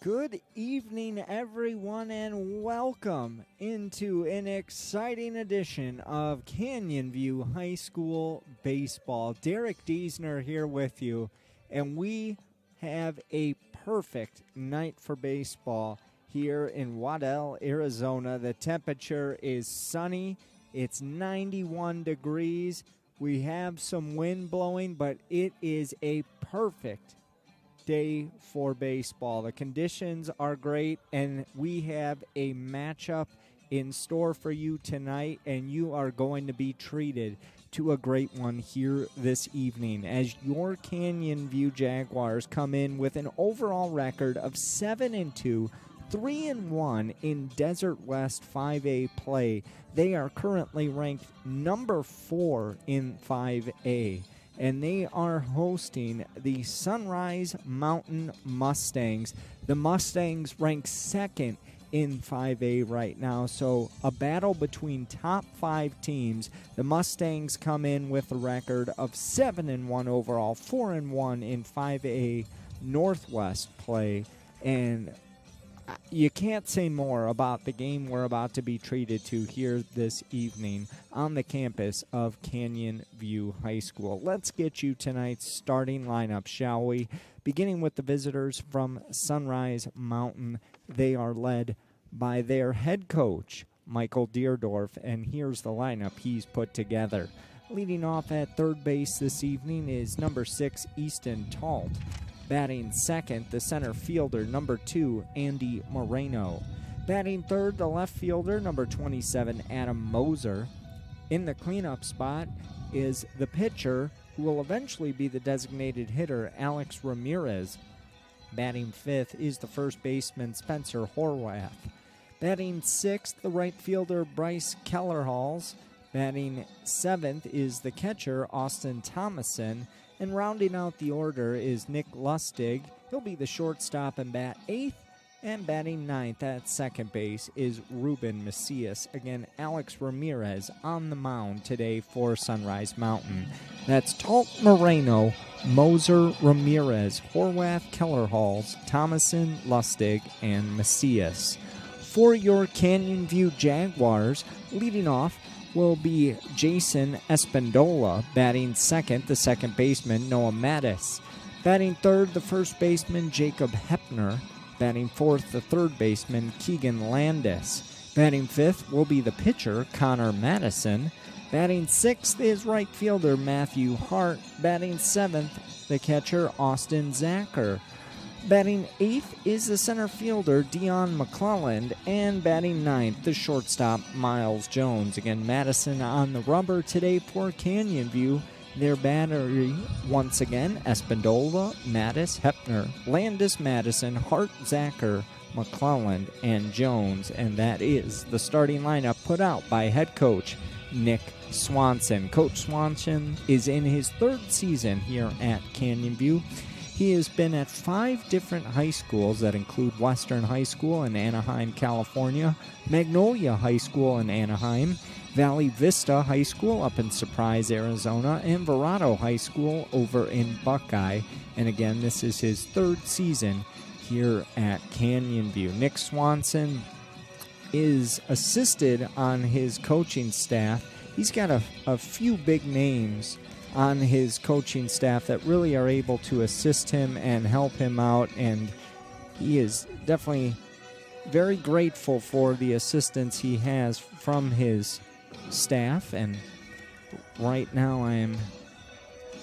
Good evening, everyone, and welcome into an exciting edition of Canyon View High School Baseball. Derek Diesner here with you, and we have a perfect night for baseball here in Waddell, Arizona. The temperature is sunny. It's 91 degrees. We have some wind blowing, but it is a perfect day for baseball. The conditions are great, and we have a matchup in store for you tonight, and you are going to be treated to a great one here this evening as your Canyon View Jaguars come in with an overall record of 7-2, 3-1 in Desert West 5A play. They are currently ranked number 4 in 5A. And they are hosting the Sunrise Mountain Mustangs. The Mustangs rank second in 5A right now, so a battle between top 5 teams. The Mustangs come in with a record of 7-1 overall, 4-1 in 5A Northwest play, and you can't say more about the game we're about to be treated to here this evening on the campus of Canyon View High School. Let's get you tonight's starting lineup, shall we? Beginning with the visitors from Sunrise Mountain. They are led by their head coach, Michael Deerdorf, and here's the lineup he's put together. Leading off at third base this evening is number 6, Easton Talt. Batting second, the center fielder, number 2, Andy Moreno. Batting third, the left fielder, number 27, Adam Moser. In the cleanup spot is the pitcher, who will eventually be the designated hitter, Alex Ramirez. Batting fifth is the first baseman, Spencer Horwath. Batting sixth, the right fielder, Bryce Kellerhalls. Batting seventh is the catcher, Austin Thomason. And rounding out the order is Nick Lustig. He'll be the shortstop and bat eighth. And batting ninth at second base is Ruben Macias. Again, Alex Ramirez on the mound today for Sunrise Mountain. That's Talt, Moreno, Moser, Ramirez, Horwath, Kellerhalls, Thomason, Lustig, and Macias. For your Canyon View Jaguars, leading off will be Jason Espindola. Batting second, the second baseman, Noah Mattis. Batting third, the first baseman, Jacob Hepner. Batting fourth, the third baseman, Keegan Landis. Batting fifth will be the pitcher, Connor Madison. Batting sixth is right fielder, Matthew Hart. Batting seventh, the catcher, Austin Zacher. Batting eighth is the center fielder, Dion McClelland, and batting ninth, the shortstop, Miles Jones. Again, Madison on the rubber today for Canyon View. Their battery, once again, Espindola, Mattis, Hepner, Landis, Madison, Hart, Zacher, McClelland, and Jones. And that is the starting lineup put out by head coach Nick Swanson. Coach Swanson is in his third season here at Canyon View. He has been at 5 different high schools that include Western High School in Anaheim, California, Magnolia High School in Anaheim, Valley Vista High School up in Surprise, Arizona, and Verrado High School over in Buckeye. And again, this is his third season here at Canyon View. Nick Swanson is assisted on his coaching staff. He's got a few big names on his coaching staff that really are able to assist him and help him out, and he is definitely very grateful for the assistance he has from his staff. And right now I am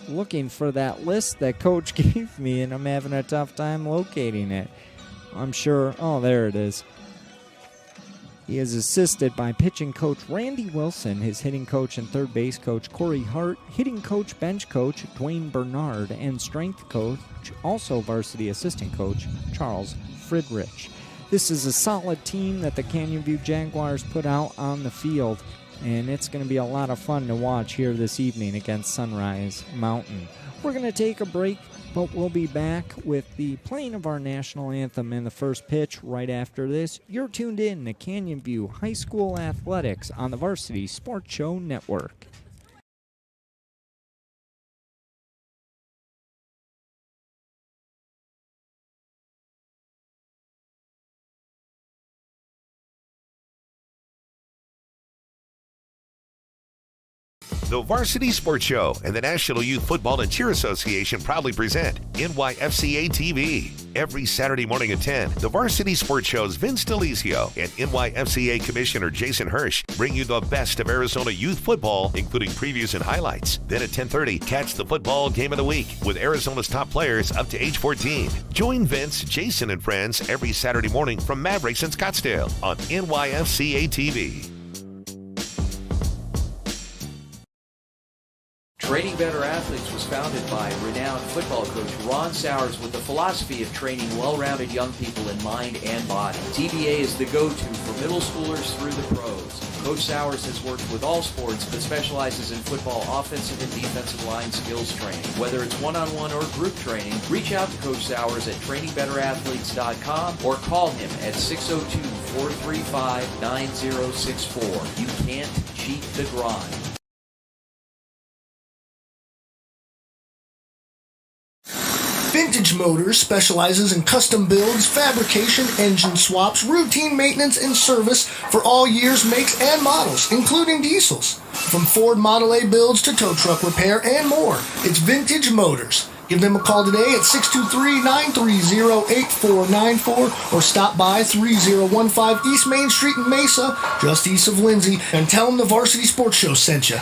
looking for that list that Coach gave me, and I'm having a tough time locating it. I'm sure, oh, there it is. He is assisted by pitching coach Randy Wilson, his hitting coach and third base coach Corey Hart, hitting coach bench coach Dwayne Bernard, and strength coach, also varsity assistant coach, Charles Friedrich. This is a solid team that the Canyon View Jaguars put out on the field, and it's going to be a lot of fun to watch here this evening against Sunrise Mountain. We're going to take a break, but we'll be back with the playing of our national anthem and the first pitch right after this. You're tuned in to Canyon View High School Athletics on the Varsity Sports Show Network. The Varsity Sports Show and the National Youth Football and Cheer Association proudly present NYFCA TV. Every Saturday morning at 10, the Varsity Sports Show's Vince DeLizio and NYFCA Commissioner Jason Hirsch bring you the best of Arizona youth football, including previews and highlights. Then at 10:30, catch the football game of the week with Arizona's top players up to age 14. Join Vince, Jason, and friends every Saturday morning from Mavericks in Scottsdale on NYFCA TV. Training Better Athletes was founded by renowned football coach Ron Sowers with the philosophy of training well-rounded young people in mind and body. TBA is the go-to for middle schoolers through the pros. Coach Sowers has worked with all sports but specializes in football offensive and defensive line skills training. Whether it's one-on-one or group training, reach out to Coach Sowers at trainingbetterAthletes.com or call him at 602-435-9064. You can't cheat the grind. Vintage Motors specializes in custom builds, fabrication, engine swaps, routine maintenance, and service for all years, makes, and models, including diesels. From Ford Model A builds to tow truck repair and more, it's Vintage Motors. Give them a call today at 623-930-8494 or stop by 3015 East Main Street in Mesa, just east of Lindsay, and tell them the Varsity Sports Show sent you.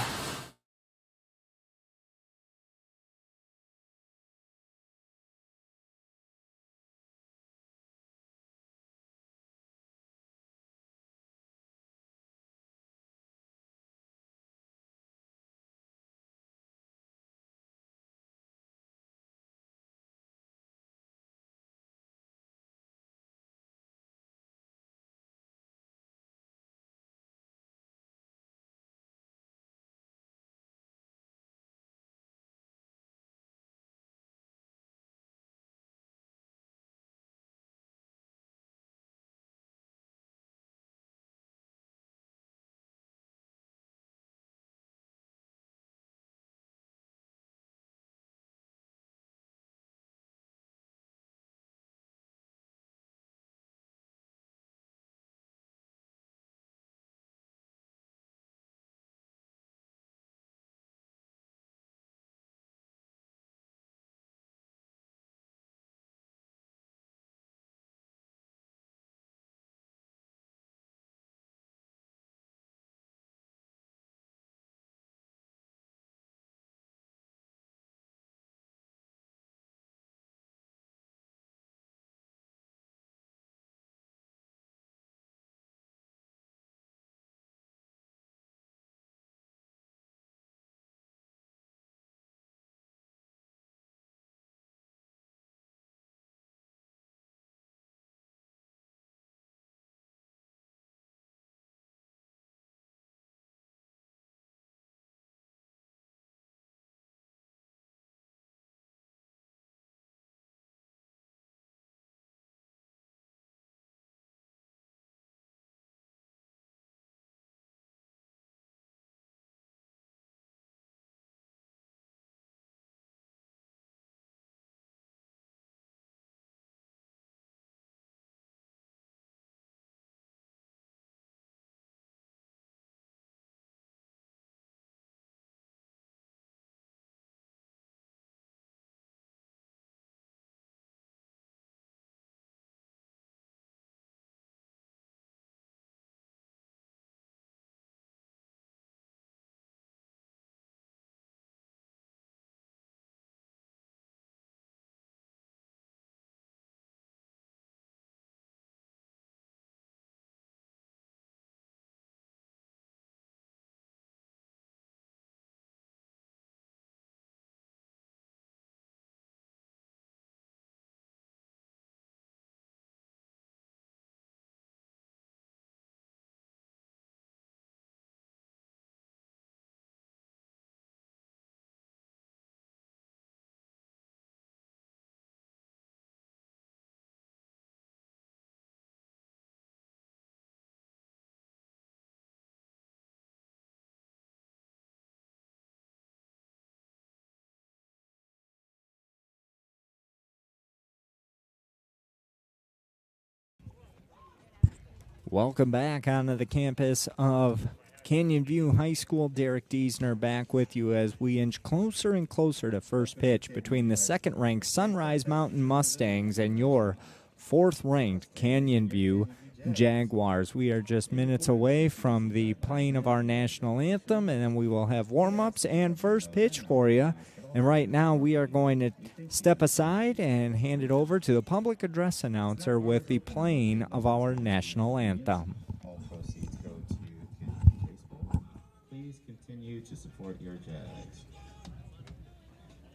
Welcome back onto the campus of Canyon View High School, Derek Diesner back with you as we inch closer and closer to first pitch between the second-ranked Sunrise Mountain Mustangs and your fourth-ranked Canyon View Jaguars. We are just minutes away from the playing of our national anthem, and then we will have warm-ups and first pitch for you. And right now we are going to step aside and hand it over to the public address announcer with the playing of our national anthem. All proceeds go to Canyon Baseball. Please continue to support your Jags.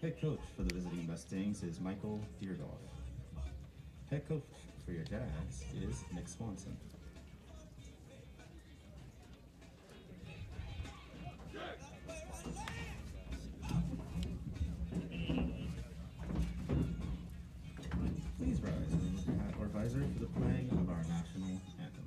Head coach for the visiting Mustangs is Michael Deerdorf. Head coach for your Jags is Nick Swanson. Please rise and remove your hat or visor for the playing of our national anthem.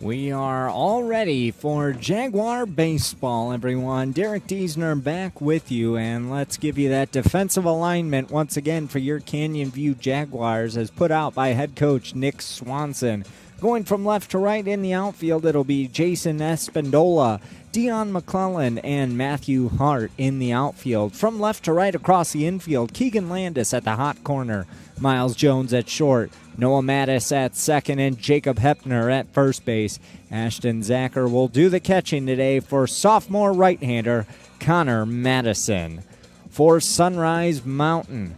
We are all ready for Jaguar baseball, everyone. Derek Diesner back with you, and let's give you that defensive alignment once again for your Canyon View Jaguars as put out by head coach Nick Swanson. Going from left to right in the outfield, it'll be Jason Espindola, Dion McClellan, and Matthew Hart in the outfield. From left to right across the infield, Keegan Landis at the hot corner, Miles Jones at short, Noah Mattis at second, and Jacob Hepner at first base. Ashton Zacher will do the catching today for sophomore right-hander Connor Madison. For Sunrise Mountain,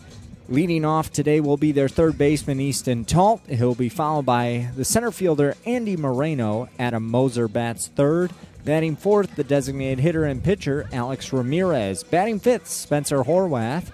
leading off today will be their third baseman, Easton Talt. He'll be followed by the center fielder, Andy Moreno. Adam Moser bats third. Batting fourth, the designated hitter and pitcher, Alex Ramirez. Batting fifth, Spencer Horwath.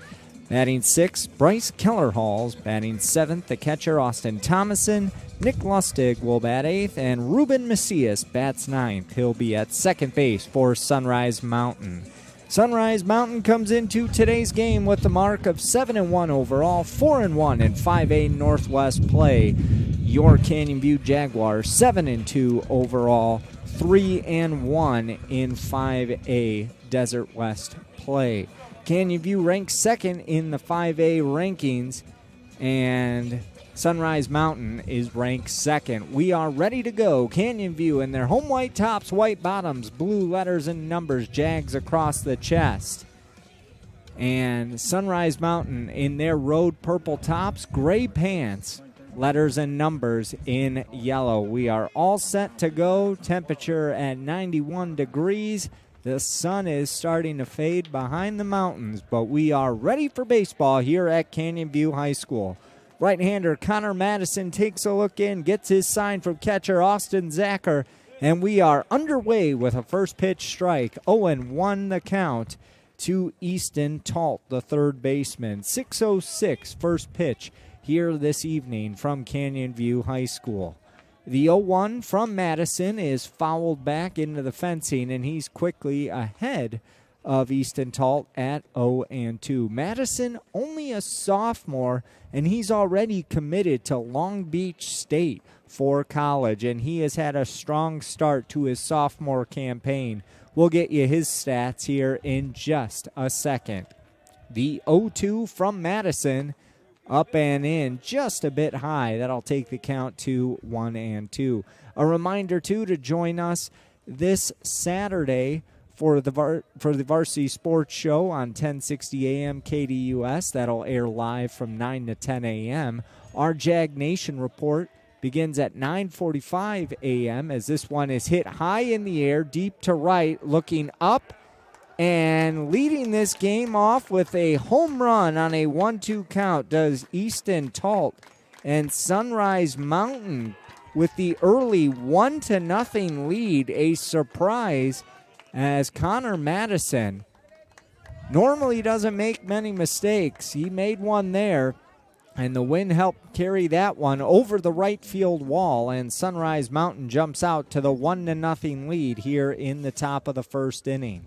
Batting sixth, Bryce Kellerhalls. Batting seventh, the catcher, Austin Thomason. Nick Lustig will bat eighth, and Ruben Macias bats ninth. He'll be at second base for Sunrise Mountain. Sunrise Mountain comes into today's game with the mark of 7-1 overall, 4-1 in 5A Northwest play. Your Canyon View Jaguars 7-2 overall, 3-1 in 5A Desert West play. Canyon View ranks second in the 5A rankings, and Sunrise Mountain is ranked second. We are ready to go. Canyon View in their home white tops, white bottoms, blue letters and numbers, Jags across the chest. And Sunrise Mountain in their road purple tops, gray pants, letters and numbers in yellow. We are all set to go. Temperature at 91 degrees. The sun is starting to fade behind the mountains, but we are ready for baseball here at Canyon View High School. Right-hander Connor Madison takes a look in, gets his sign from catcher Austin Zacher, and we are underway with a first pitch strike. 0-1 the count to Easton Talt, the third baseman. 6:06 first pitch here this evening from Canyon View High School. The 0-1 from Madison is fouled back into the fencing, and he's quickly ahead of Easton Talt at 0-2. Madison, only a sophomore, and he's already committed to Long Beach State for college, and he has had a strong start to his sophomore campaign. We'll get you his stats here in just a second. The 0-2 from Madison, up and in, just a bit high. That'll take the count to 1-2. A reminder, too, to join us this Saturday for the Varsity Sports Show on 1060 AM KDUS. That'll air live from 9 to 10 a.m. Our Jag Nation report begins at 9:45 a.m. as this one is hit high in the air, deep to right, looking up, and leading this game off with a home run on a 1-2 count does Easton Talt, and Sunrise Mountain with the early 1-0 lead, a surprise as Connor Madison normally doesn't make many mistakes. He made one there, and the wind helped carry that one over the right field wall, and Sunrise Mountain jumps out to the 1-0 lead here in the top of the first inning.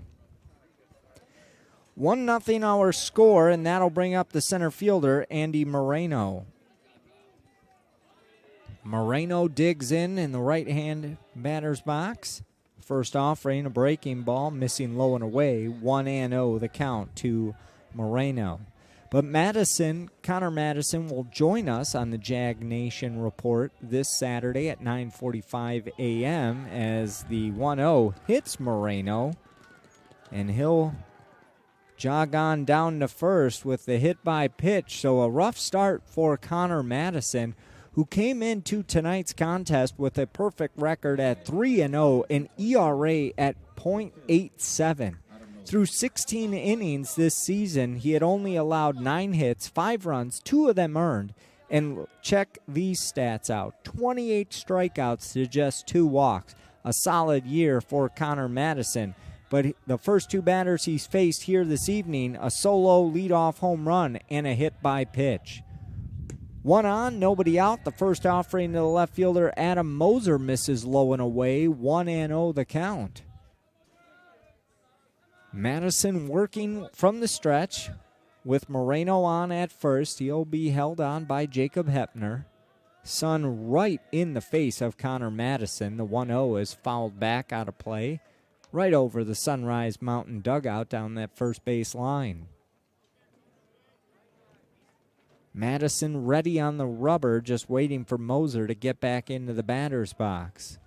1-0 our score, and that'll bring up the center fielder, Andy Moreno. Moreno digs in the right-hand batter's box. First offering, a breaking ball, missing low and away. 1-0 the count to Moreno. But Connor Madison will join us on the Jag Nation report this Saturday at 9:45 a.m. as the 1-0 hits Moreno, and he'll jog on down to first with the hit by pitch. So a rough start for Connor Madison, who came into tonight's contest with a perfect record at 3-0, an ERA at .87. Through 16 innings this season, he had only allowed 9 hits, 5 runs, 2 of them earned. And check these stats out. 28 strikeouts to just 2 walks. A solid year for Connor Madison. But the first 2 batters he's faced here this evening, a solo leadoff home run and a hit by pitch. 1 on, nobody out. The first offering to the left fielder, Adam Moser, misses low and away. 1-0 the count. Madison working from the stretch with Moreno on at first. He'll be held on by Jacob Hepner. Sun right in the face of Connor Madison. The 1-0 is fouled back out of play, right over the Sunrise Mountain dugout down that first base line. Madison ready on the rubber, just waiting for Moser to get back into the batter's box.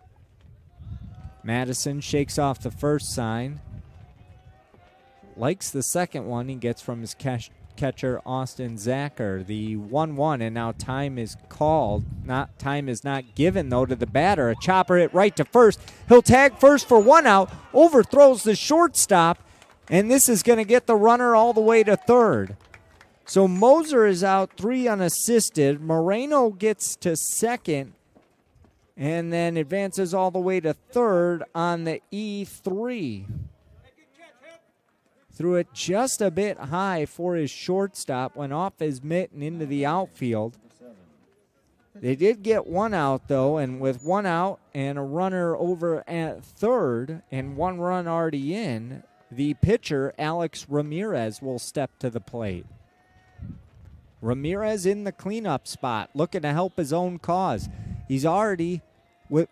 Madison shakes off the first sign. Likes the second one he gets from his catcher, Austin Zacher. The 1-1, and now time is called. Time is not given, though, to the batter. A chopper hit right to first. He'll tag first for 1 out, overthrows the shortstop, and this is going to get the runner all the way to third. So Moser is out, 3 unassisted. Moreno gets to second and then advances all the way to third on the E3. Threw it just a bit high for his shortstop, went off his mitt and into the outfield. They did get 1 out, though, and with 1 out and a runner over at third and 1 run already in, the pitcher, Alex Ramirez, will step to the plate. Ramirez in the cleanup spot, looking to help his own cause. He's already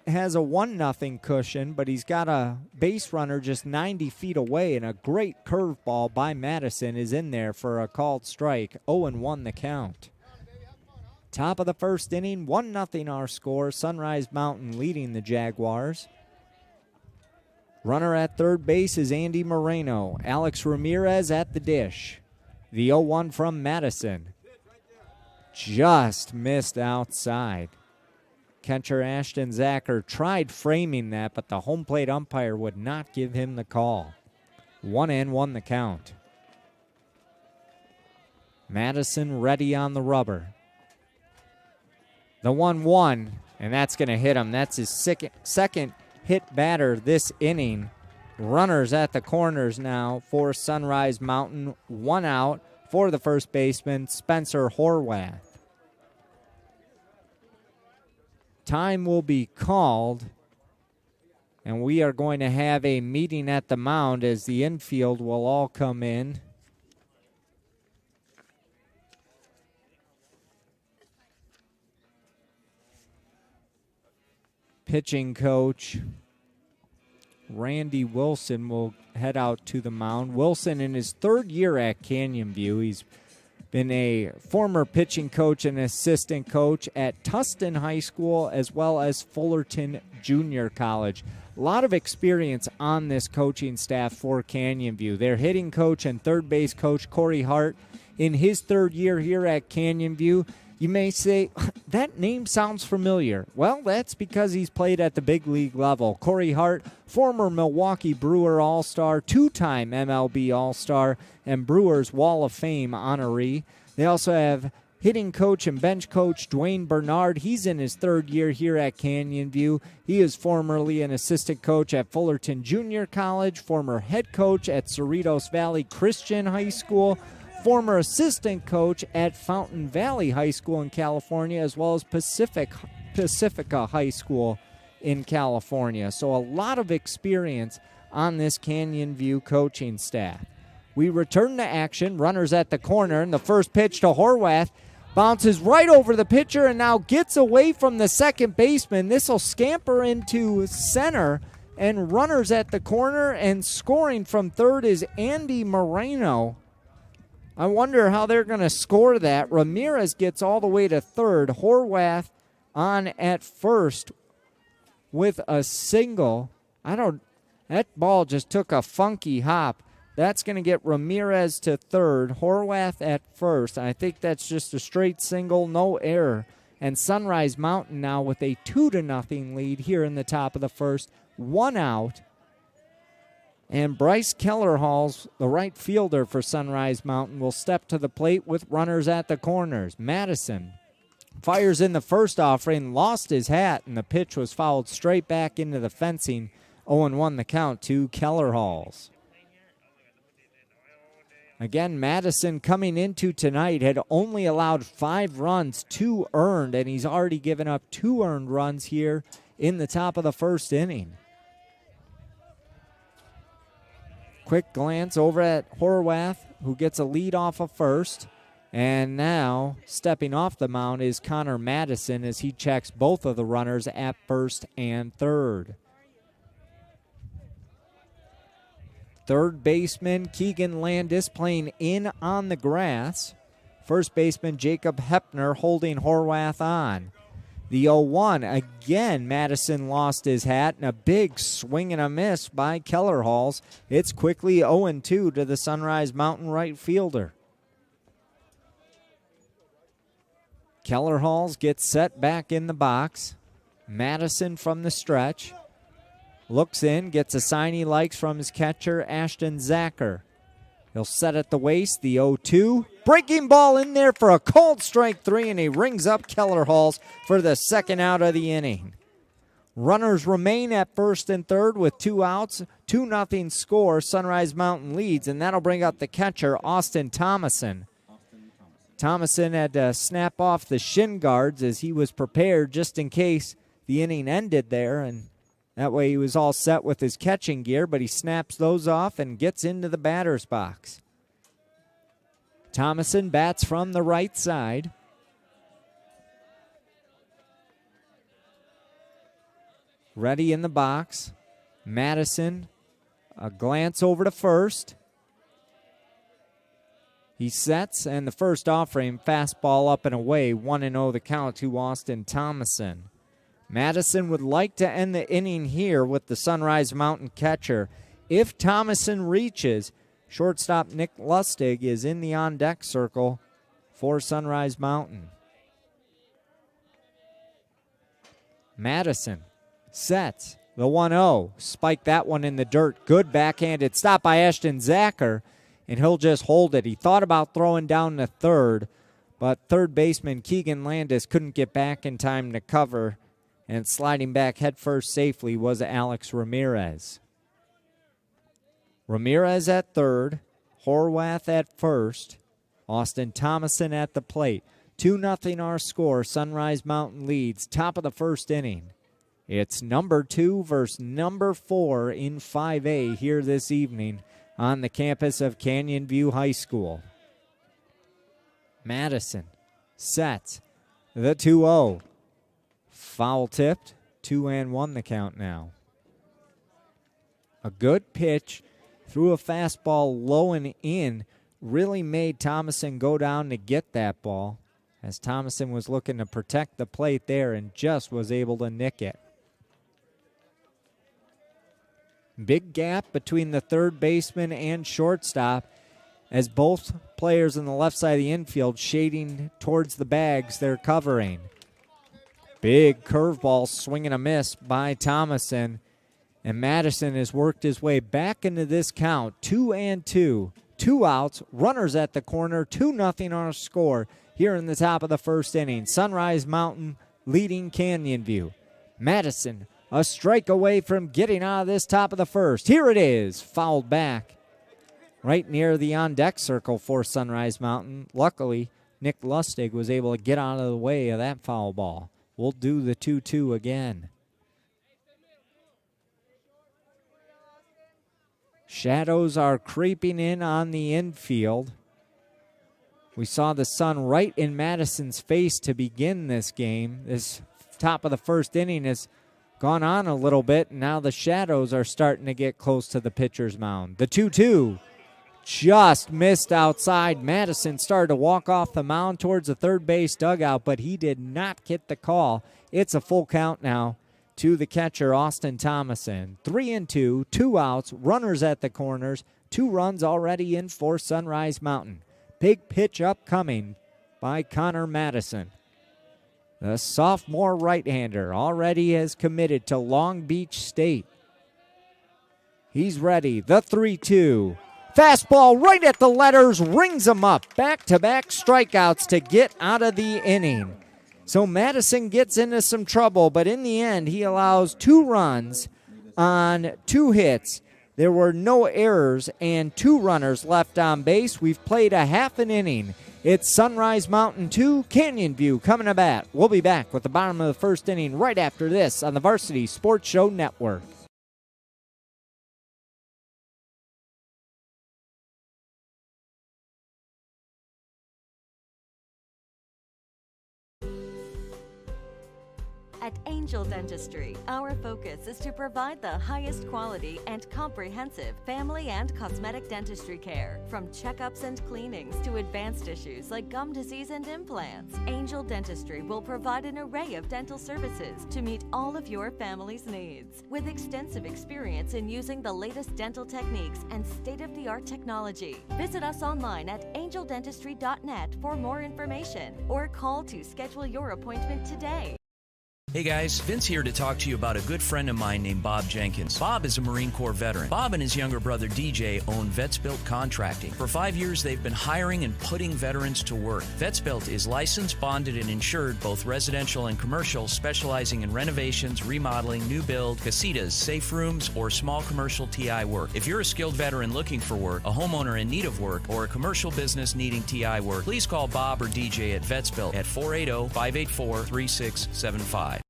has a 1-0 cushion, but he's got a base runner just 90 feet away, and a great curveball by Madison is in there for a called strike. 0-1 the count. Top of the first inning, 1-0 our score. Sunrise Mountain leading the Jaguars. Runner at third base is Andy Moreno. Alex Ramirez at the dish. The 0-1 from Madison. Just missed outside. Catcher Ashton Zacher tried framing that, but the home plate umpire would not give him the call. 1-1 the count. Madison ready on the rubber. The 1-1, and that's going to hit him. That's his second hit batter this inning. Runners at the corners now for Sunrise Mountain. 1 out for the first baseman, Spencer Horwath. time will be called, and we are going to have a meeting at the mound as the infield will all come in. Pitching coach Randy Wilson will head out to the mound. Wilson in his third year at Canyon View. He's been a former pitching coach and assistant coach at Tustin High School as well as Fullerton Junior College. A lot of experience on this coaching staff for Canyon View. Their hitting coach and third base coach, Corey Hart, in his third year here at Canyon View. You may say, that name sounds familiar. Well, that's because he's played at the big league level. Corey Hart, former Milwaukee Brewer All-Star, two-time MLB All-Star, and Brewers Wall of Fame honoree. They also have hitting coach and bench coach Dwayne Bernard. He's in his third year here at Canyon View. He is formerly an assistant coach at Fullerton Junior College, former head coach at Cerritos Valley Christian High School, former assistant coach at Fountain Valley High School in California, as well as Pacifica High School in California. So a lot of experience on this Canyon View coaching staff. We return to action. Runners at the corner, and the first pitch to Horwath bounces right over the pitcher and now gets away from the second baseman. This will scamper into center, and runners at the corner, and scoring from third is Andy Moreno. I wonder how they're going to score that. Ramirez gets all the way to third. Horwath on at first with a single. That ball just took a funky hop. That's going to get Ramirez to third. Horwath at first. I think that's just a straight single, no error. And Sunrise Mountain now with a 2-0 lead here in the top of the first. 1 out. And Bryce Kellerhalls, the right fielder for Sunrise Mountain, will step to the plate with runners at the corners. Madison fires in the first offering, lost his hat, and the pitch was fouled straight back into the fencing. 0-1 the count to Kellerhalls. Again, Madison coming into tonight had only allowed 5 runs, 2 earned, and he's already given up 2 earned runs here in the top of the first inning. Quick glance over at Horwath, who gets a lead off of first. And now, stepping off the mound is Connor Madison as he checks both of the runners at first and third. Third baseman Keegan Landis playing in on the grass. First baseman Jacob Hepner holding Horwath on. The 0-1, again, Madison lost his hat, and a big swing and a miss by Kellerhalls. It's quickly 0-2 to the Sunrise Mountain right fielder. Kellerhalls gets set back in the box. Madison from the stretch. Looks in, gets a sign he likes from his catcher, Ashton Zacher. He'll set at the waist, the 0-2. Breaking ball in there for a called strike 3, and he rings up Kellerhalls for the second out of the inning. Runners remain at first and third with 2 outs. 2-0 score. Sunrise Mountain leads, and that'll bring up the catcher, Austin Thomason. Thomason had to snap off the shin guards as he was prepared just in case the inning ended there, and that way he was all set with his catching gear, but he snaps those off and gets into the batter's box. Thomason bats from the right side. Ready in the box. Madison, a glance over to first. He sets, and the first off-frame fastball up and away. 1-0 the count to Austin Thomason. Madison would like to end the inning here with the Sunrise Mountain catcher. If Thomason reaches, shortstop Nick Lustig is in the on-deck circle for Sunrise Mountain. Madison sets the 1-0. Spike that one in the dirt. Good backhanded stop by Ashton Zacher, and he'll just hold it. He thought about throwing down to third, but third baseman Keegan Landis couldn't get back in time to cover, and sliding back headfirst safely was Alex Ramirez. Ramirez at third, Horwath at first, Austin Thomason at the plate. 2-0 our score. Sunrise Mountain leads. Top of the first inning. It's number 2 versus number 4 in 5A here this evening on the campus of Canyon View High School. Madison sets the 2-0. Foul tipped. 2-1 the count now. A good pitch threw a fastball low and in. Really made Thomason go down to get that ball, as Thomason was looking to protect the plate there and just was able to nick it. Big gap between the third baseman and shortstop, as both players on the left side of the infield shading towards the bags they're covering. Big curveball swing and a miss by Thomason, and Madison has worked his way back into this count. 2-2. 2 outs, runners at the corner, 2-0 our score here in the top of the first inning. Sunrise Mountain leading Canyon View. Madison, a strike away from getting out of this top of the first. Here it is, fouled back right near the on-deck circle for Sunrise Mountain. Luckily, Nick Lustig was able to get out of the way of that foul ball. We'll do the 2-2 again. Shadows are creeping in on the infield. We saw the sun right in Madison's face to begin this game. This top of the first inning has gone on a little bit, and now the shadows are starting to get close to the pitcher's mound. The 2-2 just missed outside. Madison started to walk off the mound towards the third base dugout, but he did not get the call. It's a full count now to the catcher, Austin Thomason. 3-2, 2 outs, runners at the corners, 2 runs already in for Sunrise Mountain. Big pitch upcoming by Connor Madison. The sophomore right-hander already has committed to Long Beach State. He's ready. The 3-2. Fastball right at the letters, rings him up. Back-to-back strikeouts to get out of the inning. So Madison gets into some trouble, but in the end, he allows 2 runs on 2 hits. There were no errors and 2 runners left on base. We've played a half an inning. It's Sunrise Mountain 2, Canyon View coming to bat. We'll be back with the bottom of the first inning right after this on the Varsity Sports Show Network. At Angel Dentistry, our focus is to provide the highest quality and comprehensive family and cosmetic dentistry care. From checkups and cleanings to advanced issues like gum disease and implants, Angel Dentistry will provide an array of dental services to meet all of your family's needs. With extensive experience in using the latest dental techniques and state-of-the-art technology, visit us online at angeldentistry.net for more information or call to schedule your appointment today. Hey guys, Vince here to talk to you about a good friend of mine named Bob Jenkins. Bob is a Marine Corps veteran. Bob and his younger brother DJ own Vets Built Contracting. For 5 years, they've been hiring and putting veterans to work. Vets Built is licensed, bonded, and insured, both residential and commercial, specializing in renovations, remodeling, new build, casitas, safe rooms, or small commercial TI work. If you're a skilled veteran looking for work, a homeowner in need of work, or a commercial business needing TI work, please call Bob or DJ at Vets Built at 480-584-3675.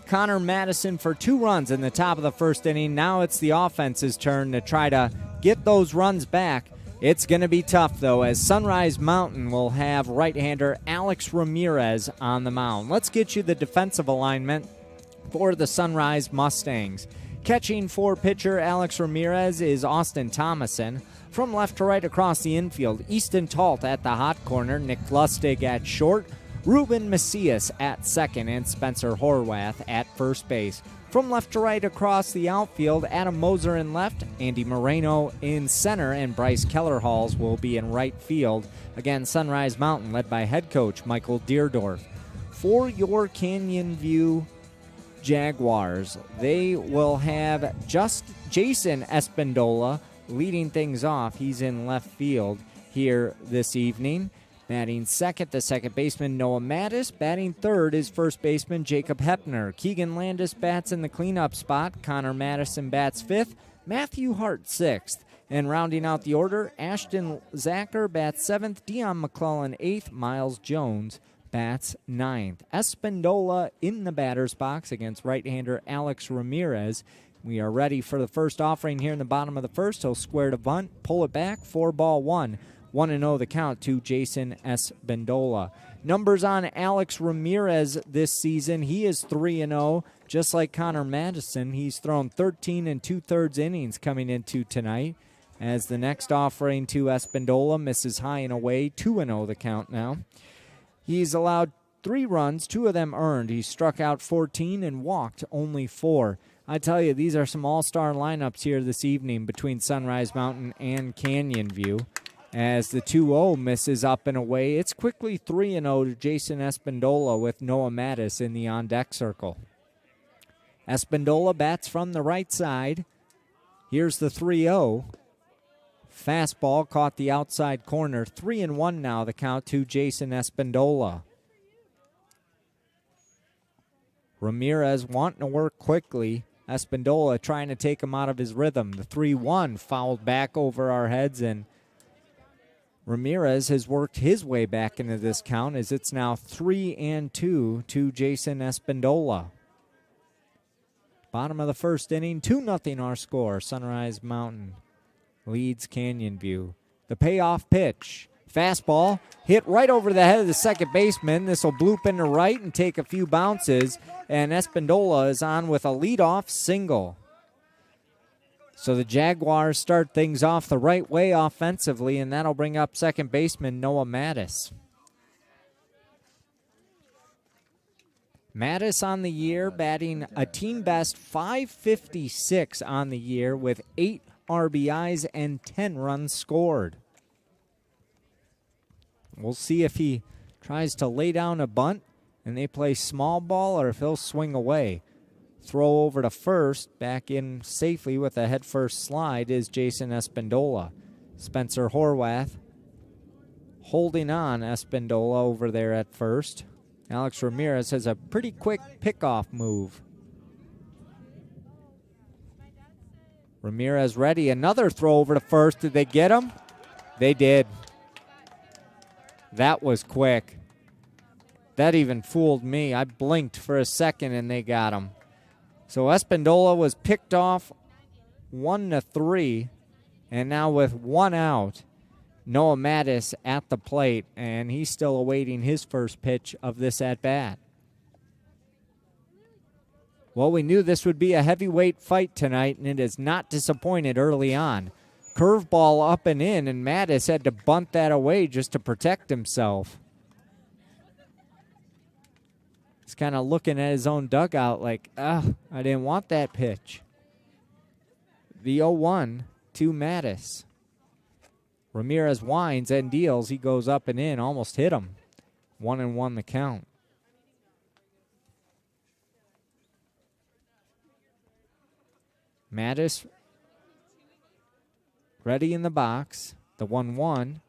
Connor Madison for 2 runs in the top of the first inning. Now it's the offense's turn to try to get those runs back. It's going to be tough, though, as Sunrise Mountain will have right-hander Alex Ramirez on the mound. Let's get you the defensive alignment for the Sunrise Mustangs. Catching for pitcher Alex Ramirez is Austin Thomason. From left to right across the infield, Easton Talt at the hot corner, Nick Lustig at short, Ruben Macias at second, and Spencer Horwath at first base. From left to right across the outfield, Adam Moser in left, Andy Moreno in center, and Bryce Kellerhalls will be in right field. Again, Sunrise Mountain led by head coach Michael Deerdorf. For your Canyon View Jaguars. They will have just Jason Espindola leading things off. He's in left field here this evening. Batting second, the second baseman, Noah Mattis. Batting third is first baseman Jacob Hepner. Keegan Landis bats in the cleanup spot. Connor Madison bats fifth. Matthew Hart sixth. And rounding out the order, Ashton Zacher bats seventh. Dion McClellan eighth. Miles Jones bats ninth. Espindola in the batter's box against right-hander Alex Ramirez. We are ready for the first offering here in the bottom of the first. He'll square to bunt, pull it back, 4-1. 1-0 the count to Jason Espindola. Numbers on Alex Ramirez this season. He is 3-0. Just like Connor Madison, he's thrown 13 2/3 innings coming into tonight. As the next offering to Espindola misses high and away, 2-0 the count now. He's allowed 3 runs, 2 of them earned. He struck out 14 and walked only 4. I tell you, these are some all-star lineups here this evening between Sunrise Mountain and Canyon View. As the 2-0 misses up and away, it's quickly 3-0 to Jason Espindola with Noah Mattis in the on-deck circle. Espindola bats from the right side. Here's the 3-0. Fastball caught the outside corner. 3-1 now the count to Jason Espindola. Ramirez wanting to work quickly. Espindola trying to take him out of his rhythm. The 3-1 fouled back over our heads, and Ramirez has worked his way back into this count as it's now 3-2 to Jason Espindola. Bottom of the first inning, 2-0 our score. Sunrise Mountain leads Canyon View. The payoff pitch. Fastball hit right over the head of the second baseman. This will bloop into right and take a few bounces, and Espindola is on with a leadoff single. So the Jaguars start things off the right way offensively, and that'll bring up second baseman Noah Mattis. Mattis on the year, batting a team best .556 on the year with 8 RBIs and 10 runs scored. We'll see if he tries to lay down a bunt and they play small ball or if he'll swing away. Throw over to first, back in safely with a head-first slide is Jason Espindola. Spencer Horwath holding on Espindola over there at first. Alex Ramirez has a pretty quick pickoff move. Ramirez ready. Another throw over to first. Did they get him? They did. That was quick. That even fooled me. I blinked for a second and they got him. So Espindola was picked off 1-3. And now with 1 out, Noah Mattis at the plate, and he's still awaiting his first pitch of this at-bat. Well, we knew this would be a heavyweight fight tonight, and it has not disappointed early on. Curveball up and in, and Mattis had to bunt that away just to protect himself. He's kind of looking at his own dugout like, I didn't want that pitch. The 0-1 to Mattis. Ramirez winds and deals. He goes up and in, almost hit him. 1-1 the count. Mattis ready in the box. The 1-1.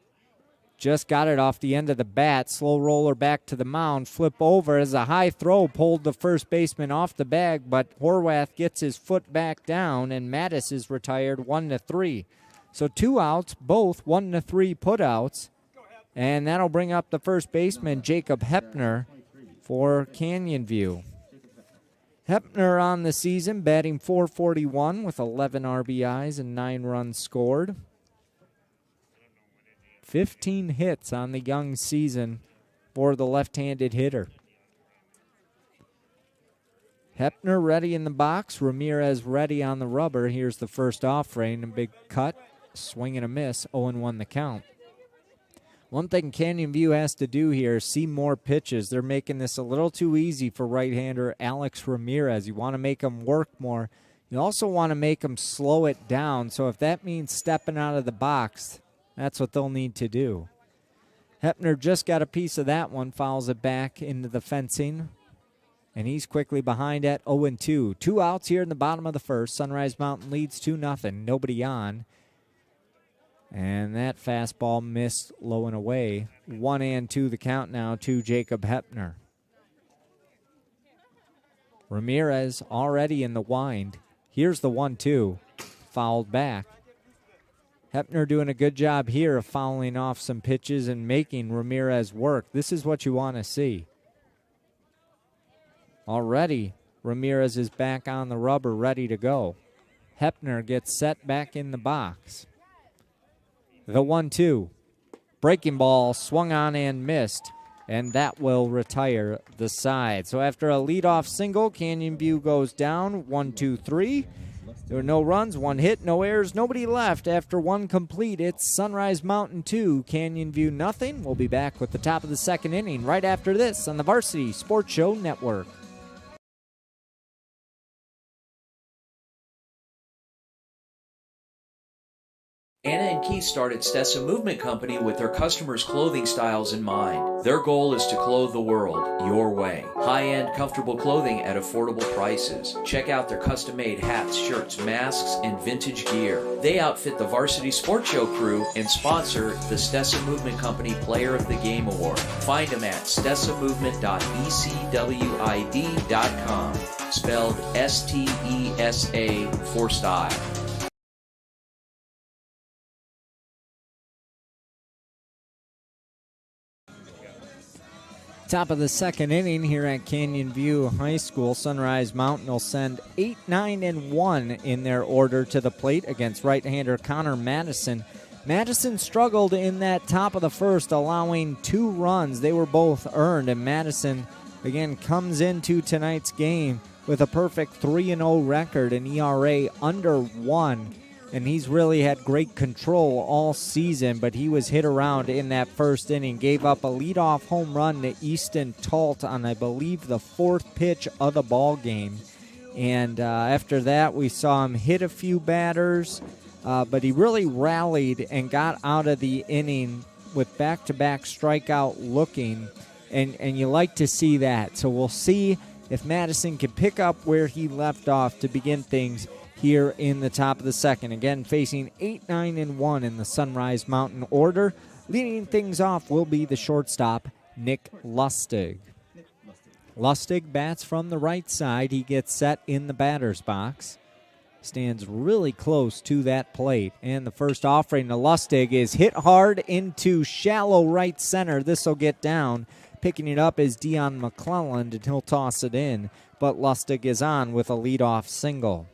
Just got it off the end of the bat. Slow roller back to the mound. Flip over as a high throw pulled the first baseman off the bag, but Horwath gets his foot back down, and Mattis is retired 1-3. So 2 outs, both 1-3 putouts, and that'll bring up the first baseman, Jacob Hepner, for Canyon View. Hepner on the season, batting .441 with 11 RBIs and 9 runs scored. 15 hits on the young season for the left-handed hitter. Hepner ready in the box. Ramirez ready on the rubber. Here's the first offering. A big cut. Swing and a miss. 0-1 the count. One thing Canyon View has to do here is see more pitches. They're making this a little too easy for right-hander Alex Ramirez. You want to make him work more. You also want to make him slow it down. So if that means stepping out of the box, that's what they'll need to do. Hepner just got a piece of that one. Fouls it back into the fencing. And he's quickly behind at 0-2. 2 outs here in the bottom of the first. Sunrise Mountain leads 2-0. Nobody on. And that fastball missed low and away. 1-2 the count now to Jacob Hepner. Ramirez already in the wind. Here's the 1-2. Fouled back. Hepner doing a good job here of fouling off some pitches and making Ramirez work. This is what you want to see. Already, Ramirez is back on the rubber, ready to go. Hepner gets set back in the box. The 1-2. Breaking ball swung on and missed, and that will retire the side. So after a leadoff single, Canyon View goes down 1-2-3. There were no runs, 1 hit, no errors, nobody left. After 1 complete, it's Sunrise Mountain 2, Canyon View nothing. We'll be back with the top of the second inning right after this on the Varsity Sports Show Network. Anna and Keith started Stessa Movement Company with their customers' clothing styles in mind. Their goal is to clothe the world your way. High-end, comfortable clothing at affordable prices. Check out their custom-made hats, shirts, masks, and vintage gear. They outfit the Varsity Sports Show crew and sponsor the Stessa Movement Company Player of the Game Award. Find them at stessamovement.ecwid.com. Spelled S-T-E-S-A for style. Top of the second inning here at Canyon View High School. Sunrise Mountain will send 8, 9, and 1 in their order to the plate against right-hander Connor Madison. Madison struggled in that top of the first, allowing 2 runs. They were both earned, and Madison, again, comes into tonight's game with a perfect 3-0 record, an ERA under 1. And he's really had great control all season, but he was hit around in that first inning. Gave up a leadoff home run to Easton Talt on, I believe, the 4th pitch of the ball game. And after that, we saw him hit a few batters, but he really rallied and got out of the inning with back-to-back strikeout looking, and you like to see that. So we'll see if Madison can pick up where he left off to begin things here in the top of the second. Again, facing 8, 9, and 1 in the Sunrise Mountain order. Leading things off will be the shortstop, Nick Lustig. Lustig bats from the right side. He gets set in the batter's box. Stands really close to that plate. And the first offering to Lustig is hit hard into shallow right center. This will get down. Picking it up is Dion McClelland, and he'll toss it in. But Lustig is on with a leadoff single.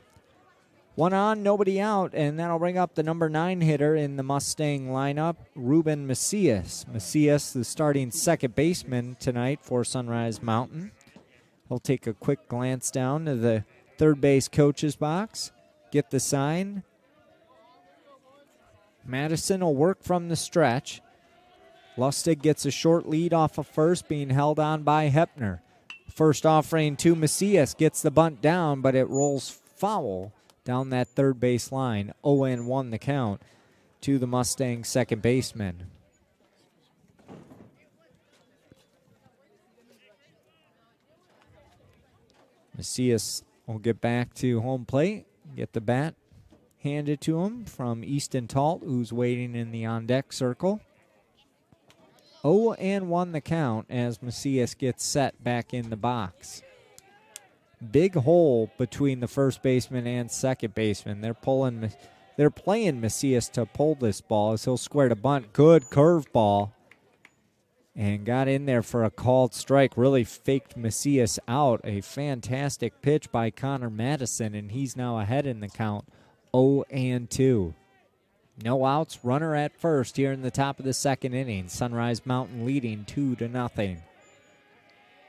1 on, nobody out, and that'll bring up the number 9 hitter in the Mustang lineup, Ruben Macias. Macias, the starting second baseman tonight for Sunrise Mountain. He'll take a quick glance down to the third base coach's box, get the sign. Madison will work from the stretch. Lustig gets a short lead off of first, being held on by Hepner. First offering to Macias, gets the bunt down, but it rolls foul down that third base line. 0-1 the count to the Mustang second baseman. Macias will get back to home plate, get the bat handed to him from Easton Talt, who's waiting in the on-deck circle. 0-1 the count as Macias gets set back in the box. Big hole between the first baseman and second baseman. They're playing Macias to pull this ball as he'll square to bunt. Good curveball. And got in there for a called strike. Really faked Macias out. A fantastic pitch by Connor Madison, and he's now ahead in the count. 0-2. No outs. Runner at first here in the top of the second inning. Sunrise Mountain leading 2-0.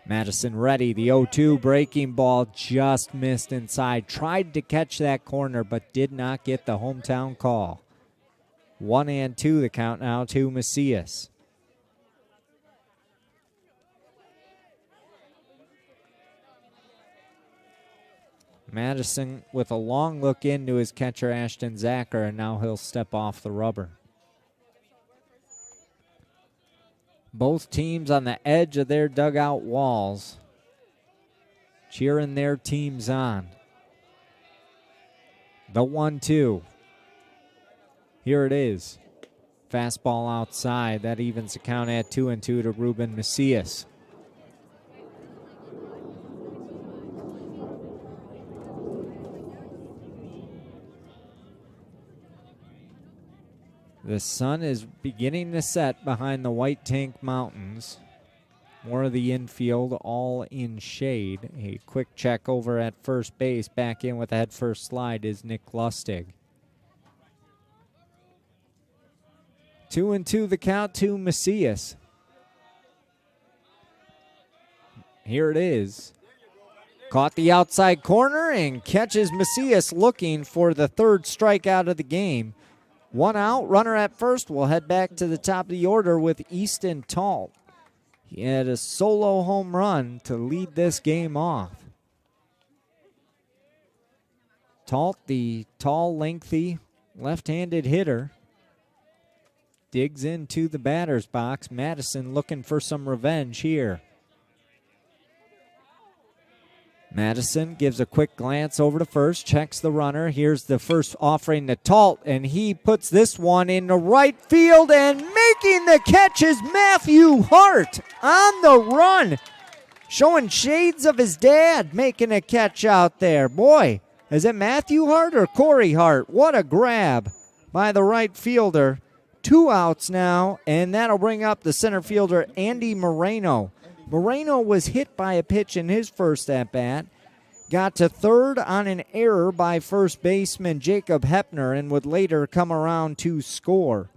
Madison ready. The 0-2 breaking ball just missed inside. Tried to catch that corner, but did not get the hometown call. 1-2 the count now to Macias. Madison with a long look into his catcher, Ashton Zacher, and now he'll step off the rubber. Both teams on the edge of their dugout walls. cheering their teams on. The 1-2. Here it is. Fastball outside. That evens the count at 2-2 to Ruben Macias. The sun is beginning to set behind the White Tank Mountains. More of the infield all in shade. A quick check over at first base. Back in with the head first slide is Nick Lustig. 2-2 the count to Macias. Here it is. Caught the outside corner and catches Macias looking for the third strikeout of the game. One out, runner at first. We'll head back to the top of the order with Easton Talt. He had a solo home run to lead this game off. Talt, the tall, lengthy, left-handed hitter, digs into the batter's box. Madison looking for some revenge here. Madison gives a quick glance over to first, checks the runner. Here's the first offering to Talt, and he puts this one into right field, and making the catch is Matthew Hart on the run. Showing shades of his dad making a catch out there. Boy, is it Matthew Hart or Corey Hart? What a grab by the right fielder. 2 outs now, and that'll bring up the center fielder, Andy Moreno. Moreno was hit by a pitch in his first at-bat, got to third on an error by first baseman Jacob Hepner, and would later come around to score.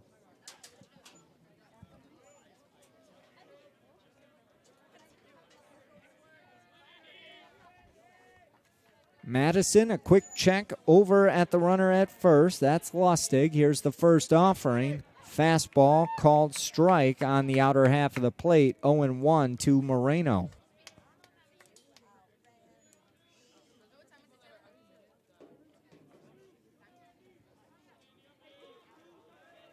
Madison, a quick check over at the runner at first. That's Lustig. Here's the first offering. Fastball called strike on the outer half of the plate. 0-1 to Moreno.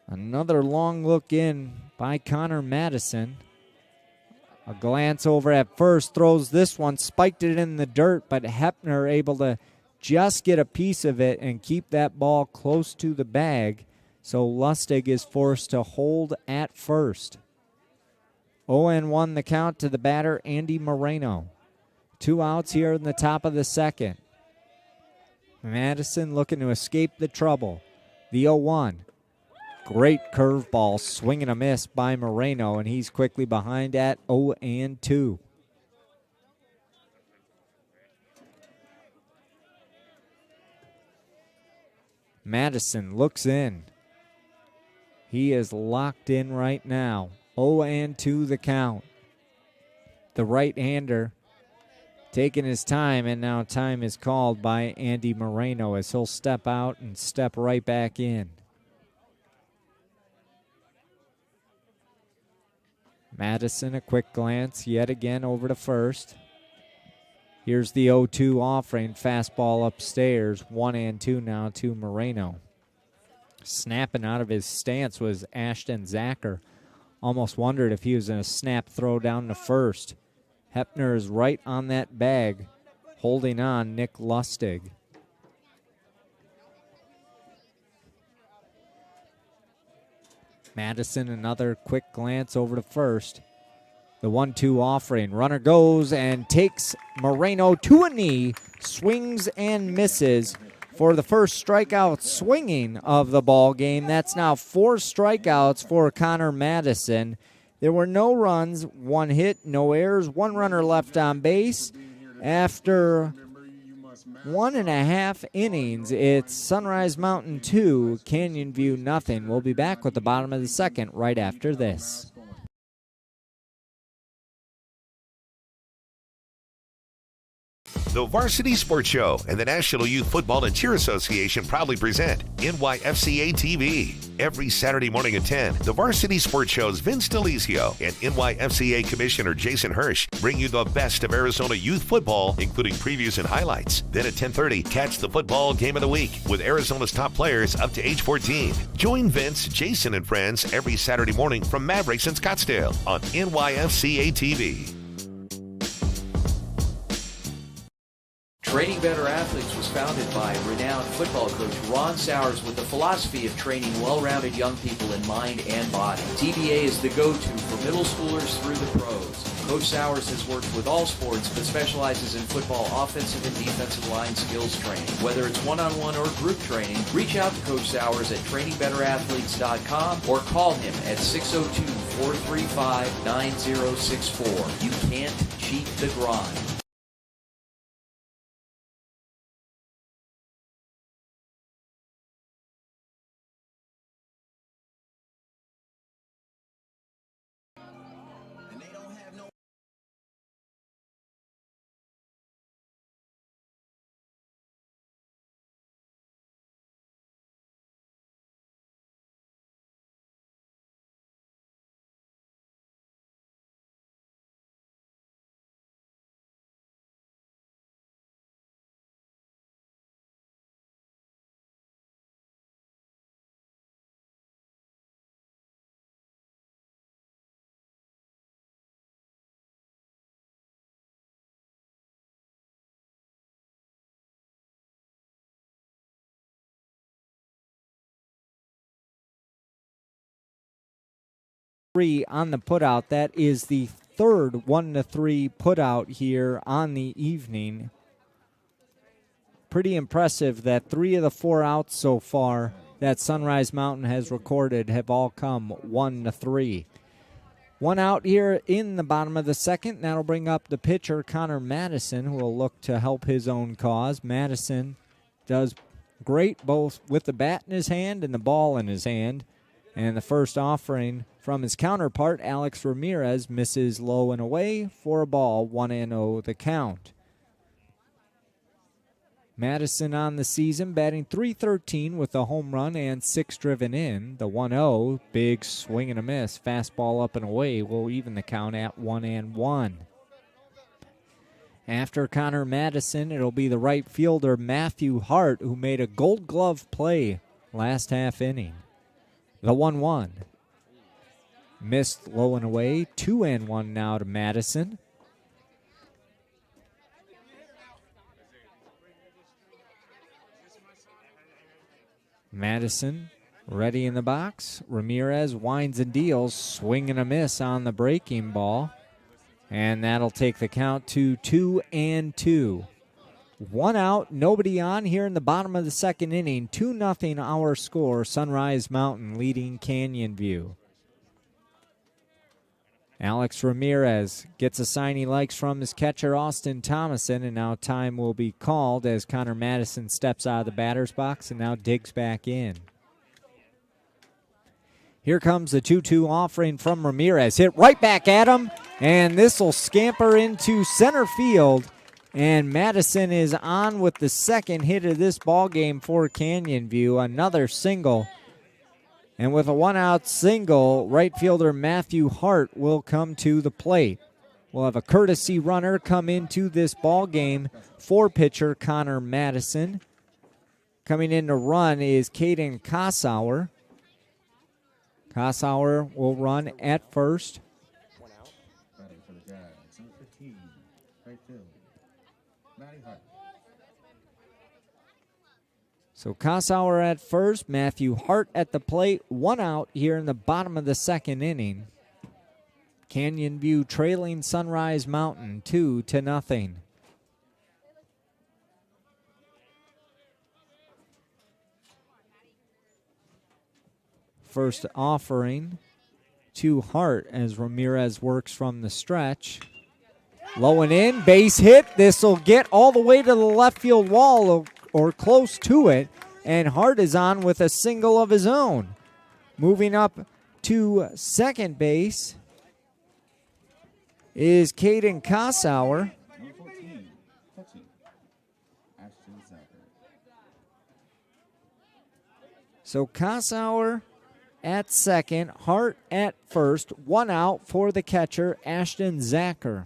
Another long look in by Connor Madison. A glance over at first, throws this one, spiked it in the dirt, but Hepner able to just get a piece of it and keep that ball close to the bag. So Lustig is forced to hold at first. 0-1 the count to the batter, Andy Moreno. 2 outs here in the top of the second. Madison looking to escape the trouble. The 0-1. Great curveball, swing and a miss by Moreno, and he's quickly behind at 0-2. Madison looks in. He is locked in right now. 0-2 the count. The right-hander taking his time, and now time is called by Andy Moreno as he'll step out and step right back in. Madison, a quick glance yet again over to first. Here's the 0-2 offering, fastball upstairs. 1-2 now to Moreno. Snapping out of his stance was Ashton Zacher. Almost wondered if he was in a snap throw down to first. Hepner is right on that bag, holding on Nick Lustig. Madison, another quick glance over to first. The 1-2 offering. Runner goes and takes Moreno to a knee, swings and misses for the first strikeout swinging of the ball game. That's now 4 strikeouts for Connor Madison. There were no runs, 1 hit, no errors, 1 runner left on base. After 1.5 innings, it's Sunrise Mountain 2, Canyon View nothing. We'll be back with the bottom of the second right after this. The Varsity Sports Show and the National Youth Football and Cheer Association proudly present NYFCA TV. Every Saturday morning at 10, the Varsity Sports Show's Vince DeLizio and NYFCA Commissioner Jason Hirsch bring you the best of Arizona youth football, including previews and highlights. Then at 10:30, catch the football game of the week with Arizona's top players up to age 14. Join Vince, Jason, and friends every Saturday morning from Mavericks in Scottsdale on NYFCA TV. Training Better Athletes was founded by renowned football coach Ron Sowers with the philosophy of training well-rounded young people in mind and body. TBA is the go-to for middle schoolers through the pros. Coach Sowers has worked with all sports but specializes in football offensive and defensive line skills training. Whether it's one-on-one or group training, reach out to Coach Sowers at trainingbetterathletes.com or call him at 602-435-9064. You can't cheat the grind. On the putout. That is the third 1-3 putout here on the evening. Pretty impressive that 3 of the 4 outs so far that Sunrise Mountain has recorded have all come 1-3. 1 out here in the bottom of the second. That'll bring up the pitcher, Connor Madison, who will look to help his own cause. Madison does great both with the bat in his hand and the ball in his hand. And the first offering from his counterpart, Alex Ramirez, misses low and away for a ball, 1-0 the count. Madison on the season, batting .313 with a home run and 6 driven in. The 1-0, big swing and a miss. Fastball up and away will even the count at 1-1. After Connor Madison, it'll be the right fielder Matthew Hart, who made a Gold Glove play last half inning. The 1-1. Missed low and away. 2-1 now to Madison. Madison ready in the box. Ramirez winds and deals. Swing and a miss on the breaking ball. And that'll take the count to 2-2. 1 out, nobody on here in the bottom of the second inning. 2-0 our score. Sunrise Mountain leading Canyon View. Alex Ramirez gets a sign he likes from his catcher, Austin Thomason, and now time will be called as Connor Madison steps out of the batter's box and now digs back in. Here comes the 2-2 offering from Ramirez. Hit right back at him, and this will scamper into center field. And Madison is on with the second hit of this ball game for Canyon View. Another single. And with a 1-out single, right fielder Matthew Hart will come to the plate. We'll have a courtesy runner come into this ball game for pitcher Connor Madison. Coming in to run is Caden Kossauer. Kossauer will run at first. So Kossauer at first, Matthew Hart at the plate. 1 out here in the bottom of the second inning. Canyon View trailing Sunrise Mountain 2-0. First offering to Hart as Ramirez works from the stretch. Low and in, base hit. This will get all the way to the left field wall or close to it, and Hart is on with a single of his own. Moving up to second base is Caden Kossauer. So Kossauer at second, Hart at first. 1 out for the catcher, Ashton Zacher.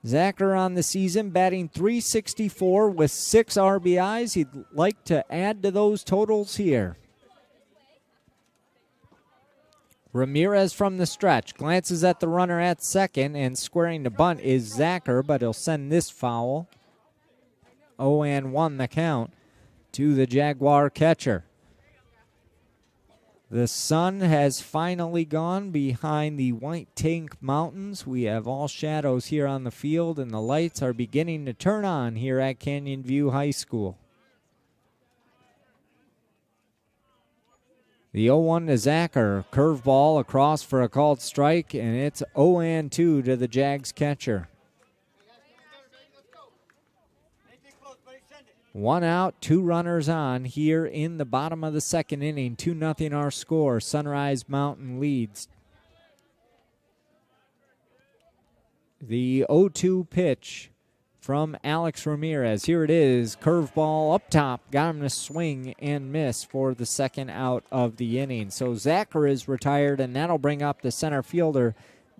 Zacher on the season, batting .364 with 6 RBIs. He'd like to add to those totals here. Ramirez from the stretch. Glances at the runner at second, and squaring the bunt is Zacher, but he'll send this foul. 0-1 the count to the Jaguar catcher. The sun has finally gone behind the White Tank Mountains. We have all shadows here on the field, and the lights are beginning to turn on here at Canyon View High School. The 0-1 to Zacher. Curveball across for a called strike, and it's 0-2 to the Jags catcher. 1 out, 2 runners on here in the bottom of the second inning. 2-0 our score. Sunrise Mountain leads. The 0-2 pitch from Alex Ramirez. Here it is. Curveball up top. Got him to swing and miss for the second out of the inning. So Zacher is retired, and that'll bring up the center fielder,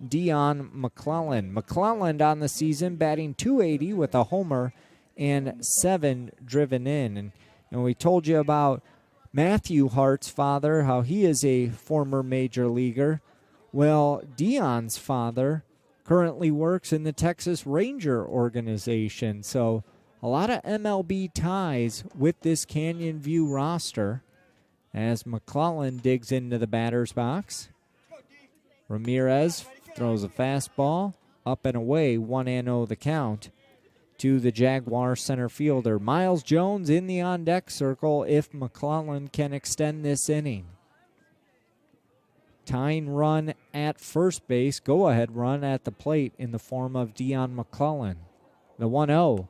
Dion McClellan. McClellan on the season batting .280 with a homer and 7 driven in. And we told you about Matthew Hart's father, how he is a former major leaguer. Well, Dion's father currently works in the Texas Ranger organization. So a lot of MLB ties with this Canyon View roster as McClellan digs into the batter's box. Ramirez throws a fastball up and away, 1-0 the count to the Jaguar center fielder. Miles Jones in the on-deck circle if McClellan can extend this inning. Tying run at first base, go-ahead run at the plate in the form of Dion McClellan. The 1-0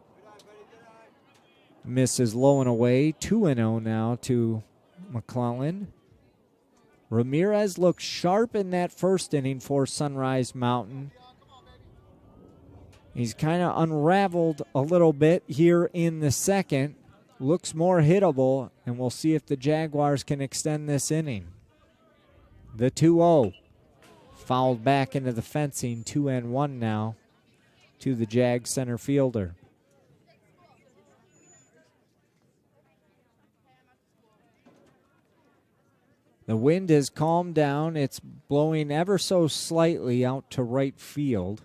misses low and away, 2-0 now to McClellan. Ramirez looks sharp in that first inning for Sunrise Mountain. He's kind of unraveled a little bit here in the second. Looks more hittable, and we'll see if the Jaguars can extend this inning. The 2-0 fouled back into the fencing, 2-1 now to the Jag center fielder. The wind has calmed down. It's blowing ever so slightly out to right field.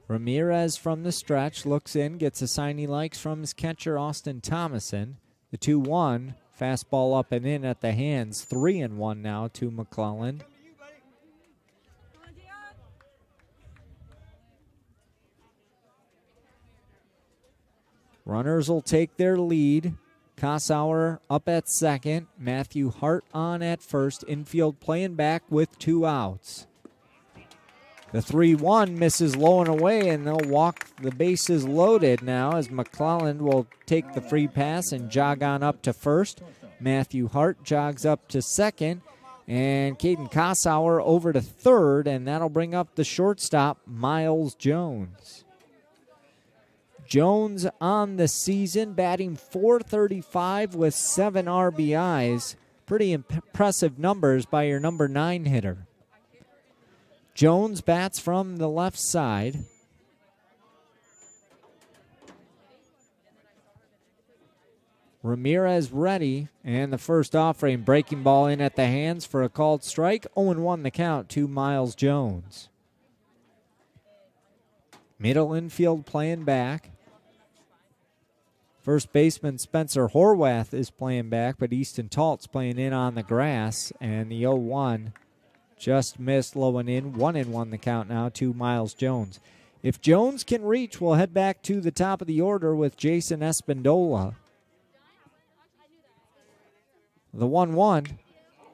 Ramirez from the stretch looks in, gets a sign he likes from his catcher, Austin Thomason. The 2-1, fastball up and in at the hands, 3-1 now to McClellan. Runners will take their lead. Kossauer up at second. Matthew Hart on at first. Infield playing back with 2 outs. The 3-1 misses low and away, and they'll walk the bases loaded now as McClellan will take the free pass and jog on up to first. Matthew Hart jogs up to second, and Caden Kossauer over to third, and that'll bring up the shortstop, Miles Jones. Jones on the season, batting .435 with 7 RBIs. Pretty impressive numbers by your number 9 hitter. Jones bats from the left side. Ramirez ready, and the first offering, breaking ball in at the hands for a called strike. 0-1 the count to Miles Jones. Middle infield playing back. First baseman Spencer Horwath is playing back, but Easton Talt's playing in on the grass, and the 0-1 just missed low and in. 1-1 the count now to Miles Jones. If Jones can reach, we'll head back to the top of the order with Jason Espindola. The 1-1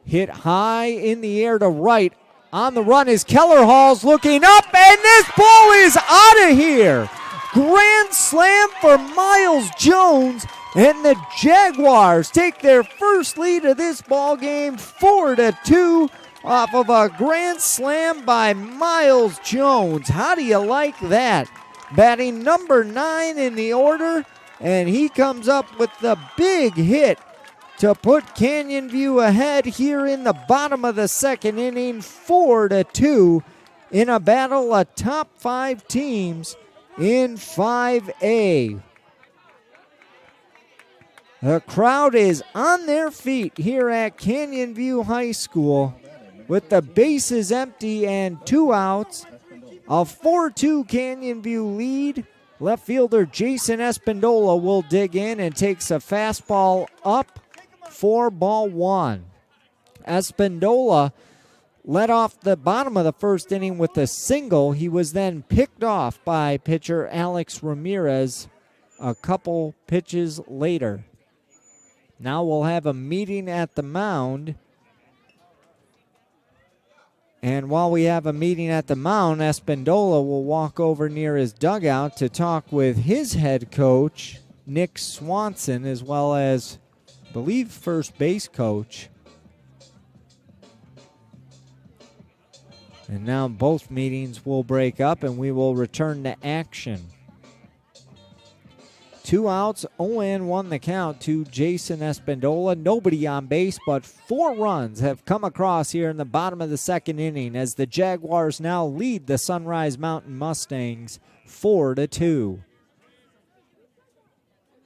hit high in the air to right. On the run is Keller Halls looking up, and this ball is out of here. Grand slam for Miles Jones, and the Jaguars take their first lead of this ball game, 4-2. Off of a grand slam by Miles Jones. How do you like that? Batting number 9 in the order, and he comes up with the big hit to put Canyon View ahead here in the bottom of the second inning, 4-2 in a battle of top 5 teams in 5A. The crowd is on their feet here at Canyon View High School with the bases empty and 2 outs. A 4-2 Canyon View lead. Left fielder Jason Espindola will dig in and takes a fastball up for ball 1. Espindola led off the bottom of the first inning with a single. He was then picked off by pitcher Alex Ramirez a couple pitches later. Now we'll have a meeting at the mound. And while we have a meeting at the mound, Espindola will walk over near his dugout to talk with his head coach, Nick Swanson, as well as, I believe, first base coach. And now both meetings will break up and we will return to action. 2 outs, 0-1 the count to Jason Espindola. Nobody on base, but 4 runs have come across here in the bottom of the second inning as the Jaguars now lead the Sunrise Mountain Mustangs 4-2.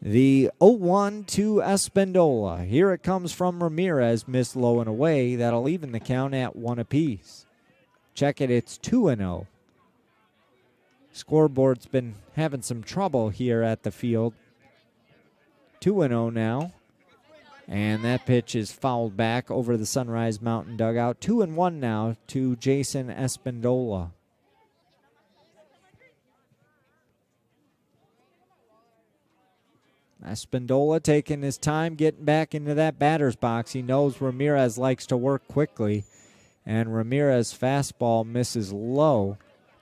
The 0-1 to Espindola. Here it comes from Ramirez, missed low and away. That'll even the count at 1 apiece. Check it, it's 2-0. Scoreboard's been having some trouble here at the field. 2-0 now. And that pitch is fouled back over the Sunrise Mountain dugout. 2-1 now to Jason Espindola. Espindola taking his time getting back into that batter's box. He knows Ramirez likes to work quickly. And Ramirez's fastball misses low.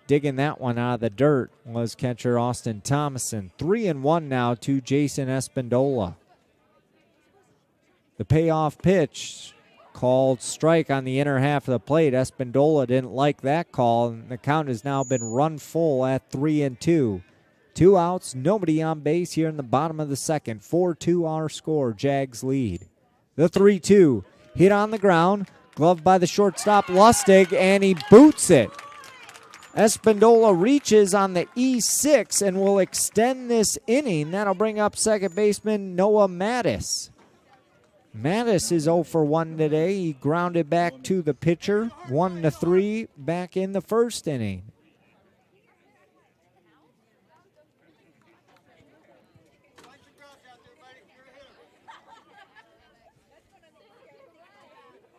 Digging that one out of the dirt was catcher Austin Thomason. 3-1 now to Jason Espindola. The payoff pitch called strike on the inner half of the plate. Espindola didn't like that call, and the count has now been run full at 3-2. 2 outs, nobody on base here in the bottom of the second. 4-2 our score. Jags lead. The 3-2 hit on the ground, gloved by the shortstop Lustig, and he boots it. Espindola reaches on the E6 and will extend this inning. That'll bring up second baseman Noah Mattis. Mattis is 0 for 1 today. He grounded back to the pitcher. 1-3 back in the first inning.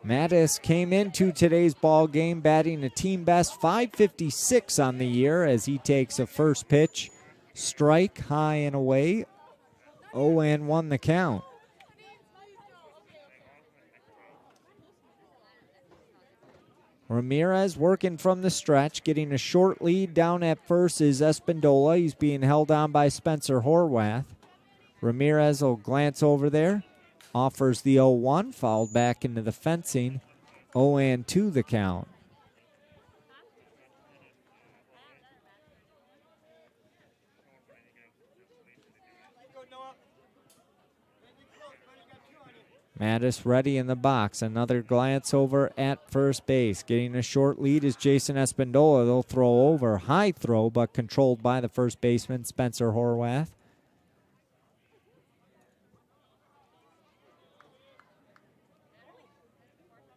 Mattis came into today's ball game batting a team best .556 on the year as he takes a first pitch strike high and away. 0-1 the count. Ramirez working from the stretch, getting a short lead down at first is Espindola. He's being held on by Spencer Horwath. Ramirez will glance over there. Offers the 0-1, fouled back into the fencing. 0-2 the count. Mattis ready in the box. Another glance over at first base. Getting a short lead is Jason Espindola. They'll throw over. High throw, but controlled by the first baseman, Spencer Horwath.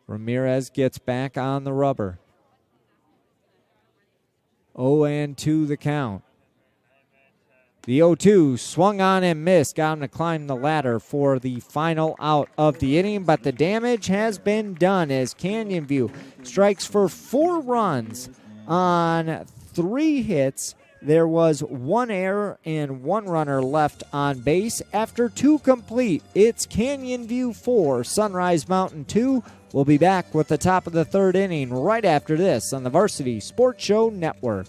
Ramirez gets back on the rubber. 0-2 the count. The 0-2 swung on and missed. Got him to climb the ladder for the final out of the inning, but the damage has been done as Canyon View strikes for 4 runs on 3 hits. There was 1 error and 1 runner left on base. After 2 complete, it's Canyon View 4, Sunrise Mountain 2. We'll be back with the top of the 3rd inning right after this on the Varsity Sports Show Network.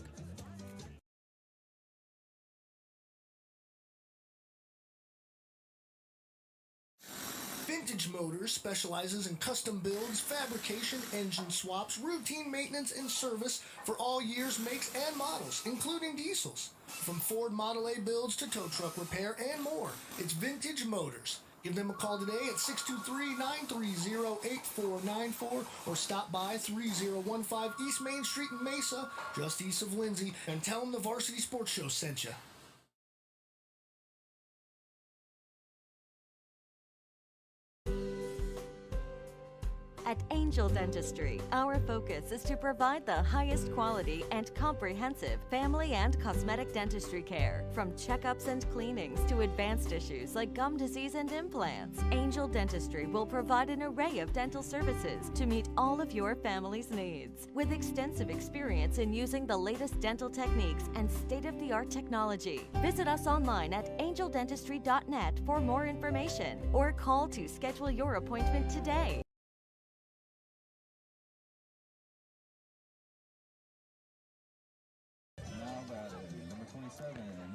Vintage Motors specializes in custom builds, fabrication, engine swaps, routine maintenance, and service for all years, makes, and models, including diesels. From Ford Model A builds to tow truck repair and more, it's Vintage Motors. Give them a call today at 623-930-8494 or stop by 3015 East Main Street in Mesa, just east of Lindsay, and tell them the Varsity Sports Show sent you. At Angel Dentistry, our focus is to provide the highest quality and comprehensive family and cosmetic dentistry care. From checkups and cleanings to advanced issues like gum disease and implants, Angel Dentistry will provide an array of dental services to meet all of your family's needs. With extensive experience in using the latest dental techniques and state-of-the-art technology, visit us online at angeldentistry.net for more information or call to schedule your appointment today.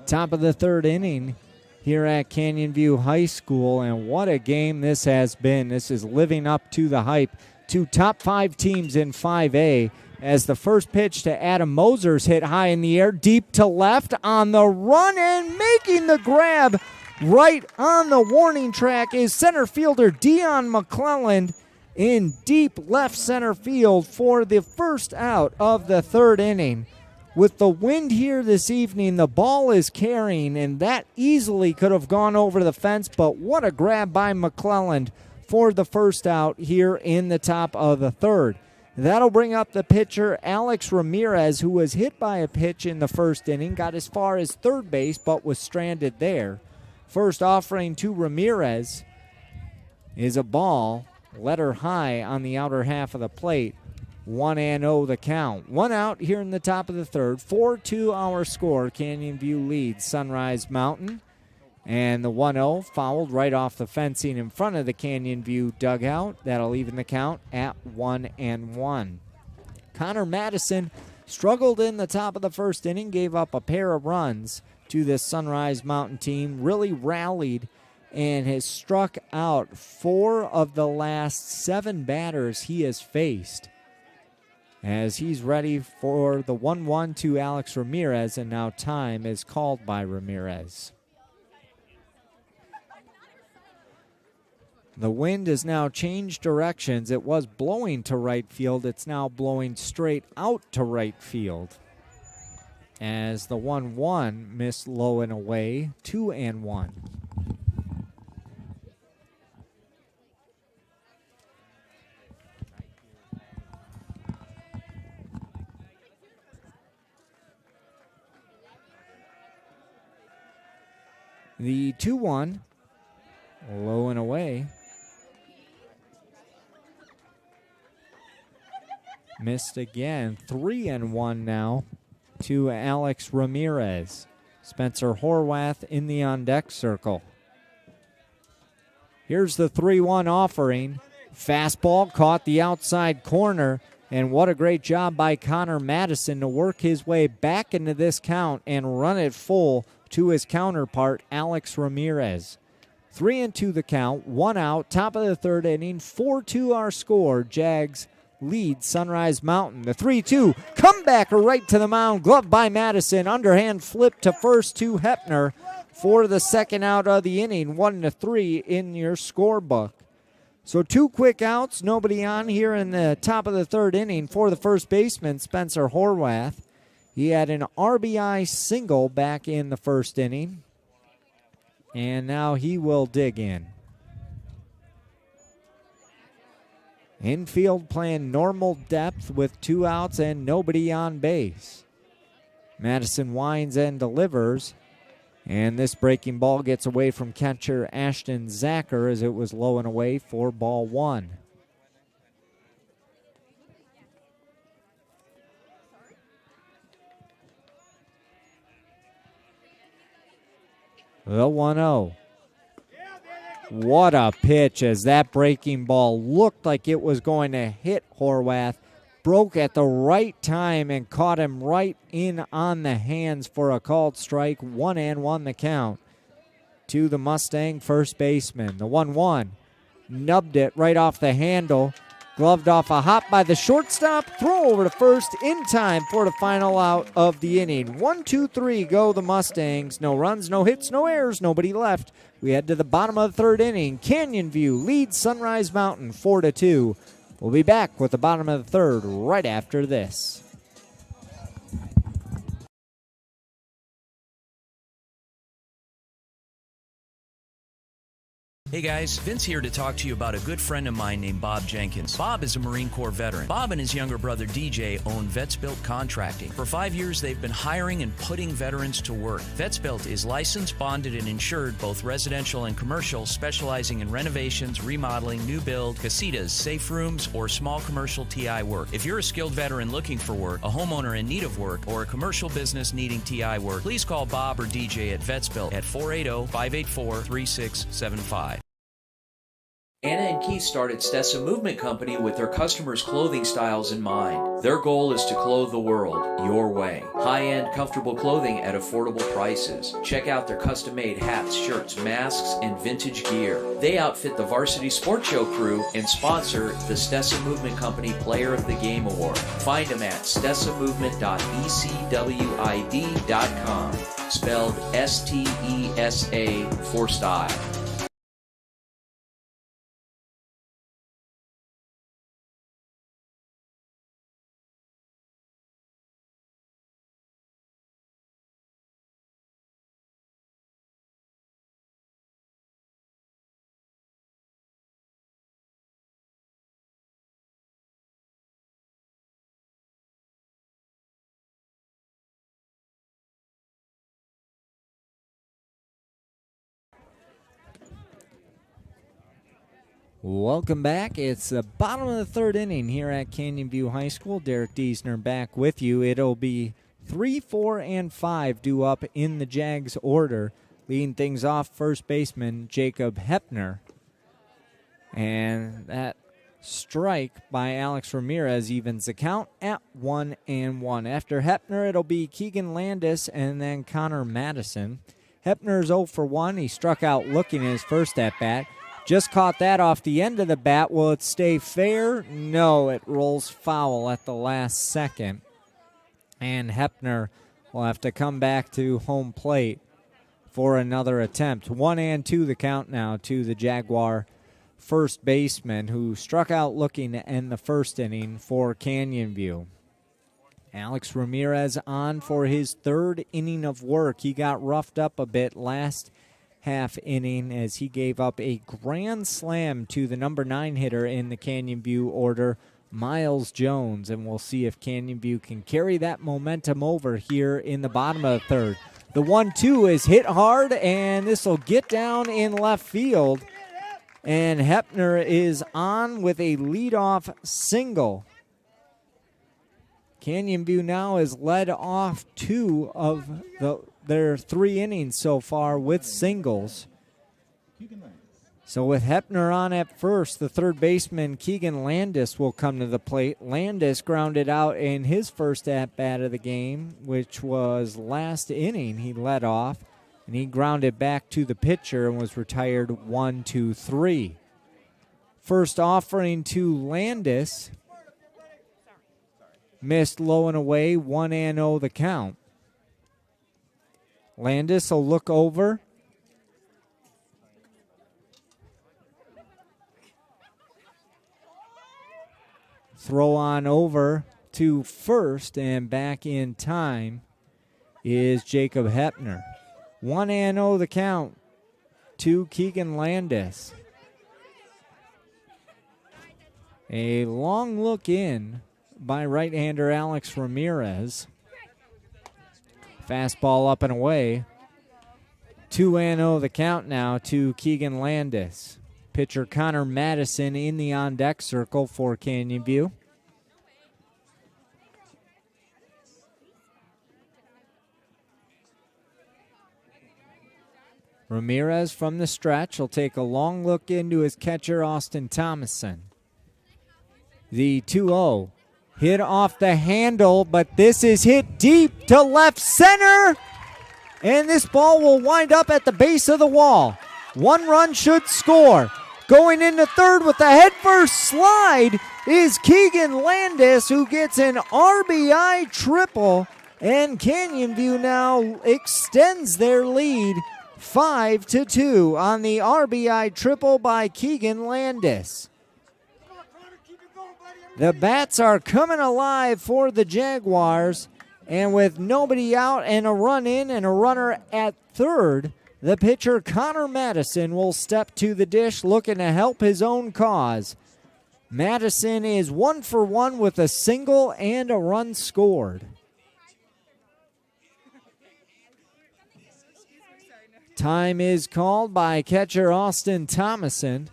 Top of the third inning here at Canyon View High School, and what a game this has been. This is living up to the hype. Two top 5 teams in 5A, as the first pitch to Adam Mosers hit high in the air, deep to left on the run, and making the grab right on the warning track is center fielder Dion McClelland in deep left center field for the first out of the third inning. With the wind here this evening, the ball is carrying, and that easily could have gone over the fence, but what a grab by McClelland for the first out here in the top of the third. That'll bring up the pitcher, Alex Ramirez, who was hit by a pitch in the first inning, got as far as third base, but was stranded there. First offering to Ramirez is a ball, letter high on the outer half of the plate. 1-0 the count. One out here in the top of the third. 4-2 our score. Canyon View leads Sunrise Mountain. And the 1-0 fouled right off the fencing in front of the Canyon View dugout. That'll even the count at 1-1. Connor Madison struggled in the top of the first inning, gave up a pair of runs to this Sunrise Mountain team, really rallied and has struck out 4 of the last 7 batters he has faced, as he's ready for the 1-1 to Alex Ramirez, and now time is called by Ramirez. The wind has now changed directions. It was blowing to right field. It's now blowing straight out to right field, as the 1-1 missed low and away. 2-1. The 2-1, low and away. Missed again. 3-1 now to Alex Ramirez. Spencer Horwath in the on-deck circle. Here's the 3-1 offering. Fastball caught the outside corner, and what a great job by Connor Madison to work his way back into this count and run it full to his counterpart, Alex Ramirez. 3-2 the count, 1 out, top of the third inning, 4-2 our score. Jags lead Sunrise Mountain. The 3-2 comeback right to the mound, gloved by Madison, underhand flip to first to Hepner for the second out of the inning. 1-3 in your scorebook. So 2 quick outs, nobody on here in the top of the third inning for the first baseman, Spencer Horwath. He had an RBI single back in the first inning, and now he will dig in. Infield playing normal depth with 2 outs and nobody on base. Madison winds and delivers, and this breaking ball gets away from catcher Ashton Zacher as it was low and away for ball 1. The 1-0. What a pitch, as that breaking ball looked like it was going to hit Horwath. Broke at the right time and caught him right in on the hands for a called strike. 1-1 the count to the Mustang first baseman. The 1-1 nubbed it right off the handle. Gloved off a hop by the shortstop. Throw over to first in time for the final out of the inning. 1-2-3 go the Mustangs. No runs, no hits, no errors, nobody left. We head to the bottom of the third inning. Canyon View leads Sunrise Mountain 4-2. We'll be back with the bottom of the third right after this. Hey guys, Vince here to talk to you about a good friend of mine named Bob Jenkins. Bob is a Marine Corps veteran. Bob and his younger brother DJ own Vets Built Contracting. For 5 years, they've been hiring and putting veterans to work. Vets Built is licensed, bonded, and insured, both residential and commercial, specializing in renovations, remodeling, new build, casitas, safe rooms, or small commercial TI work. If you're a skilled veteran looking for work, a homeowner in need of work, or a commercial business needing TI work, please call Bob or DJ at Vets Built at 480-584-3675. Anna and Keith started Stessa Movement Company with their customers' clothing styles in mind. Their goal is to clothe the world your way. High-end, comfortable clothing at affordable prices. Check out their custom-made hats, shirts, masks, and vintage gear. They outfit the Varsity Sports Show crew and sponsor the Stessa Movement Company Player of the Game Award. Find them at stessamovement.ecwid.com. Spelled STESA for style. Welcome back. It's the bottom of the third inning here at Canyon View High School. Derek Diesner back with you. It'll be 3, 4, and 5 due up in the Jags order. Leading things off, first baseman Jacob Hepner. And that strike by Alex Ramirez evens the count at 1-1. After Hepner, it'll be Keegan Landis and then Connor Madison. Hepner's 0 for 1. He struck out looking at his first at-bat. Just caught that off the end of the bat. Will it stay fair? No, it rolls foul at the last second. And Hepner will have to come back to home plate for another attempt. 1-2 the count now to the Jaguar first baseman, who struck out looking to end the first inning for Canyon View. Alex Ramirez on for his third inning of work. He got roughed up a bit last half inning as he gave up a grand slam to the number 9 hitter in the Canyon View order, Miles Jones, and we'll see if Canyon View can carry that momentum over here in the bottom of the third. The 1-2 is hit hard, and this will get down in left field, and Hepner is on with a leadoff single. Canyon View now has led off 2 of their 3 innings so far with singles. So with Hepner on at first, the third baseman Keegan Landis will come to the plate. Landis grounded out in his first at-bat of the game, which was last inning. He led off, and he grounded back to the pitcher and was retired 1-2-3. First offering to Landis. Missed low and away, 1-0 the count. Landis will look over. Throw on over to first, and back in time is Jacob Hepner. 1-0 the count to Keegan Landis. A long look in by right-hander Alex Ramirez. Fastball up and away. 2-0 the count now to Keegan Landis. Pitcher Connor Madison in the on-deck circle for Canyon View. Ramirez from the stretch will take a long look into his catcher, Austin Thomason. The 2-0. Hit off the handle, but this is hit deep to left center. And this ball will wind up at the base of the wall. 1 run should score. Going into third with the headfirst slide is Keegan Landis, who gets an RBI triple. And Canyon View now extends their lead 5-2 on the RBI triple by Keegan Landis. The bats are coming alive for the Jaguars, and with nobody out and a run in and a runner at third, The pitcher, Connor Madison, will step to the dish looking to help his own cause. Madison is 1 for 1 with a single and a run scored. Time is called by catcher Austin Thomason.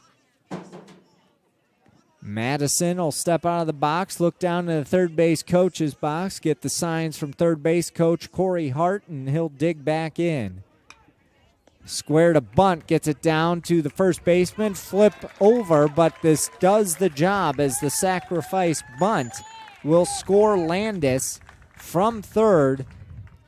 Madison will step out of the box, look down to the third base coach's box, get the signs from third base coach Corey Hart, and he'll dig back in. Square to bunt, gets it down to the first baseman, flip over, but this does the job as the sacrifice bunt will score Landis from third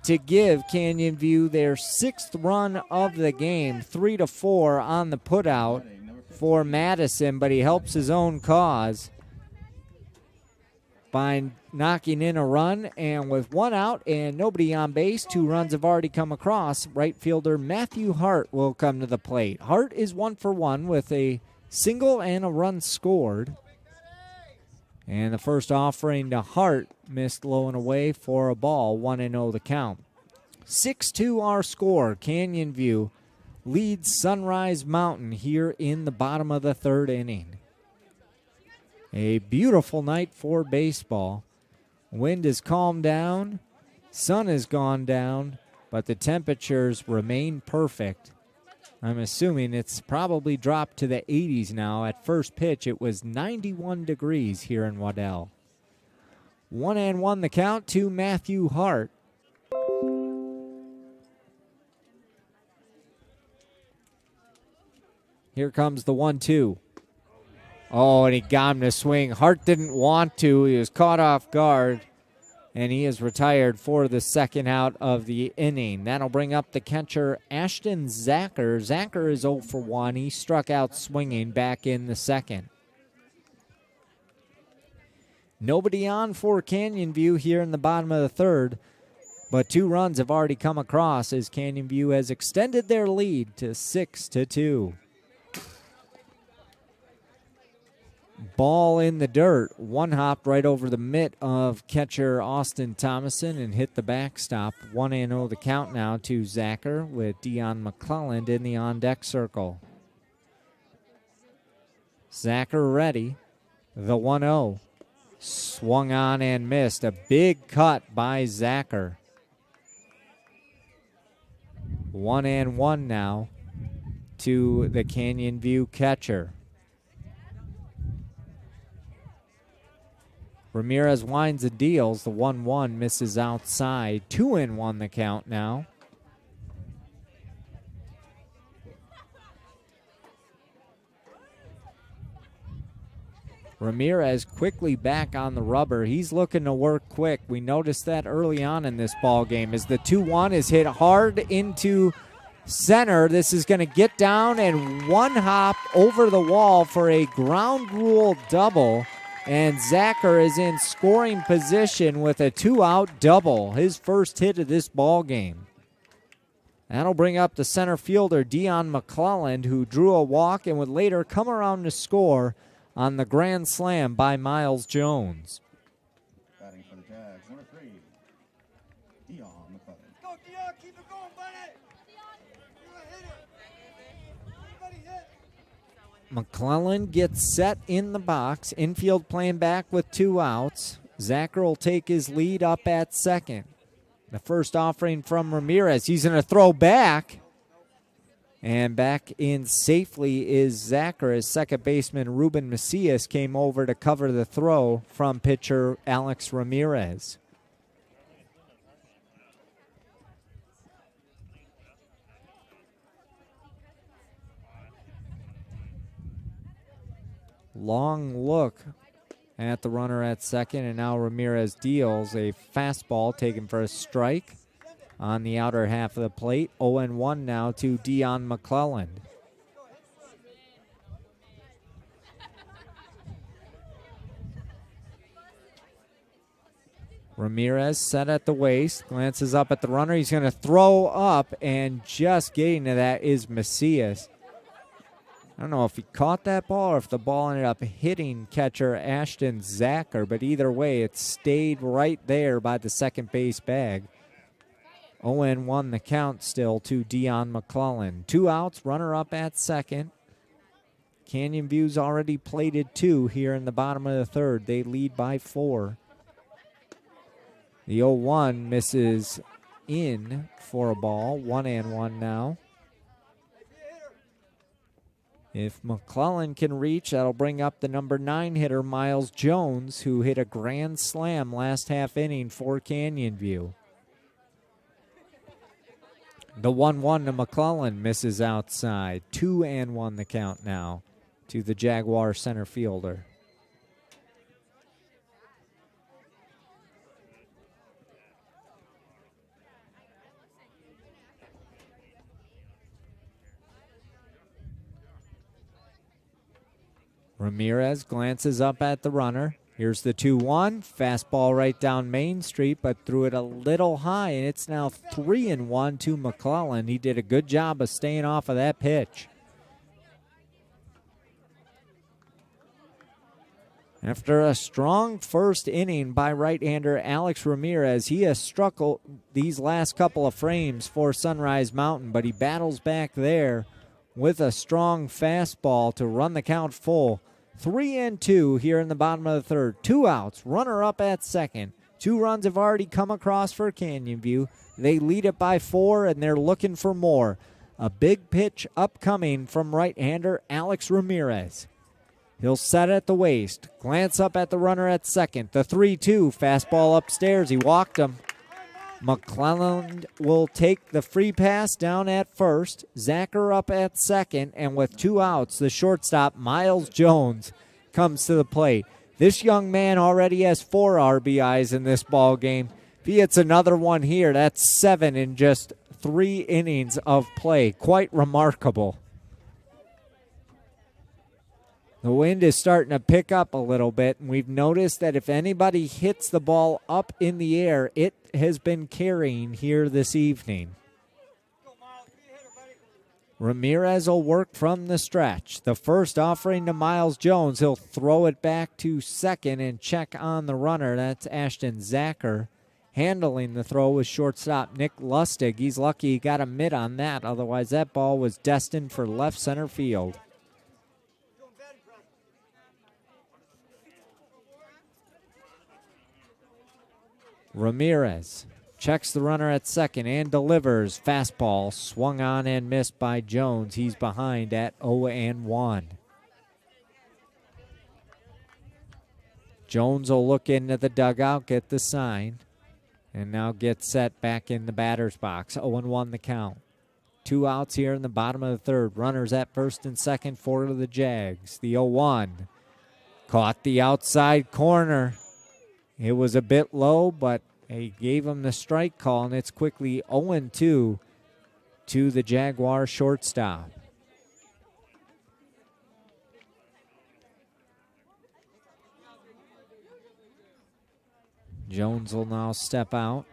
to give Canyon View their 6th run of the game, 3-4 on the putout for Madison, but he helps his own cause by knocking in a run, and with 1 out and nobody on base, 2 runs have already come across. Right fielder Matthew Hart will come to the plate. Hart is 1 for 1 with a single and a run scored. And the first offering to Hart missed low and away for a ball, 1-0 the count. 6-2 our score. Canyon View leads Sunrise Mountain here in the bottom of the 3rd inning. A beautiful night for baseball. Wind has calmed down, sun has gone down, but the temperatures remain perfect. I'm assuming it's probably dropped to the 80s now. At first pitch, it was 91 degrees here in Waddell. 1-1 the count to Matthew Hart. Here comes the 1-2. Oh, and he got him to swing. Hart didn't want to. He was caught off guard, and he is retired for the 2nd out of the inning. That'll bring up the catcher, Ashton Zacher. Zacher is 0 for 1. He struck out swinging back in the 2nd. Nobody on for Canyon View here in the bottom of the 3rd, but 2 runs have already come across as Canyon View has extended their lead to 6-2. Ball in the dirt. One hopped right over the mitt of catcher Austin Thomason and hit the backstop. 1-0 the count now to Zacher with Dion McClelland in the on-deck circle. Zacher ready. The 1-0. Swung on and missed. A big cut by Zacher. 1-1 now to the Canyon View catcher. Ramirez winds and deals. The 1-1 misses outside. 2-1 the count now. Ramirez quickly back on the rubber. He's looking to work quick. We noticed that early on in this ball game as the 2-1 is hit hard into center. This is going to get down and one hop over the wall for a ground rule double. And Zacher is in scoring position with a 2-out double, his first hit of this ball game. That'll bring up the center fielder, Dion McClelland, who drew a walk and would later come around to score on the grand slam by Miles Jones. Batting for the Jags, number 3, Dion McClelland. Go, Dion, keep it going, buddy. You're gonna hit it. Everybody hit. McClellan gets set in the box. Infield playing back with 2 outs. Zacher will take his lead up at second. The first offering from Ramirez. He's going to throw back. And back in safely is Zacher as second baseman Ruben Macias came over to cover the throw from pitcher Alex Ramirez. Long look at the runner at second, and now Ramirez deals a fastball taken for a strike on the outer half of the plate. 0-1 now to Dion McClelland. Ramirez set at the waist, glances up at the runner. He's going to throw up, and just getting to that is Macias. I don't know if he caught that ball or if the ball ended up hitting catcher Ashton Zacher, but either way, it stayed right there by the second base bag. 0-1 the count still to Dion McClellan. 2 outs, runner up at second. Canyon View's already plated 2 here in the bottom of the third. They lead by 4. The 0-1 misses in for a ball. 1-1 now. If McClellan can reach, that'll bring up the number 9 hitter, Miles Jones, who hit a grand slam last half inning for Canyon View. The 1-1 to McClellan misses outside. 2-1 the count now to the Jaguar center fielder. Ramirez glances up at the runner. Here's the 2-1. Fastball right down Main Street, but threw it a little high, and it's now 3-1 to McClellan. He did a good job of staying off of that pitch. After a strong first inning by right-hander Alex Ramirez, he has struggled these last couple of frames for Sunrise Mountain, but he battles back there with a strong fastball to run the count full. 3-2 here in the bottom of the third. 2 outs, runner up at second. 2 runs have already come across for Canyon View. They lead it by 4, and they're looking for more. A big pitch upcoming from right-hander Alex Ramirez. He'll set at the waist, glance up at the runner at second. The 3-2, fastball upstairs. He walked him. McClellan will take the free pass down at first. Zacher up at second, and with 2 outs, the shortstop, Miles Jones, comes to the plate. This young man already has 4 RBIs in this ball game. If he hits another one here, that's 7 in just 3 innings of play. Quite remarkable. The wind is starting to pick up a little bit, and we've noticed that if anybody hits the ball up in the air, it has been carrying here this evening. Ramirez will work from the stretch. The first offering to Miles Jones. He'll throw it back to second and check on the runner. That's Ashton Zacher. Handling the throw was shortstop Nick Lustig. He's lucky he got a mitt on that. Otherwise, that ball was destined for left center field. Ramirez checks the runner at second and delivers. Fastball swung on and missed by Jones. He's behind at 0-1. Jones will look into the dugout, get the sign, and now get set back in the batter's box. 0-1 the count. 2 outs here in the bottom of the third. Runners at first and second for the Jags. The 0-1 caught the outside corner. It was a bit low, but he gave him the strike call, and it's quickly 0-2 to the Jaguar shortstop. Jones will now step out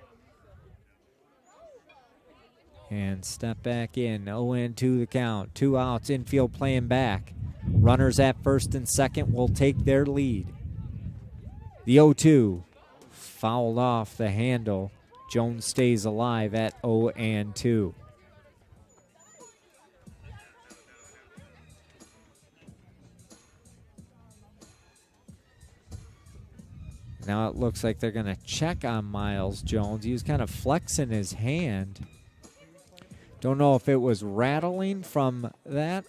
and step back in. 0-2 the count. 2 outs, infield playing back. Runners at first and second will take their lead. The 0-2 fouled off the handle. Jones stays alive at 0-2. Now it looks like they're going to check on Miles Jones. He was kind of flexing his hand. Don't know if it was rattling from that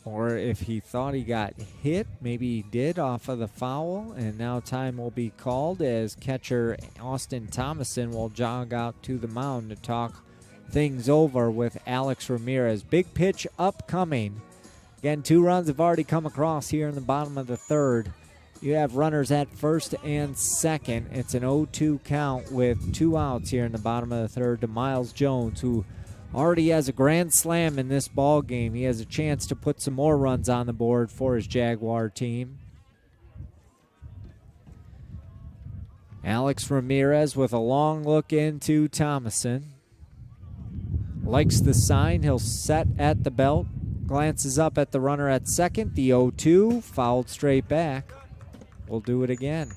or if he thought he got hit. Maybe he did off of the foul, and now time will be called as catcher Austin Thomason will jog out to the mound to talk things over with Alex Ramirez. Big pitch upcoming. Again, 2 runs have already come across here in the bottom of the third. You have runners at first and second. It's an 0-2 count with 2 outs here in the bottom of the third to Miles Jones, who already has a grand slam in this ball game. He has a chance to put some more runs on the board for his Jaguar team. Alex Ramirez with a long look into Thomason. Likes the sign. He'll set at the belt. Glances up at the runner at second. The 0-2 fouled straight back. We'll do it again.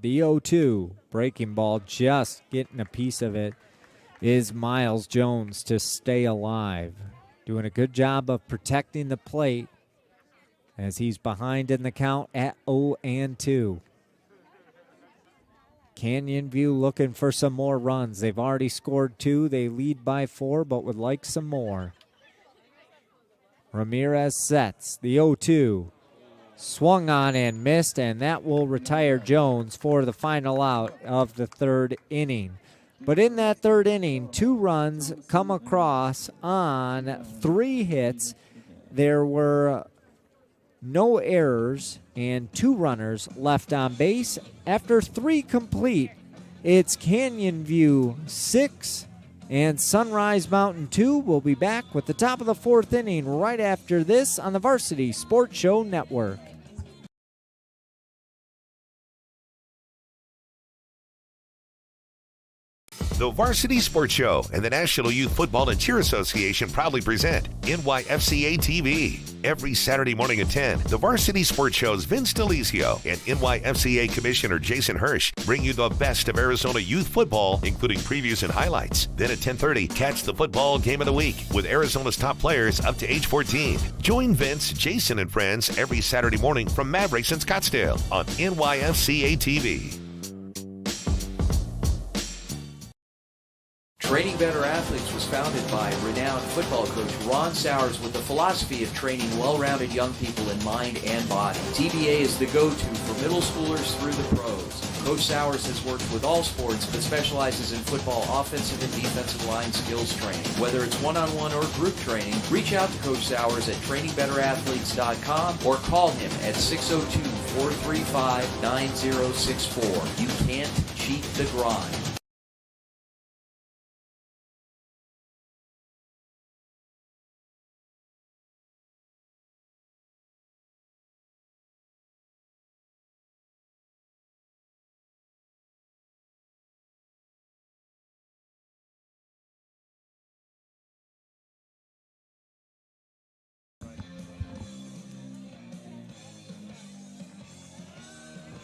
The 0-2. Breaking ball, just getting a piece of it, is Miles Jones to stay alive. Doing a good job of protecting the plate as he's behind in the count at 0-2. Canyon View looking for some more runs. They've already scored 2. They lead by 4, but would like some more. Ramirez sets the 0-2. Swung on and missed, and that will retire Jones for the final out of the third inning. But in that third inning, 2 runs come across on 3 hits. There were no errors and 2 runners left on base. After 3 complete, it's Canyon View 6 and Sunrise Mountain 2. We'll be back with the top of the 4th inning right after this on the Varsity Sports Show Network. The Varsity Sports Show and the National Youth Football and Cheer Association proudly present NYFCA TV. Every Saturday morning at 10, the Varsity Sports Show's Vince DeLizio and NYFCA Commissioner Jason Hirsch bring you the best of Arizona youth football, including previews and highlights. Then at 10:30, catch the football game of the week with Arizona's top players up to age 14. Join Vince, Jason, and friends every Saturday morning from Mavericks in Scottsdale on NYFCA TV. Training Better Athletes was founded by renowned football coach Ron Sowers with the philosophy of training well-rounded young people in mind and body. TBA is the go-to for middle schoolers through the pros. Coach Sowers has worked with all sports but specializes in football offensive and defensive line skills training. Whether it's one-on-one or group training, reach out to Coach Sowers at trainingbeterathletes.com or call him at 602-435-9064. You can't cheat the grind.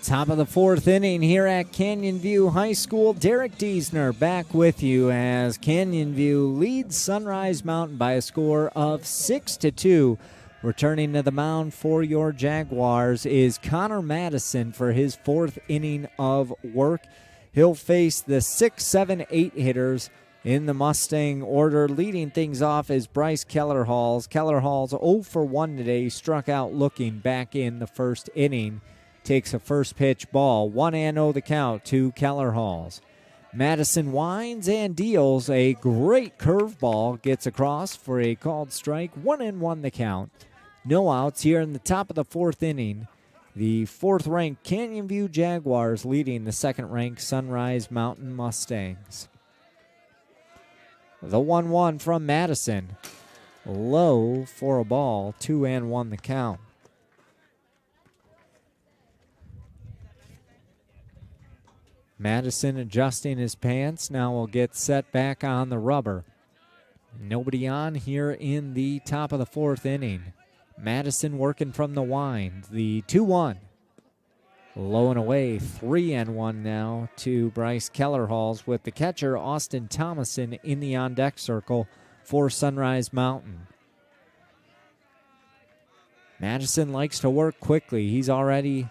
Top of the 4th inning here at Canyon View High School. Derek Diesner back with you as Canyon View leads Sunrise Mountain by a score of 6-2. Returning to the mound for your Jaguars is Connor Madison for his 4th inning of work. He'll face the 6, 7, 8 hitters in the Mustang order. Leading things off is Bryce Kellerhalls. Kellerhalls 0 for 1 today, struck out looking back in the 1st inning. Takes a first pitch ball. 1-0 the count to Kellerhalls. Madison winds and deals a great curveball. Gets across for a called strike. 1-1 the count. No outs here in the top of the 4th inning. The 4th-ranked Canyon View Jaguars leading the 2nd-ranked Sunrise Mountain Mustangs. The 1-1 from Madison. Low for a ball. 2-1 the count. Madison adjusting his pants. Now will get set back on the rubber. Nobody on here in the top of the 4th inning. Madison working from the wind. The 2-1. Low and away. 3-1 now to Bryce Kellerhalls with the catcher Austin Thomason in the on-deck circle for Sunrise Mountain. Madison likes to work quickly. He's already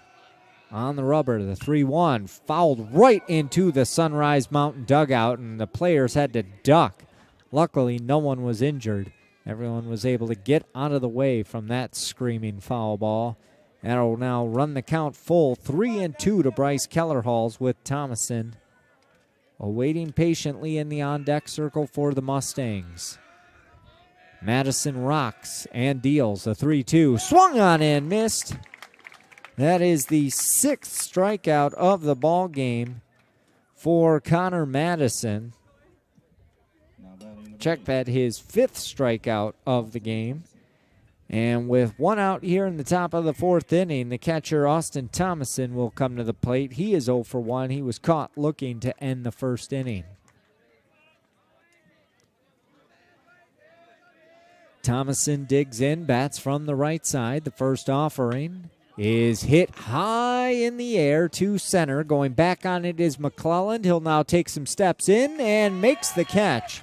on the rubber. The 3-1 fouled right into the Sunrise Mountain dugout, and the players had to duck. Luckily, no one was injured. Everyone was able to get out of the way from that screaming foul ball. That'll now run the count full. 3-2 to Bryce Kellerhalls with Thomason awaiting patiently in the on-deck circle for the Mustangs. Madison rocks and deals a 3-2. Swung on and missed. That is the 6th strikeout of the ball game for Connor Madison. Check that, his 5th strikeout of the game. And with 1 out here in the top of the 4th inning, the catcher Austin Thomason will come to the plate. He is 0 for 1. He was caught looking to end the 1st inning. Thomason digs in, bats from the right side. The first offering is hit high in the air to center. Going back on it is McClelland. He'll now take some steps in and makes the catch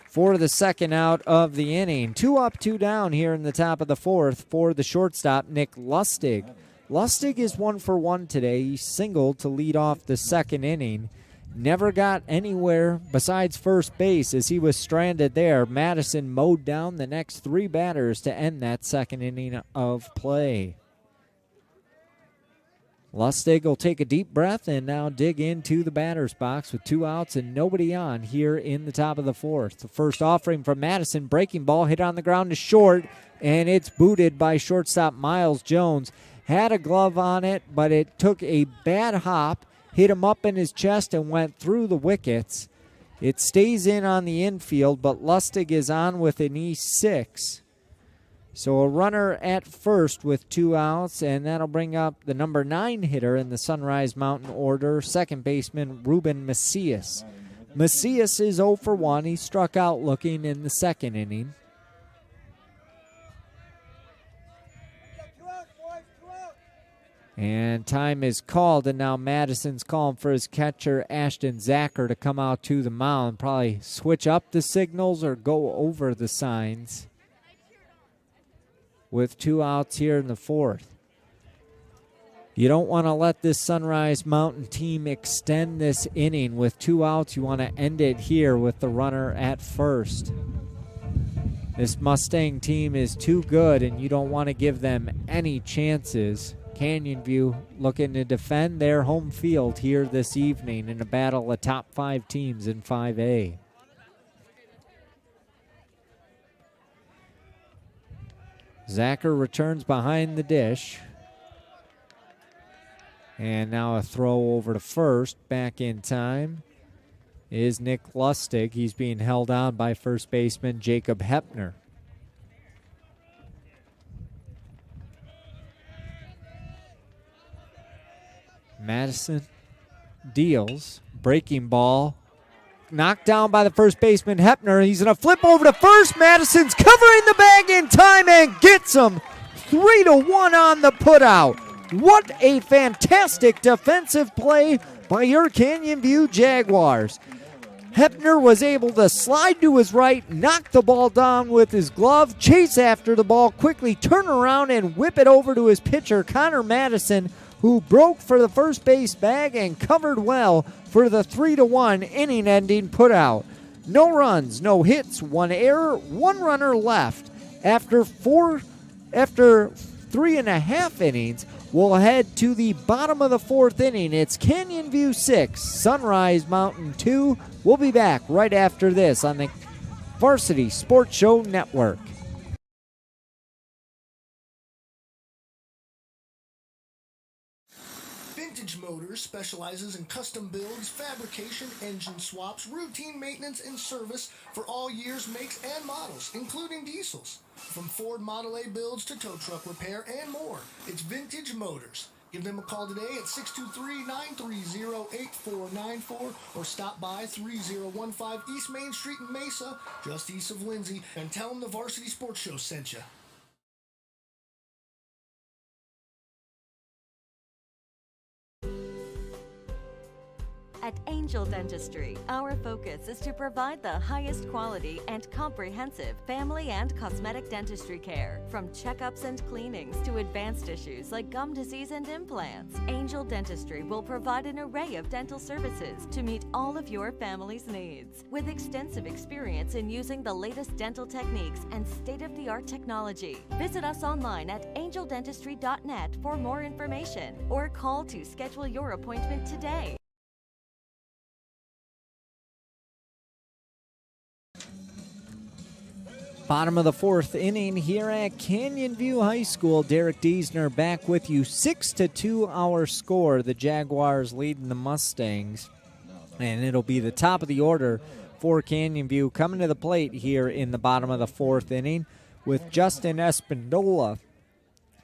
for the second out of the inning. 2 up, 2 down here in the top of the fourth for the shortstop, Nick Lustig. Lustig is 1 for 1 today. He singled to lead off the second inning. Never got anywhere besides first base as he was stranded there. Madison mowed down the next 3 batters to end that second inning of play. Lustig will take a deep breath and now dig into the batter's box with 2 outs and nobody on here in the top of the fourth. The first offering from Madison, breaking ball hit on the ground to short, and it's booted by shortstop Miles Jones. Had a glove on it, but it took a bad hop, hit him up in his chest and went through the wickets. It stays in on the infield, but Lustig is on with an E6. So a runner at first with 2 outs, and that'll bring up the number 9 hitter in the Sunrise Mountain order, second baseman Ruben Macias. Macias is 0 for 1. He struck out looking in the second inning. And time is called, and now Madison's calling for his catcher, Ashton Zacher, to come out to the mound. Probably switch up the signals or go over the signs with 2 outs here in the fourth. You don't want to let this Sunrise Mountain team extend this inning with 2 outs. You want to end it here with the runner at first. This Mustang team is too good, and you don't want to give them any chances. Canyon View looking to defend their home field here this evening in a battle of top 5 teams in 5A. Zacher returns behind the dish. And now a throw over to first. Back in time is Nick Lustig. He's being held on by first baseman Jacob Hepner. Madison deals. Breaking ball. Knocked down by the first baseman, Hepner. He's going to flip over to first. Madison's covering the bag in time and gets him 3-1 on the putout. What a fantastic defensive play by your Canyon View Jaguars. Hepner was able to slide to his right, knock the ball down with his glove, chase after the ball, quickly turn around and whip it over to his pitcher, Connor Madison, who broke for the first base bag and covered well for the 3-1 inning-ending putout. No runs, no hits, 1 error, 1 runner left. After 3.5 innings, we'll head to the bottom of the 4th inning. It's Canyon View 6, Sunrise Mountain 2. We'll be back right after this on the Varsity Sports Show Network. Vintage Motors specializes in custom builds, fabrication, engine swaps, routine maintenance, and service for all years, makes, and models, including diesels. From Ford Model A builds to tow truck repair and more, it's Vintage Motors. Give them a call today at 623-930-8494 or stop by 3015 East Main Street in Mesa, just east of Lindsay, and tell them the Varsity Sports Show sent you. At Angel Dentistry, our focus is to provide the highest quality and comprehensive family and cosmetic dentistry care. From checkups and cleanings to advanced issues like gum disease and implants, Angel Dentistry will provide an array of dental services to meet all of your family's needs. With extensive experience in using the latest dental techniques and state-of-the-art technology, visit us online at angeldentistry.net for more information or call to schedule your appointment today. Bottom of the 4th inning here at Canyon View High School. Derek Diesner back with you. 6-2 our score. The Jaguars leading the Mustangs. And it'll be the top of the order for Canyon View coming to the plate here in the bottom of the 4th inning with Justin Espindola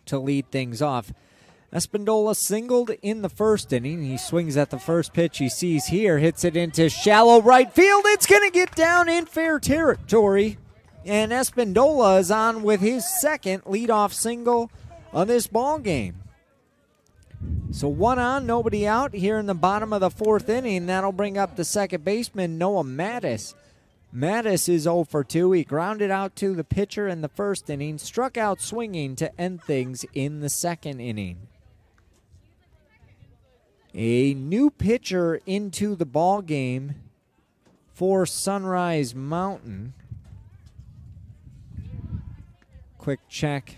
to lead things off. Espindola singled in the first inning. He swings at the first pitch he sees here, hits it into shallow right field. It's going to get down in fair territory. And Espindola is on with his second leadoff single of this ball game. So 1 on, nobody out here in the bottom of the 4th inning. That'll bring up the second baseman, Noah Mattis. Mattis is 0 for 2. He grounded out to the pitcher in the 1st inning, struck out swinging to end things in the 2nd inning. A new pitcher into the ball game for Sunrise Mountain. Quick check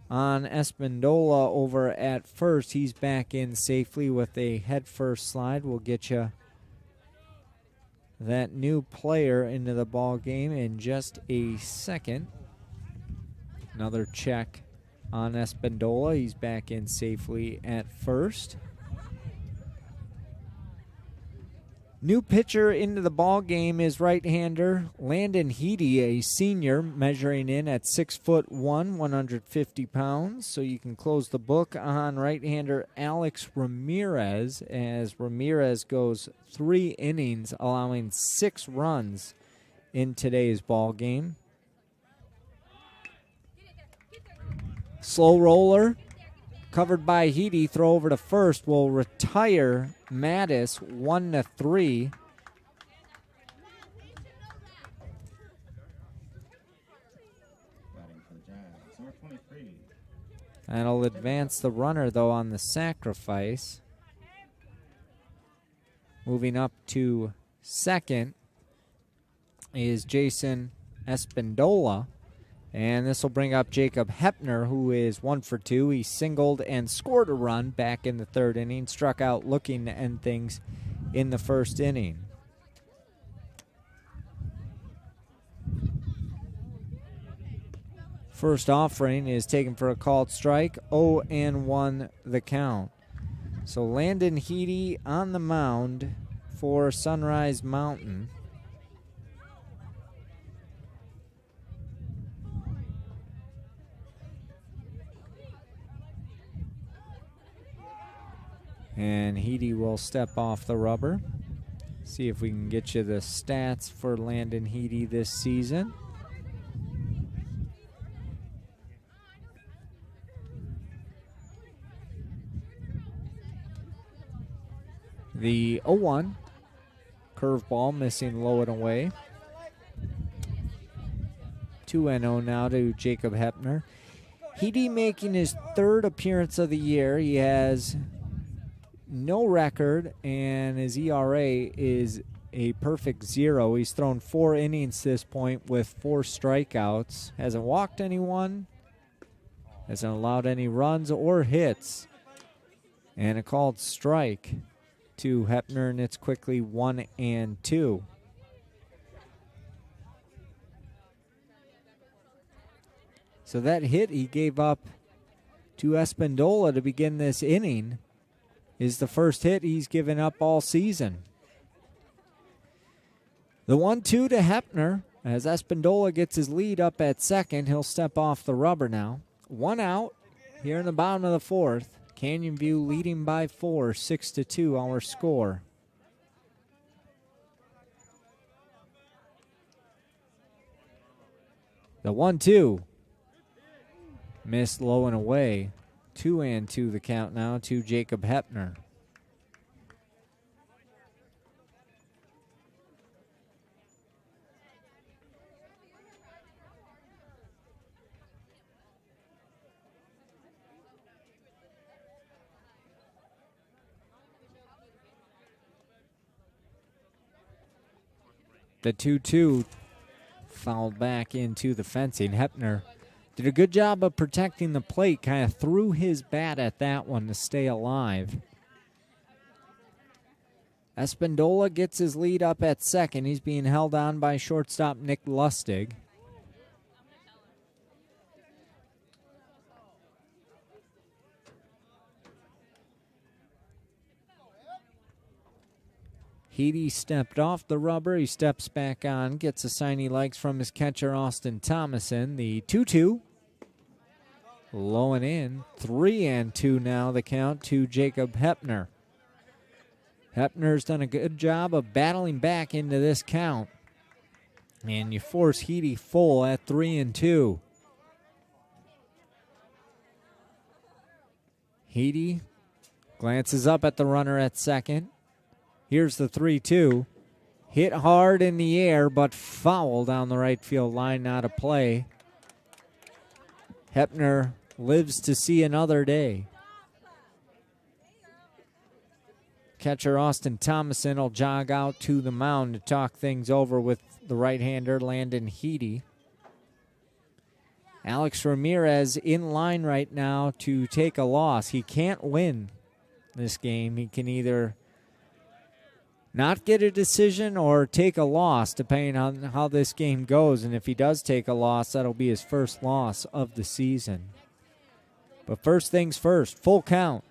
on Espindola over at first. He's back in safely with a head-first slide. We'll get you that new player into the ball game in just a second. Another check on Espindola. He's back in safely at first. New pitcher into the ball game is right-hander Landon Heedy, a senior, measuring in at 6'1", 150 pounds. So you can close the book on right-hander Alex Ramirez, as Ramirez goes 3 innings, allowing 6 runs in today's ball game. Slow roller, covered by Heedy, throw over to first, will retire Mattis 1-3. That'll advance the runner, though, on the sacrifice. Moving up to second is Jason Espindola. And this will bring up Jacob Hepner, who is 1 for 2. He singled and scored a run back in the 3rd inning, struck out looking to end things in the 1st inning. First offering is taken for a called strike, 0-1 the count. So Landon Heedy on the mound for Sunrise Mountain. And Heedy will step off the rubber. See if we can get you the stats for Landon Heedy this season. The 0-1 curveball missing low and away. 2-0 now to Jacob Hepner. Heedy making his 3rd appearance of the year. He has no record, and his ERA is a perfect 0. He's thrown 4 innings to this point with 4 strikeouts. Hasn't walked anyone. Hasn't allowed any runs or hits. And a called strike to Hepner, and it's quickly 1-2. So that hit he gave up to Espindola to begin this inning is the first hit he's given up all season. The 1-2 to Hepner as Espindola gets his lead up at second. He'll step off the rubber now. 1 out here in the bottom of the 4th. Canyon View leading by 4, 6-2 our score. The 1-2 missed low and away. 2-2 the count now to Jacob Hepner. The 2-2 fouled back into the fencing. Hepner did a good job of protecting the plate, kind of threw his bat at that one to stay alive. Espindola gets his lead up at second. He's being held on by shortstop Nick Lustig. Heedy stepped off the rubber. He steps back on, gets a sign he likes from his catcher, Austin Thomason. The 2-2. Low and in. 3-2 now the count to Jacob Hepner. Hepner's done a good job of battling back into this count. And you force Heedy full at 3-2. Heedy Glances up at the runner at second. Here's the 3-2. Hit hard in the air, but foul down the right field line, not a play. Hepner lives to see another day. Catcher Austin Thomason will jog out to the mound to talk things over with the right-hander Landon Heedy. Alex Ramirez in line right now to take a loss. He can't win this game. He can either not get a decision or take a loss, depending on how this game goes. And if he does take a loss, that'll be his first loss of the season. But first things first, full count.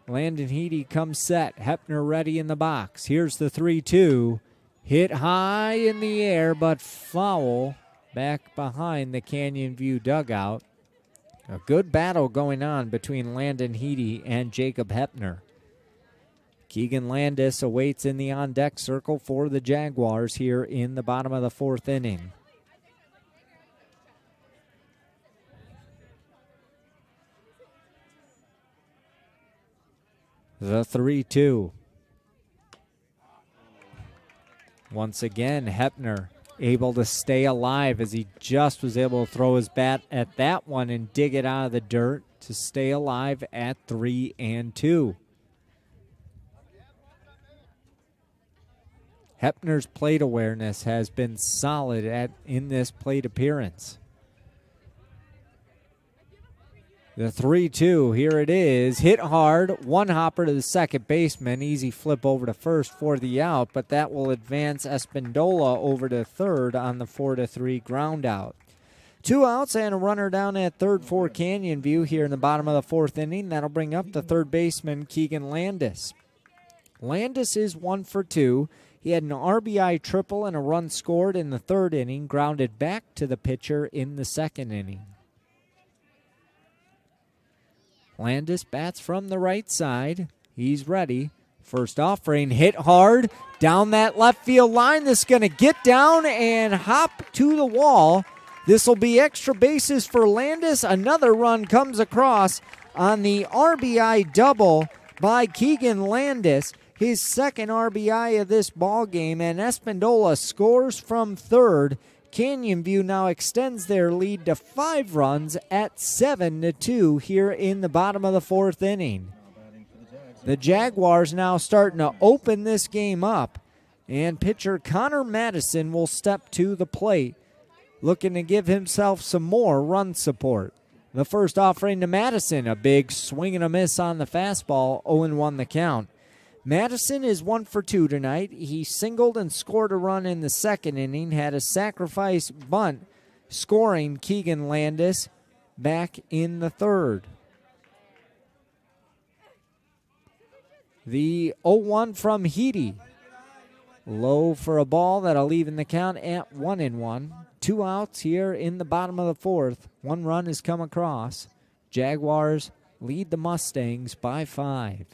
Landon Heedy comes set. Hepner ready in the box. Here's the 3-2. Hit high in the air, but foul back behind the Canyon View dugout. A good battle going on between Landon Heedy and Jacob Hepner. Keegan Landis awaits in the on-deck circle for the Jaguars here in the bottom of the fourth inning. The 3-2. Once again, Hepner able to stay alive as he just was able to throw his bat at that one and dig it out of the dirt to stay alive at 3-2. Hepner's plate awareness has been solid in this plate appearance. The 3-2, here it is. Hit hard, one hopper to the second baseman. Easy flip over to first for the out, but that will advance Espindola over to third on the 4-3 ground out. 2 outs and a runner down at third for Canyon View here in the bottom of the fourth inning. That'll bring up the third baseman, Keegan Landis. Landis is 1 for 2. He had an RBI triple and a run scored in the third inning, grounded back to the pitcher in the second inning. Landis bats from the right side. He's ready. First offering, hit hard down that left field line. This is going to get down and hop to the wall. This will be extra bases for Landis. Another run comes across on the RBI double by Keegan Landis. His second RBI of this ball game, and Espindola scores from third. Canyon View now extends their lead to 5 runs at 7-2 here in the bottom of the fourth inning. The Jaguars now starting to open this game up, and pitcher Connor Madison will step to the plate, looking to give himself some more run support. The first offering to Madison, a big swing and a miss on the fastball, 0-1 the count. Madison is 1 for 2 tonight. He singled and scored a run in the second inning, had a sacrifice bunt, scoring Keegan Landis back in the third. The 0-1 from Heedy. Low for a ball that'll leave in the count at 1-1. 2 outs here in the bottom of the fourth. 1 run has come across. Jaguars lead the Mustangs by 5.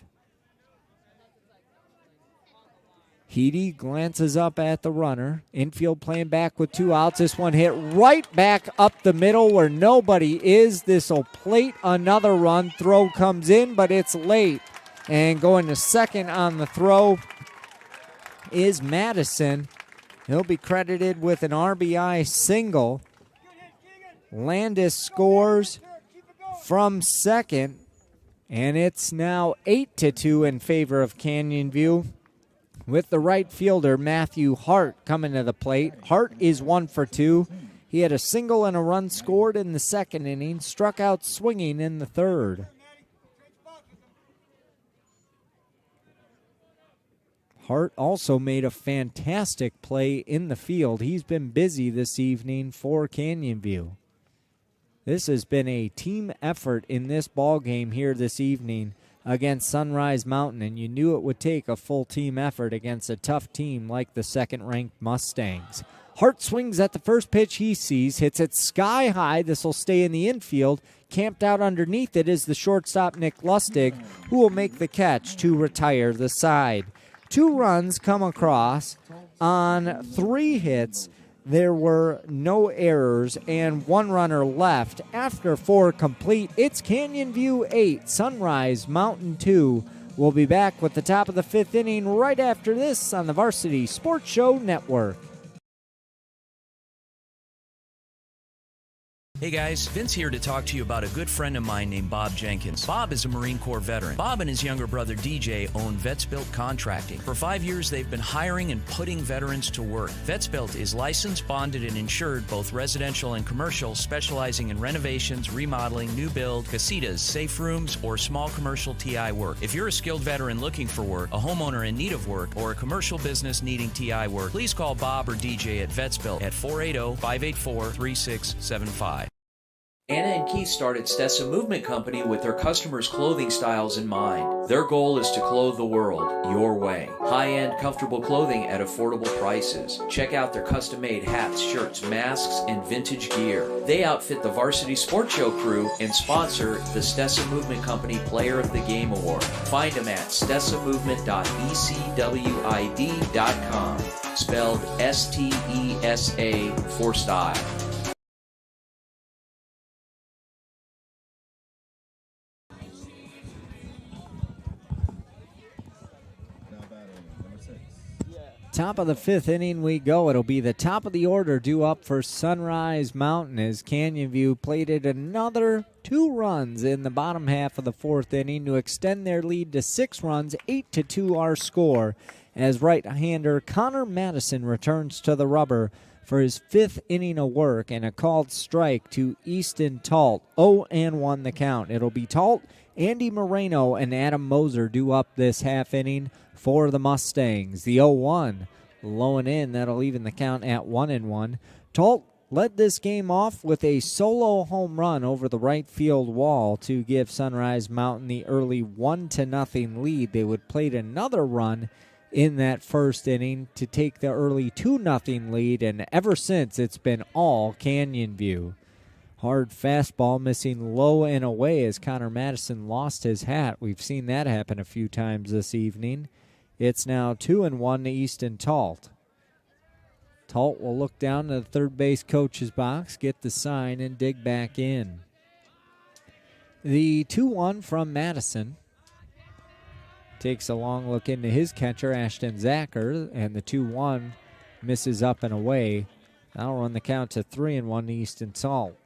Heedy glances up at the runner. Infield playing back with 2 outs. This one hit right back up the middle where nobody is. This will plate another run. Throw comes in, but it's late. And going to second on the throw is Madison. He'll be credited with an RBI single. Landis scores from second. And it's now 8-2 in favor of Canyon View, with the right fielder, Matthew Hart, coming to the plate. Hart is 1 for 2. He had a single and a run scored in the second inning, struck out swinging in the third. Hart also made a fantastic play in the field. He's been busy this evening for Canyon View. This has been a team effort in this ball game here this evening against Sunrise Mountain, and you knew it would take a full team effort against a tough team like the second-ranked Mustangs. Hart swings at the first pitch he sees, hits it sky high. This will stay in the infield. Camped out underneath it is the shortstop Nick Lustig, who will make the catch to retire the side. 2 runs come across on 3 hits. There were no errors and 1 runner left. After 4 complete, it's Canyon View 8, Sunrise Mountain 2 We'll be back with the top of the 5th inning right after this on the Varsity Sports Show Network. Hey guys, Vince here to talk to you about a good friend of mine named Bob Jenkins. Bob is a Marine Corps veteran. Bob and his younger brother DJ own Vetsbuilt Contracting. For 5 years, they've been hiring and putting veterans to work. Vetsbuilt is licensed, bonded, and insured, both residential and commercial, specializing in renovations, remodeling, new build, casitas, safe rooms, or small commercial TI work. If you're a skilled veteran looking for work, a homeowner in need of work, or a commercial business needing TI work, please call Bob or DJ at Vetsbuilt at 480-584-3675. Anna and Keith started Stessa Movement Company with their customers' clothing styles in mind. Their goal is to clothe the world your way. High-end, comfortable clothing at affordable prices. Check out their custom-made hats, shirts, masks, and vintage gear. They outfit the Varsity Sports Show crew and sponsor the Stessa Movement Company Player of the Game Award. Find them at stessamovement.ecwid.com. Spelled S-T-E-S-A for style. Top of the 5th inning we go. It'll be the top of the order due up for Sunrise Mountain as Canyon View plated another 2 runs in the bottom half of the 4th inning to extend their lead to 6 runs, 8-2 our score, as right-hander Connor Madison returns to the rubber for his 5th inning of work and a called strike to Easton Talt. 0-1 the count. It'll be Talt, Andy Moreno, and Adam Moser due up this half inning for the Mustangs. The 0-1 low and in. That'll even the count at 1-1. Talt led this game off with a solo home run over the right field wall to give Sunrise Mountain the early 1-0 lead. They would plate another run in that first inning to take the early 2-0 lead, and ever since it's been all Canyon View. Hard fastball missing low and away as Connor Madison lost his hat. We've seen that happen a few times this evening. It's now 2-1 to Easton Talt. Talt will look down to the third base coach's box, get the sign, and dig back in. The 2-1 from Madison takes a long look into his catcher, Ashton Zacher, and the 2-1 misses up and away. That'll run the count to 3-1 to Easton Talt.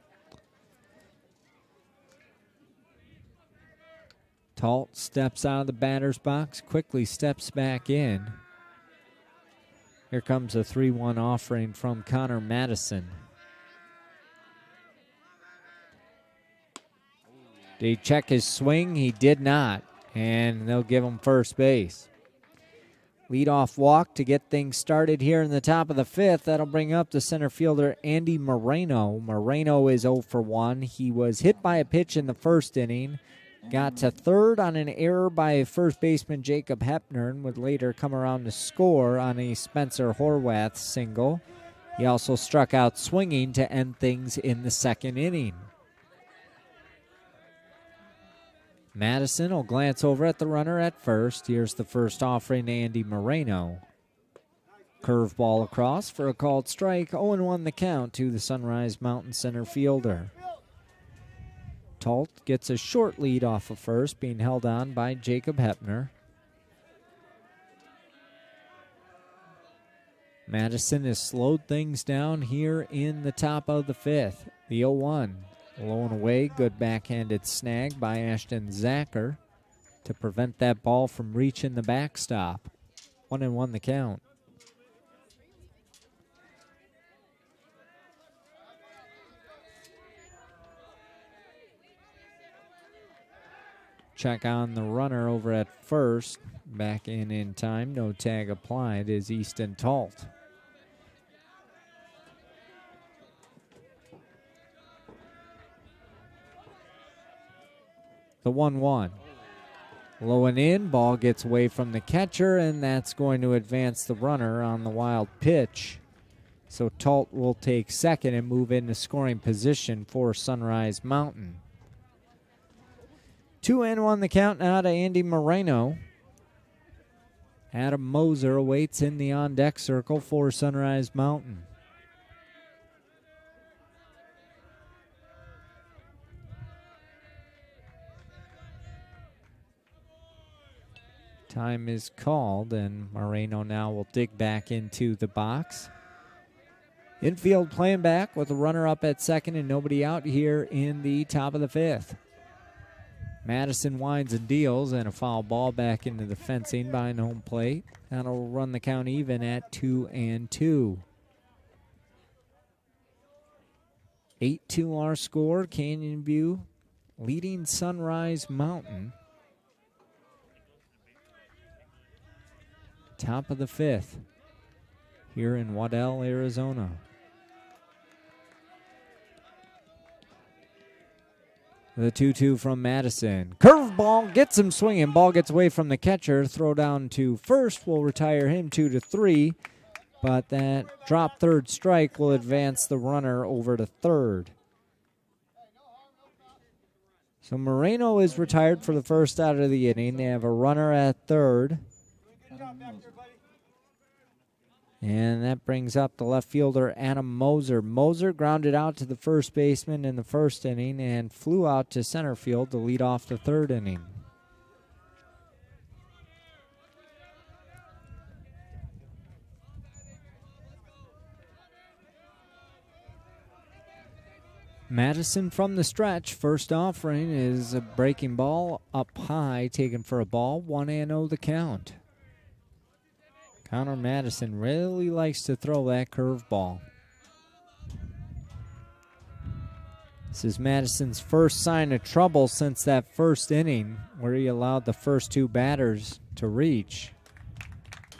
Talt steps out of the batter's box, quickly steps back in. Here comes a 3-1 offering from Connor Madison. Did he check his swing? He did not, and they'll give him first base. Leadoff walk to get things started here in the top of the 5th. That'll bring up the center fielder, Andy Moreno. Moreno is 0 for 1. He was hit by a pitch in the first inning. Got to third on an error by first baseman Jacob Hepner and would later come around to score on a Spencer Horwath single. He also struck out swinging to end things in the second inning. Madison will glance over at the runner at first. Here's the first offering to Andy Moreno. Curveball across for a called strike. 0-1 the count to the Sunrise Mountain center fielder. Talt gets a short lead off of first, being held on by Jacob Hepner. Madison has slowed things down here in the top of the 5th. The 0-1. Low and away, good backhanded snag by Ashton Zacher to prevent that ball from reaching the backstop. 1-1 the count. Check on the runner over at first. Back in time. No tag applied is Easton Talt. The 1-1. Low and in. Ball gets away from the catcher, and that's going to advance the runner on the wild pitch. So Talt will take second and move into scoring position for Sunrise Mountain. 2-1 the count now to Andy Moreno. Adam Moser awaits in the on-deck circle for Sunrise Mountain. Time is called, and Moreno now will dig back into the box. Infield playing back with a runner up at second and nobody out here in the top of the fifth. Madison winds and deals, and a foul ball back into the fencing behind home plate. That'll run the count even at 2-2. 8-2 our score. Canyon View leading Sunrise Mountain. Top of the fifth here in Waddell, Arizona. The 2-2 from Madison. Curveball gets him swinging. Ball gets away from the catcher. Throw down to first will retire him 2-3. But that drop third strike will advance the runner over to third. So Moreno is retired for the first out of the inning. They have a runner at third. And that brings up the left fielder, Adam Moser. Moser grounded out to the first baseman in the first inning and flew out to center field to lead off the third inning. Madison from the stretch. First offering is a breaking ball up high, taken for a ball. 1-0 the count. Connor Madison really likes to throw that curveball. This is Madison's first sign of trouble since that first inning where he allowed the first two batters to reach.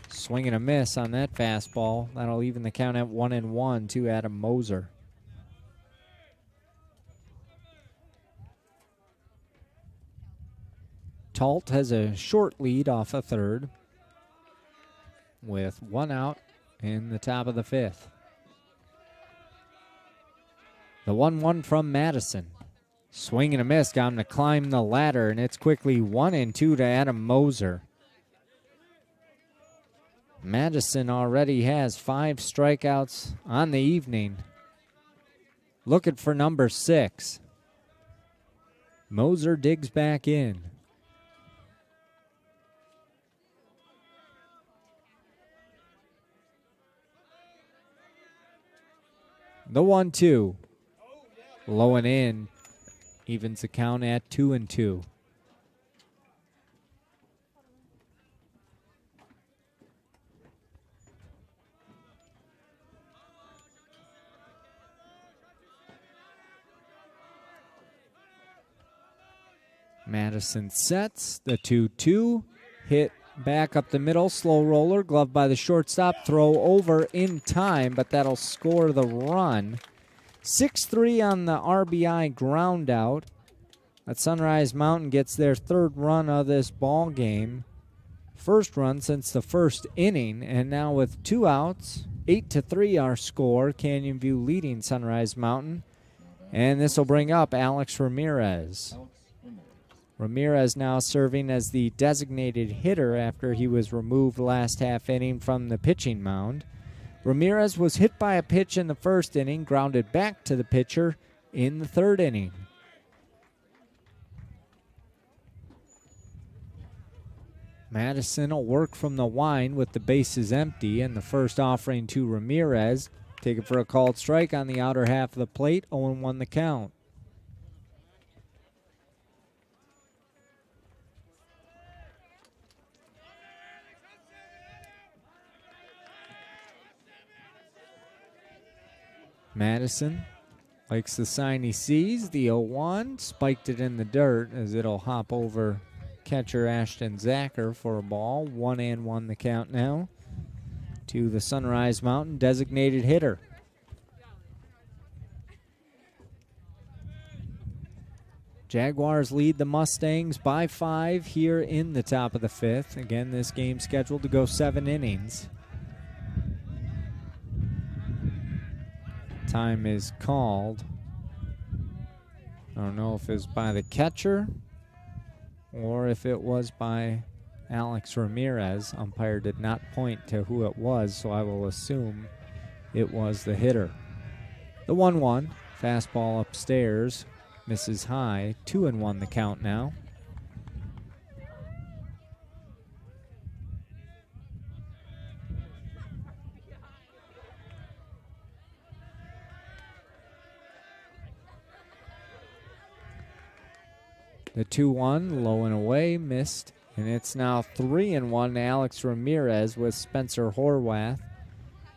Swing and a miss on that fastball. That'll even the count at 1-1 to Adam Moser. Talt has a short lead off a third, with one out in the top of the fifth. The 1-1 from Madison. Swing and a miss, got him to climb the ladder, and it's quickly 1-2 to Adam Moser. Madison already has 5 strikeouts on the evening. Looking for number 6. Moser digs back in. The 1-2. Low and in. Evens the count at 2-2. Madison sets the 2-2. Hit back up the middle, slow roller, gloved by the shortstop, throw over in time, but that'll score the run. 6-3 on the RBI ground out. That Sunrise Mountain gets their third run of this ball game. First run since the first inning, and now with 2 outs, 8-3 our score. Canyon View leading Sunrise Mountain. And this will bring up Alex Ramirez. Ramirez now serving as the designated hitter after he was removed last half inning from the pitching mound. Ramirez was hit by a pitch in the first inning, grounded back to the pitcher in the third inning. Madison will work from the line with the bases empty, and the first offering to Ramirez, taken for a called strike on the outer half of the plate, 0-1 the count. Madison likes the sign he sees. The 0-1 spiked it in the dirt as it'll hop over catcher Ashton Zacher for a ball. 1-1 the count now to the Sunrise Mountain designated hitter. Jaguars lead the Mustangs by 5 here in the top of the fifth. Again, this game scheduled to go 7 innings. Time is called. I don't know if it was by the catcher or if it was by Alex Ramirez. Umpire did not point to who it was, so I will assume it was the hitter. The 1-1, fastball upstairs, misses high. 2-1 the count now. The 2-1, low and away, missed. And it's now 3-1 to Alex Ramirez with Spencer Horwath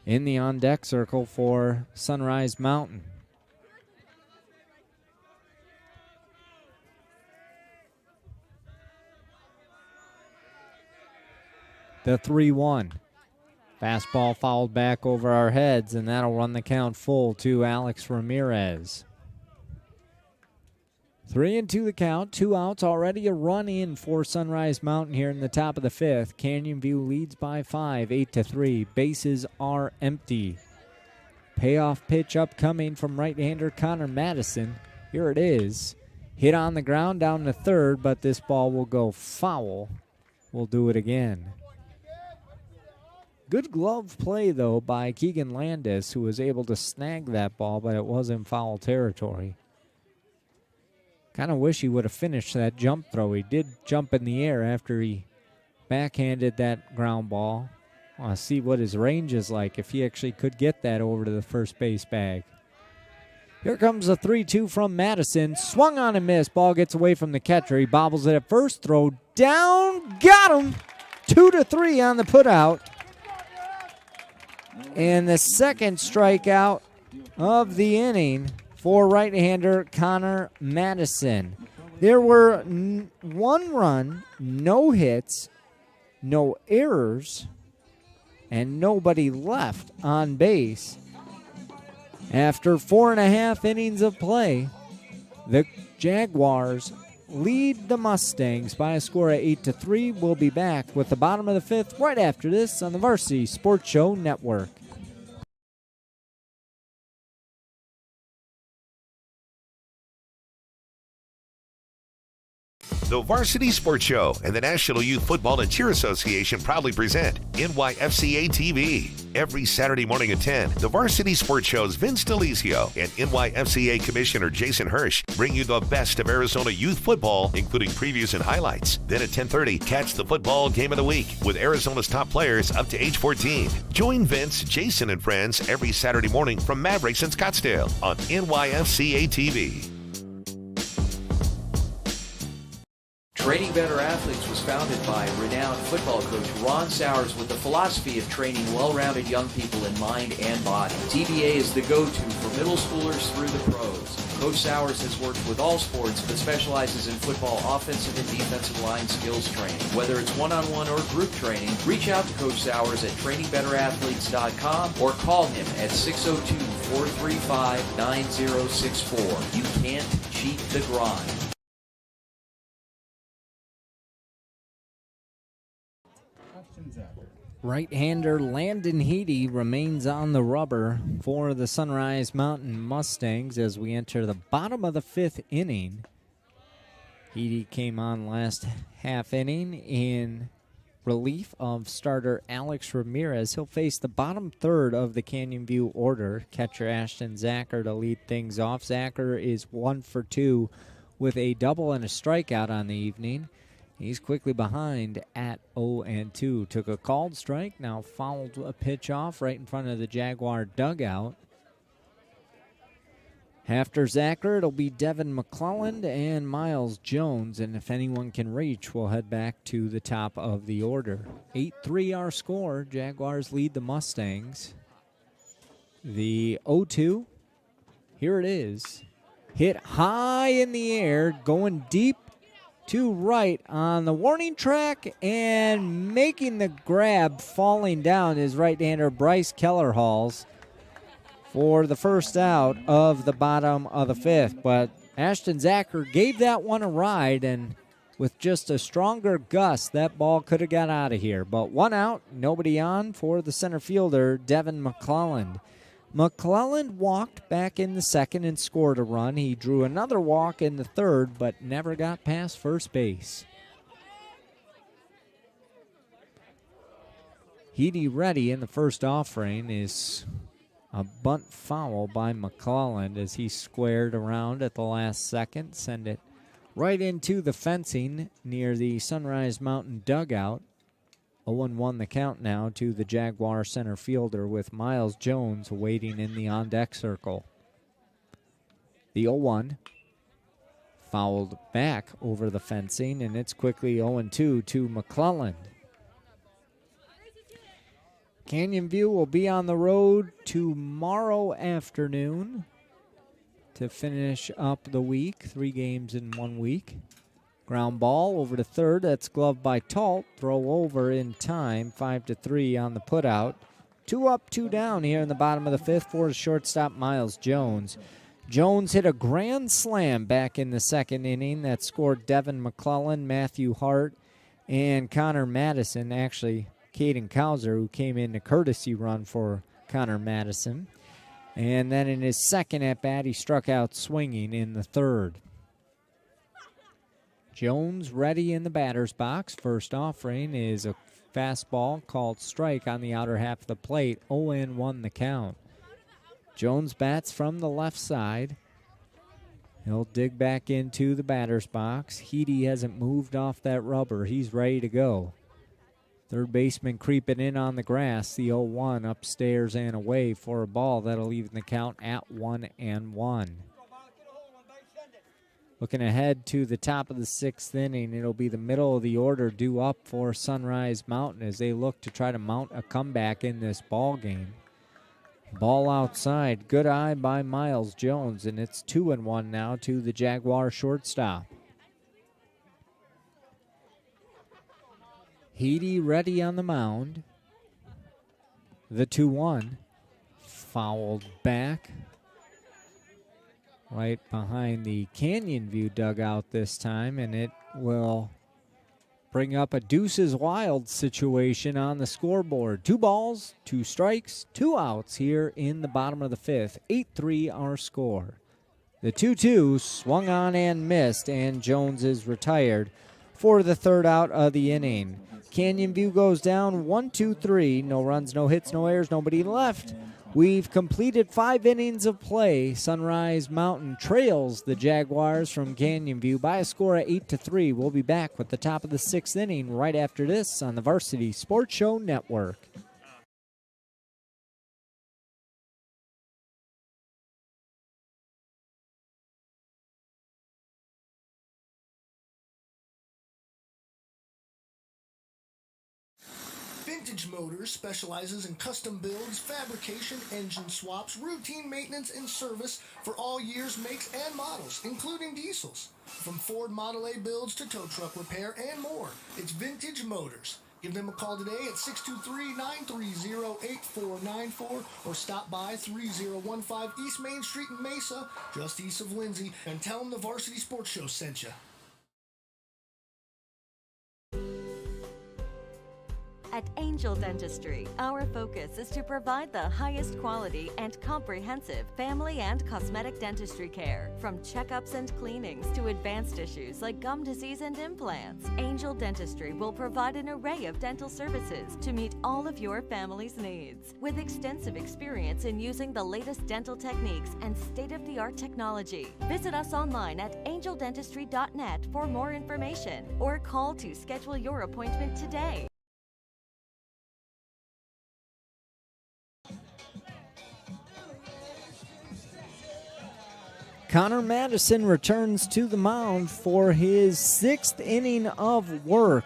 in the on-deck circle for Sunrise Mountain. The 3-1. Fastball fouled back over our heads, and that'll run the count full to Alex Ramirez. 3-2 the count, 2 outs, already a run in for Sunrise Mountain here in the top of the 5th. Canyon View leads by 5, 8-3. Bases are empty. Payoff pitch upcoming from right-hander Connor Madison. Here it is. Hit on the ground down to third, but this ball will go foul. We'll do it again. Good glove play, though, by Keegan Landis, who was able to snag that ball, but it was in foul territory. Kind of wish he would have finished that jump throw. He did jump in the air after he backhanded that ground ball. I want to see what his range is like, if he actually could get that over to the first base bag. Here comes the 3-2 from Madison. Swung on and missed. Ball gets away from the catcher. He bobbles it at first. Throw down. Got him. 2-3 on the putout. And the second strikeout of the inning for right-hander Connor Madison. There were 1 run, no hits, no errors, and nobody left on base. After 4.5 innings of play, the Jaguars lead the Mustangs by a score of 8-3. We'll be back with the bottom of the 5th right after this on the Varsity Sports Show Network. The Varsity Sports Show and the National Youth Football and Cheer Association proudly present NYFCA TV. Every Saturday morning at 10, the Varsity Sports Show's Vince DeLizio and NYFCA Commissioner Jason Hirsch bring you the best of Arizona youth football, including previews and highlights. Then at 10:30, catch the football game of the week with Arizona's top players up to age 14. Join Vince, Jason, and friends every Saturday morning from Mavericks in Scottsdale on NYFCA TV. Training Better Athletes was founded by renowned football coach Ron Sowers with the philosophy of training well-rounded young people in mind and body. TBA is the go-to for middle schoolers through the pros. Coach Sowers has worked with all sports but specializes in football offensive and defensive line skills training. Whether it's one-on-one or group training, reach out to Coach Sowers at trainingbetterAthletes.com or call him at 602-435-9064. You can't cheat the grind. Right-hander Landon Heady remains on the rubber for the Sunrise Mountain Mustangs as we enter the bottom of the 5th inning. Heady came on last half inning in relief of starter Alex Ramirez. He'll face the bottom third of the Canyon View order. Catcher Ashton Zacher to lead things off. Zacher is 1 for 2 with a double and a strikeout on the evening. He's quickly behind at 0-2. Took a called strike, now fouled a pitch off right in front of the Jaguar dugout. After Zacher, it'll be Devin McClelland and Miles Jones, and if anyone can reach, we'll head back to the top of the order. 8-3 our score. Jaguars lead the Mustangs. The 0-2, here it is. Hit high in the air, going deep to right on the warning track, and making the grab, falling down, is right-hander Bryce Kellerhalls for the first out of the bottom of the 5th. But Ashton Zacher gave that one a ride, and with just a stronger gust, that ball could have got out of here. But 1 out, nobody on for the center fielder, Devin McClelland. McClelland walked back in the 2nd and scored a run. He drew another walk in the 3rd, but never got past first base. Heady ready in the first offering is a bunt foul by McClelland as he squared around at the last second, send it right into the fencing near the Sunrise Mountain dugout. 0-1 the count now to the Jaguar center fielder with Miles Jones waiting in the on-deck circle. The 0-1. fouled back over the fencing, and it's quickly 0-2 to McClelland. Canyon View will be on the road tomorrow afternoon to finish up the week. 3 games in 1 week. Ground ball over to third. That's gloved by Talt. Throw over in time. 5-3 on the putout. 2 up, 2 down here in the bottom of the 5th for the shortstop Miles Jones. Jones hit a grand slam back in the 2nd inning that scored Devin McClellan, Matthew Hart, and Connor Madison. Actually, Caden Kauser, who came in a courtesy run for Connor Madison. And then in his second at-bat, he struck out swinging in the 3rd. Jones ready in the batter's box. First offering is a fastball called strike on the outer half of the plate. 0-1 the count. Jones bats from the left side. He'll dig back into the batter's box. Heedy hasn't moved off that rubber. He's ready to go. Third baseman creeping in on the grass. The 0-1 upstairs and away for a ball that'll even the count at 1-1. Looking ahead to the top of the 6th inning, it'll be the middle of the order due up for Sunrise Mountain as they look to try to mount a comeback in this ball game. Ball outside, good eye by Miles Jones, and it's 2-1 now to the Jaguar shortstop. Heedy ready on the mound. The 2-1 fouled back right behind the Canyon View dugout this time, and it will bring up a deuces wild situation on the scoreboard. 2 balls, 2 strikes, 2 outs here in the bottom of the 5th. 8-3 our score. The 2-2 swung on and missed, and Jones is retired for the 3rd out of the inning. Canyon View goes down 1-2-3. No runs, no hits, no errors, nobody left. We've completed 5 innings of play. Sunrise Mountain trails the Jaguars from Canyon View by a score of 8-3. We'll be back with the top of the 6th inning right after this on the Varsity Sports Show Network. Vintage Motors specializes in custom builds, fabrication, engine swaps, routine maintenance, and service for all years, makes, and models, including diesels. From Ford Model A builds to tow truck repair and more, it's Vintage Motors. Give them a call today at 623-930-8494 or stop by 3015 East Main Street in Mesa, just east of Lindsay, and tell them the Varsity Sports Show sent you. At Angel Dentistry, our focus is to provide the highest quality and comprehensive family and cosmetic dentistry care. From checkups and cleanings to advanced issues like gum disease and implants, Angel Dentistry will provide an array of dental services to meet all of your family's needs. With extensive experience in using the latest dental techniques and state-of-the-art technology, visit us online at angeldentistry.net for more information or call to schedule your appointment today. Connor Madison returns to the mound for his 6th inning of work.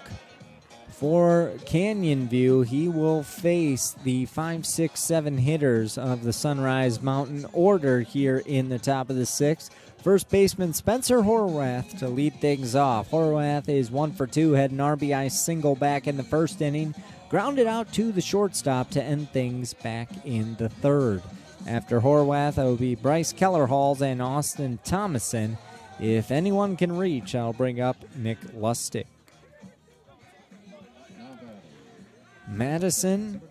For Canyon View, he will face the 5, 6, 7 hitters of the Sunrise Mountain order here in the top of the 6th. First baseman Spencer Horwath to lead things off. Horwath is 1 for 2, had an RBI single back in the 1st inning, grounded out to the shortstop to end things back in the 3rd. After Horwath, it will be Bryce Kellerhalls and Austin Thomason. If anyone can reach, I'll bring up Nick Lustig. Madison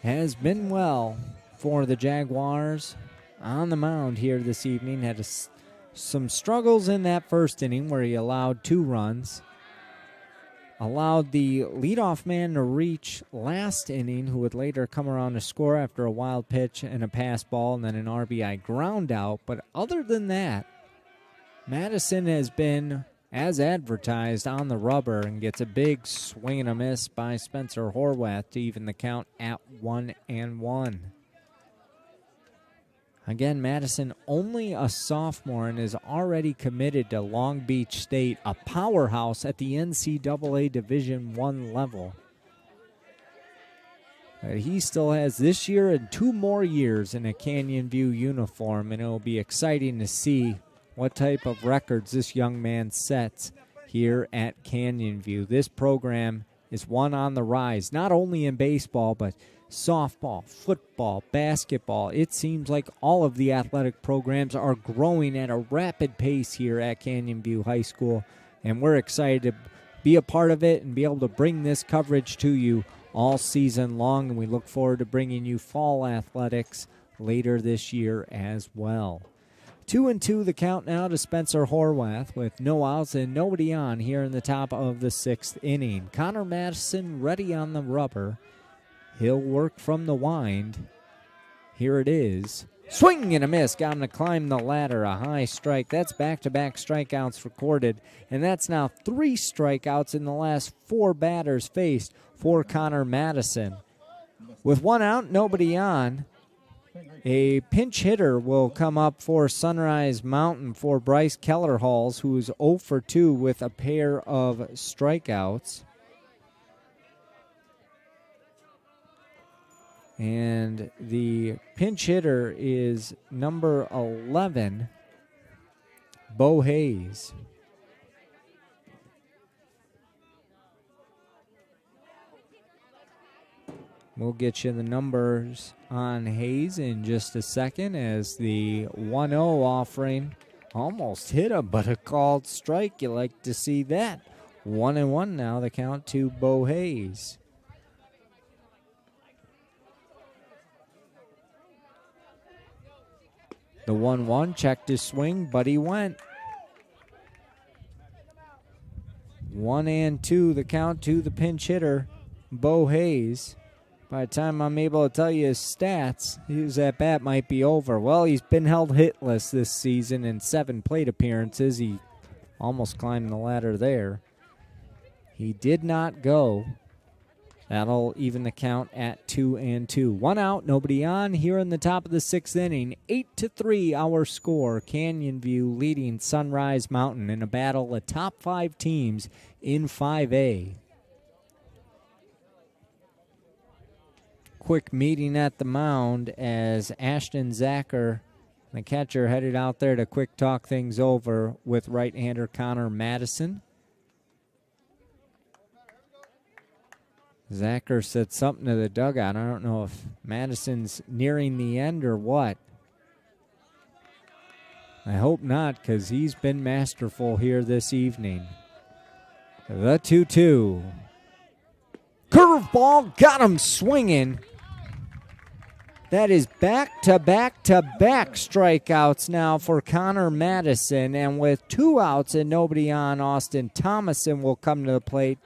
has been well for the Jaguars on the mound here this evening. Had some struggles in that 1st inning where he allowed 2 runs. Allowed the leadoff man to reach last inning, who would later come around to score after a wild pitch and a pass ball and then an RBI ground out. But other than that, Madison has been, as advertised, on the rubber and gets a big swing and a miss by Spencer Horwath to even the count at 1-1. Again, Madison only a sophomore and is already committed to Long Beach State, a powerhouse at the NCAA Division I level. But he still has this year and 2 more years in a Canyon View uniform, and it'll be exciting to see what type of records this young man sets here at Canyon View. This program is one on the rise, not only in baseball, but softball, football, basketball. It seems like all of the athletic programs are growing at a rapid pace here at Canyon View High School, and we're excited to be a part of it and be able to bring this coverage to you all season long, and we look forward to bringing you fall athletics later this year as well. 2-2 the count now to Spencer Horwath with no outs and nobody on here in the top of the 6th inning. Connor Madison ready on the rubber. He'll work from the wind. Here it is. Swing and a miss. Got him to climb the ladder. A high strike. That's back-to-back strikeouts recorded. And that's now 3 strikeouts in the last 4 batters faced for Connor Madison. With 1 out, nobody on, a pinch hitter will come up for Sunrise Mountain for Bryce Kellerhalls, who is 0 for 2 with a pair of strikeouts. And the pinch hitter is number 11, Bo Hayes. We'll get you the numbers on Hayes in just a second as the 1-0 offering almost hit him, but a called strike. You like to see that. 1-1 now, the count to Bo Hayes. The 1-1 checked his swing, but he went. 1-2 the count to the pinch hitter, Bo Hayes. By the time I'm able to tell you his stats, his at-bat might be over. Well, he's been held hitless this season in 7 plate appearances. He almost climbed the ladder there. He did not go. That'll even the count at 2-2. 1 out, nobody on here in the top of the 6th inning. 8-3 our score. Canyon View leading Sunrise Mountain in a battle of top 5 teams in 5A. Quick meeting at the mound as Ashton Zacher, the catcher, headed out there to quick talk things over with right-hander Connor Madison. Zacher said something to the dugout. I don't know if Madison's nearing the end or what. I hope not, because he's been masterful here this evening. The 2-2. Curveball got him swinging. That is back-to-back-to-back strikeouts now for Connor Madison. And with 2 outs and nobody on, Austin Thomason will come to the plate.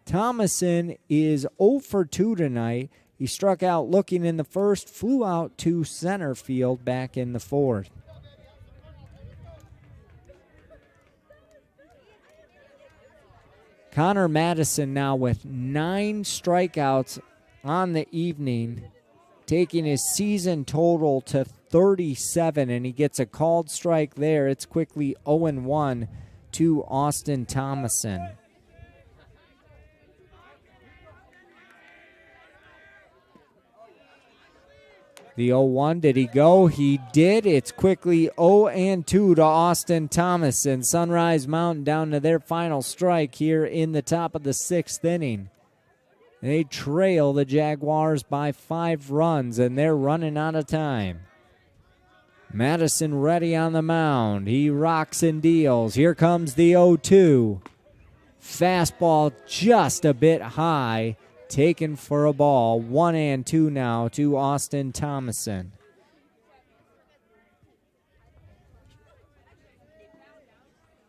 Thomason is 0 for 2 tonight. He struck out looking in the first, flew out to center field back in the 4th. Connor Madison now with 9 strikeouts on the evening, taking his season total to 37, and he gets a called strike there. It's quickly 0-1 to Austin Thomason. The 0-1, did he go? He did. It's quickly 0-2 to Austin Thomason. Sunrise Mountain down to their final strike here in the top of the 6th inning. They trail the Jaguars by 5 runs, and they're running out of time. Madison ready on the mound. He rocks and deals. Here comes the 0-2. Fastball just a bit high. Taken for a ball. 1-2 now to Austin Thomason.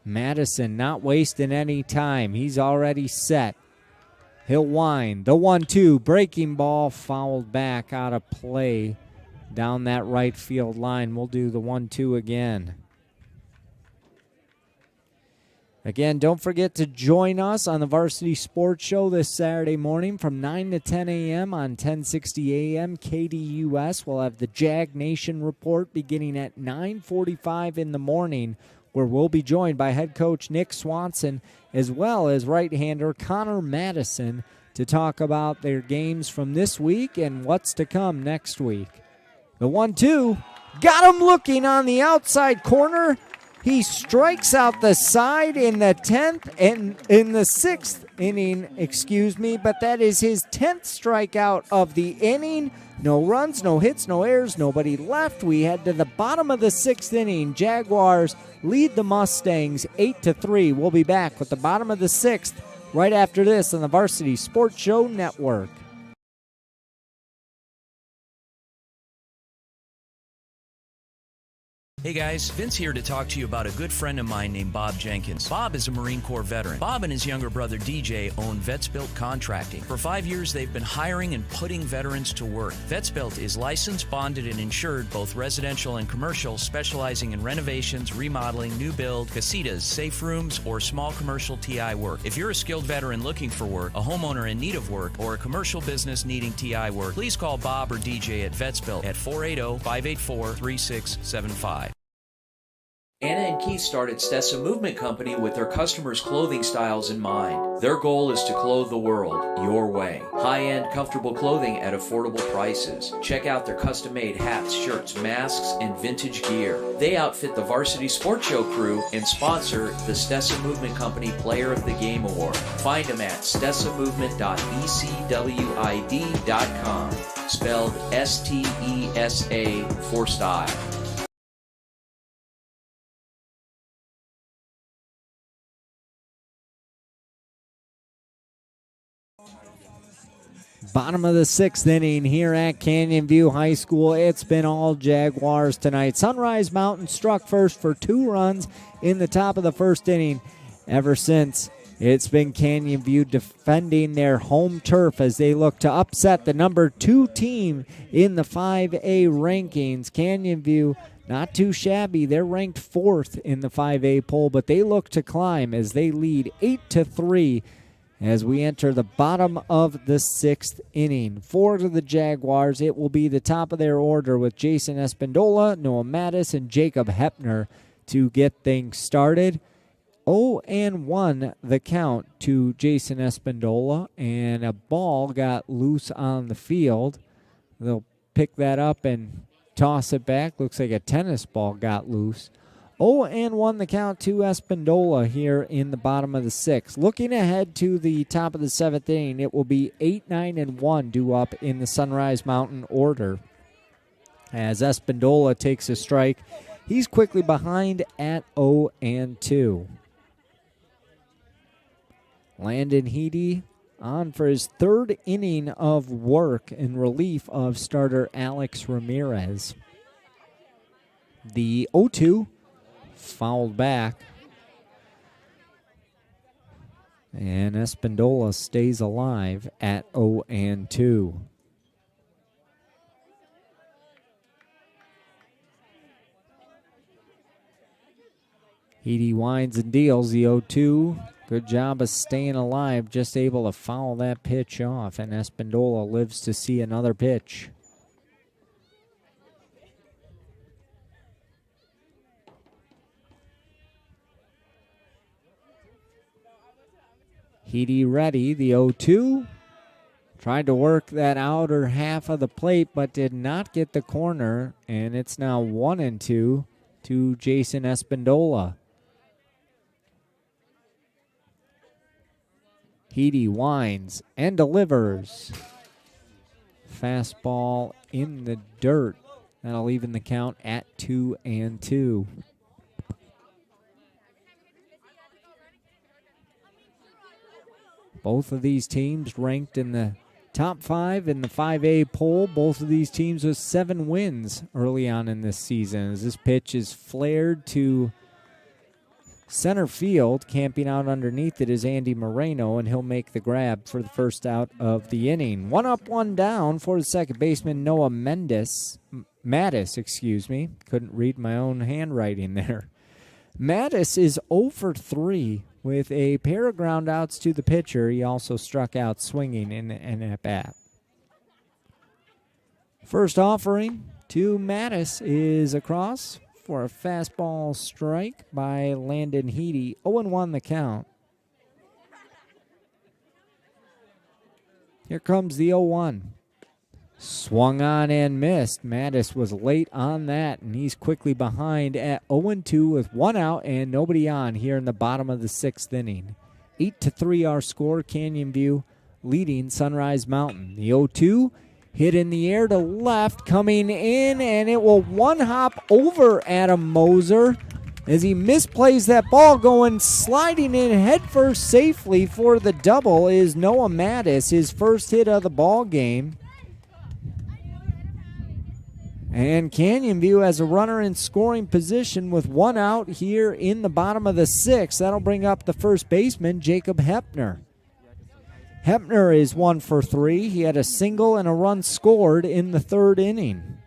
Madison not wasting any time. He's already set. He'll wind. The 1-2. Breaking ball fouled back out of play down that right field line. We'll do the 1-2 again. Again, don't forget to join us on the Varsity Sports Show this Saturday morning from 9 to 10 a.m. on 1060 a.m. KDUS. We'll have the Jag Nation report beginning at 9:45 in the morning, where we'll be joined by head coach Nick Swanson as well as right-hander Connor Madison to talk about their games from this week and what's to come next week. The 1-2, got him looking on the outside corner. He strikes out the side in the 10th and in the 6th inning, but that is his 10th strikeout of the inning. No runs, no hits, no errors, nobody left. We head to the bottom of the 6th inning. Jaguars lead the Mustangs 8-3. We'll be back with the bottom of the 6th right after this on the Varsity Sports Show Network. Hey guys, Vince here to talk to you about a good friend of mine named Bob Jenkins. Bob is a Marine Corps veteran. Bob and his younger brother DJ own Vets Built Contracting. For 5 years, they've been hiring and putting veterans to work. Vets Built is licensed, bonded, and insured, both residential and commercial, specializing in renovations, remodeling, new build, casitas, safe rooms, or small commercial TI work. If you're a skilled veteran looking for work, a homeowner in need of work, or a commercial business needing TI work, please call Bob or DJ at Vets Built at 480-584-3675. Anna and Keith started Stessa Movement Company with their customers' clothing styles in mind. Their goal is to clothe the world your way. High-end, comfortable clothing at affordable prices. Check out their custom-made hats, shirts, masks, and vintage gear. They outfit the Varsity Sports Show crew and sponsor the Stessa Movement Company Player of the Game Award. Find them at stessamovement.ecwid.com. Spelled S-T-E-S-A for style. Bottom of the 6th inning here at Canyon View High School. It's been all Jaguars tonight. Sunrise Mountain struck first for 2 runs in the top of the 1st inning. Ever since, it's been Canyon View defending their home turf as they look to upset the number 2 team in the 5A rankings. Canyon View, not too shabby. They're ranked 4th in the 5A poll, but they look to climb as they lead 8-3 as we enter the bottom of the 6th inning. For the Jaguars, it will be the top of their order with Jason Espindola, Noah Mattis, and Jacob Hepner to get things started. 0-1 the count to Jason Espindola, and a ball got loose on the field. They'll pick that up and toss it back. Looks like a tennis ball got loose. 0-1 the count to Espindola here in the bottom of the 6th. Looking ahead to the top of the 7th inning, it will be 8-9-1 due up in the Sunrise Mountain order. As Espindola takes a strike, he's quickly behind at 0-2. Landon Heedy on for his 3rd inning of work in relief of starter Alex Ramirez. The 0-2 fouled back, and Espindola stays alive at 0-2. Heedy winds and deals the 0-2. Good job of staying alive, just able to foul that pitch off, and Espindola lives to see another pitch. Heedy ready, the 0-2. Tried to work that outer half of the plate, but did not get the corner, and it's now 1-2 to Jason Espindola. Heedy winds and delivers. Fastball in the dirt. That'll even the count at 2-2. Both of these teams ranked in the top 5 in the 5A poll. Both of these teams with 7 wins early on in this season. As this pitch is flared to center field, camping out underneath it is Andy Moreno, and he'll make the grab for the first out of the inning. 1 up, 1 down for the second baseman, Noah Mattis. Couldn't read my own handwriting there. Mattis is 0 for 3 with a pair of ground outs to the pitcher. He also struck out swinging in an at-bat. First offering to Mattis is across for a fastball strike by Landon Heady. 0-1 the count. Here comes the 0-1. Swung on and missed. Mattis was late on that, and he's quickly behind at 0-2 with one out and nobody on here in the bottom of the sixth inning. 8-3 our score. Canyon View leading Sunrise Mountain. The 0-2 hit in the air to left, coming in, and it will one hop over Adam Moser as he misplays that ball. Going sliding in headfirst safely for the double is Noah Mattis, his first hit of the ball game. And Canyon View has a runner in scoring position with one out here in the bottom of the sixth. That'll bring up the first baseman, Jacob Hepner. Hepner is 1 for 3. He had a single and a run scored in the third inning.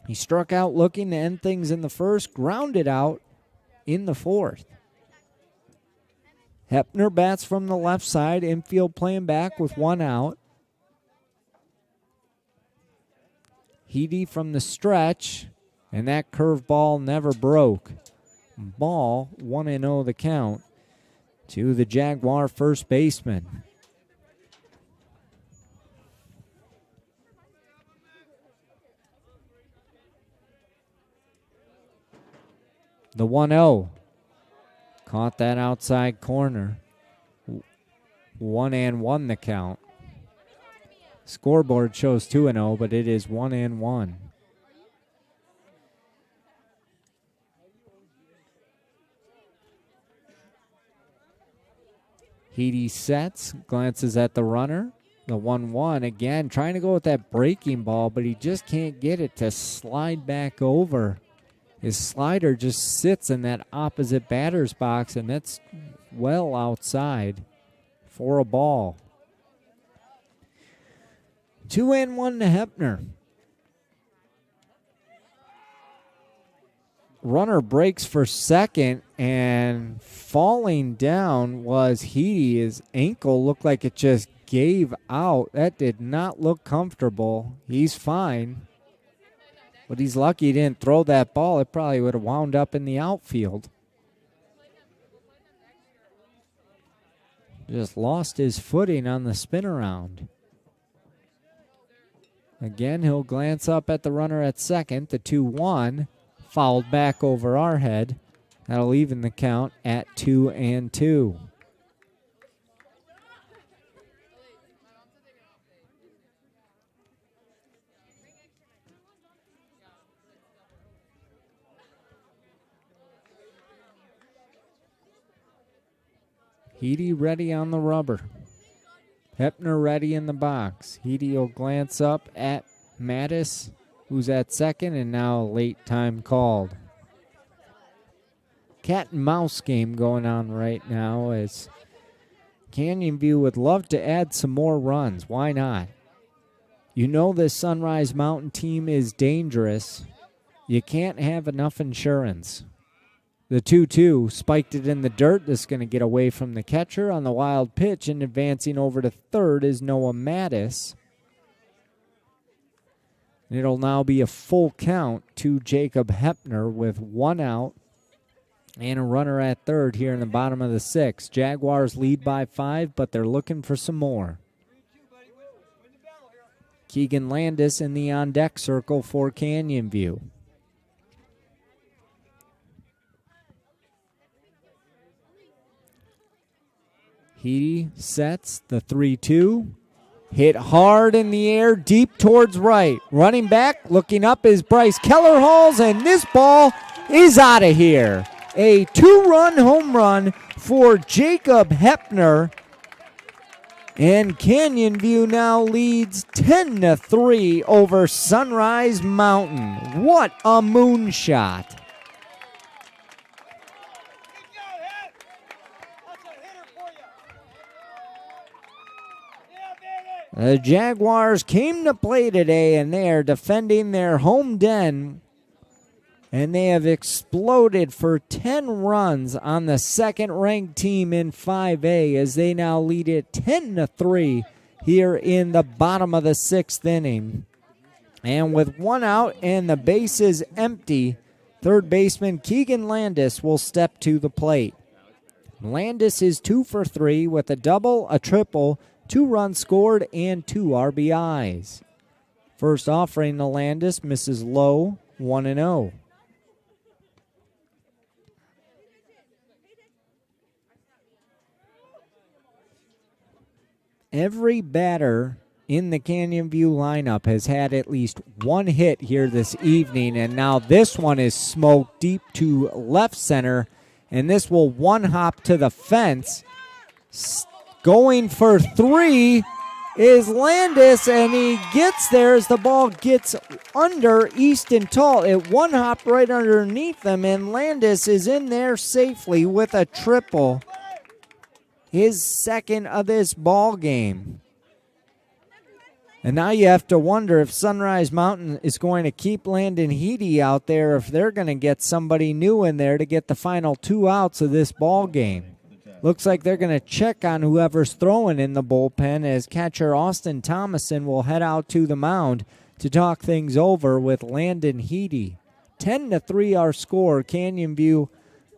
He struck out looking to end things in the first, grounded out in the fourth. Hepner bats from the left side. Infield playing back with one out. Heady from the stretch, and that curveball never broke. Ball 1-0 the count to the Jaguar first baseman. The 1-0. Caught that outside corner. 1-1 the count. Scoreboard shows 2-0, but it is 1-1. Heady sets, glances at the runner. The 1-1 again, trying to go with that breaking ball, but he just can't get it to slide back over. His slider just sits in that opposite batter's box, and that's well outside for a ball. 2-1 to Hepner. Runner breaks for second, and falling down was Heady. His ankle looked like it just gave out. That did not look comfortable. He's fine, but he's lucky he didn't throw that ball. It probably would have wound up in the outfield. Just lost his footing on the spin around. Again, he'll glance up at the runner at second. The 2-1 fouled back over our head. That'll even the count at 2-2. Heady ready on the rubber. Hepner ready in the box. Heady will glance up at Mattis, who's at second, and now a late time called. Cat and mouse game going on right now as Canyon View would love to add some more runs. Why not? You know this Sunrise Mountain team is dangerous. You can't have enough insurance. The 2-2 spiked it in the dirt. This is going to get away from the catcher on the wild pitch, and advancing over to third is Noah Mattis. It'll now be a full count to Jacob Hepner with one out and a runner at third here in the bottom of the sixth. Jaguars lead by 5, but they're looking for some more. Keegan Landis in the on-deck circle for Canyon View. Heady sets the 3-2. Hit hard in the air, deep towards right. Running back, looking up is Bryce Kellerhalls, and this ball is out of here. A 2-run home run for Jacob Hepner. And Canyon View now leads 10-3 over Sunrise Mountain. What a moonshot. The Jaguars came to play today, and they are defending their home den and they have exploded for 10 runs on the second-ranked team in 5A as they now lead it 10-3 here in the bottom of the 6th inning. And with one out and the bases empty, third baseman Keegan Landis will step to the plate. Landis is 2 for 3 with a double, a triple, 2 runs scored, and 2 RBIs. First offering to Landis misses low, 1-0. Every batter in the Canyon View lineup has had at least one hit here this evening, and now this one is smoked deep to left center, and this will one hop to the fence. Going for 3 is Landis, and he gets there as the ball gets under Easton Tall. It one hop right underneath them, and Landis is in there safely with a triple. His second of this ball game. And now you have to wonder if Sunrise Mountain is going to keep Landon Heedy out there, if they're going to get somebody new in there to get the final 2 outs of this ball game. Looks like they're going to check on whoever's throwing in the bullpen as catcher Austin Thomason will head out to the mound to talk things over with Landon Heedy. 10-3 our score. Canyon View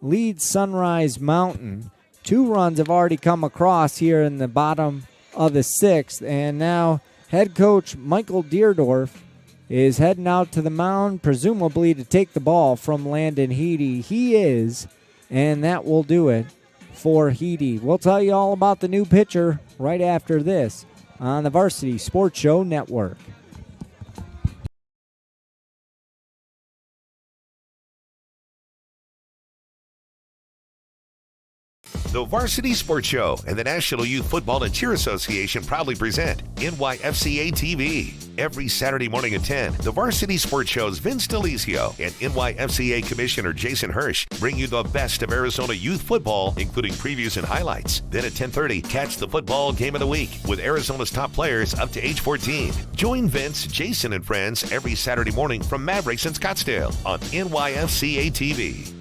leads Sunrise Mountain. 2 runs have already come across here in the bottom of the 6th, and now head coach Michael Deerdorf is heading out to the mound, presumably to take the ball from Landon Heedy. He is, and that will do it for Heedy. We'll tell you all about the new pitcher right after this on the Varsity Sports Show Network. The Varsity Sports Show and the National Youth Football and Cheer Association proudly present NYFCA TV. Every Saturday morning at 10, the Varsity Sports Show's Vince DeLizio and NYFCA Commissioner Jason Hirsch bring you the best of Arizona youth football, including previews and highlights. Then at 10:30, catch the football game of the week with Arizona's top players up to age 14. Join Vince, Jason, and friends every Saturday morning from Mavericks in Scottsdale on NYFCA TV.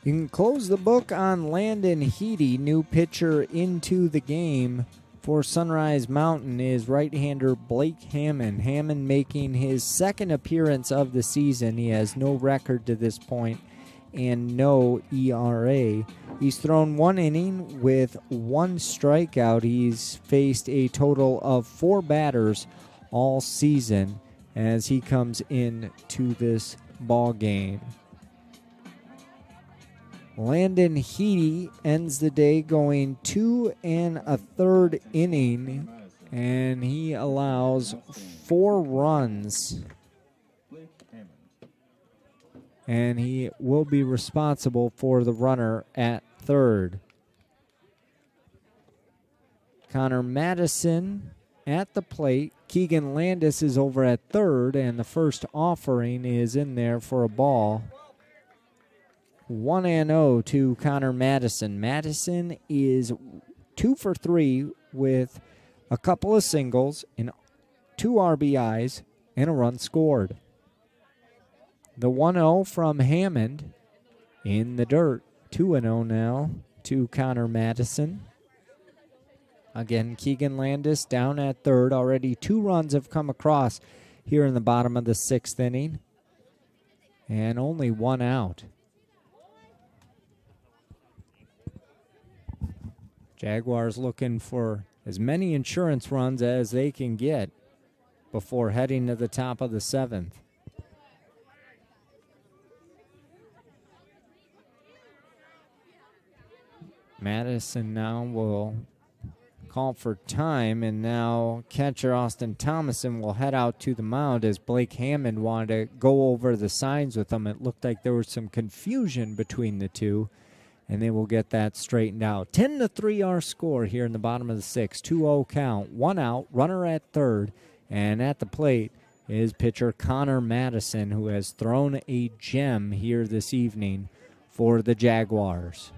You can close the book on Landon Heedy, new pitcher into the game for Sunrise Mountain is right-hander Blake Hammond. Hammond making his second appearance of the season. He has no record to this point and no ERA. He's thrown 1 inning with 1 strikeout. He's faced a total of 4 batters all season as he comes into this ball game. Landon Heedy ends the day going 2 1/3 inning, and he allows 4 runs. And he will be responsible for the runner at third. Connor Madison at the plate. Keegan Landis is over at third, and the first offering is in there for a ball. 1-0 to Connor Madison. Madison is 2 for 3 with a couple of singles and 2 RBIs and a run scored. The 1-0 from Hammond in the dirt. 2-0 now to Connor Madison. Again, Keegan Landis down at third. Already 2 runs have come across here in the bottom of the 6th inning. And only 1 out. Jaguars looking for as many insurance runs as they can get before heading to the top of the 7th. Madison now will call for time, and now catcher Austin Thomason will head out to the mound as Blake Hammond wanted to go over the signs with him. It looked like there was some confusion between the two, and they will get that straightened out. 10-3 our score here in the bottom of the 6th. 2-0 count, 1 out, runner at third, and at the plate is pitcher Connor Madison, who has thrown a gem here this evening for the Jaguars.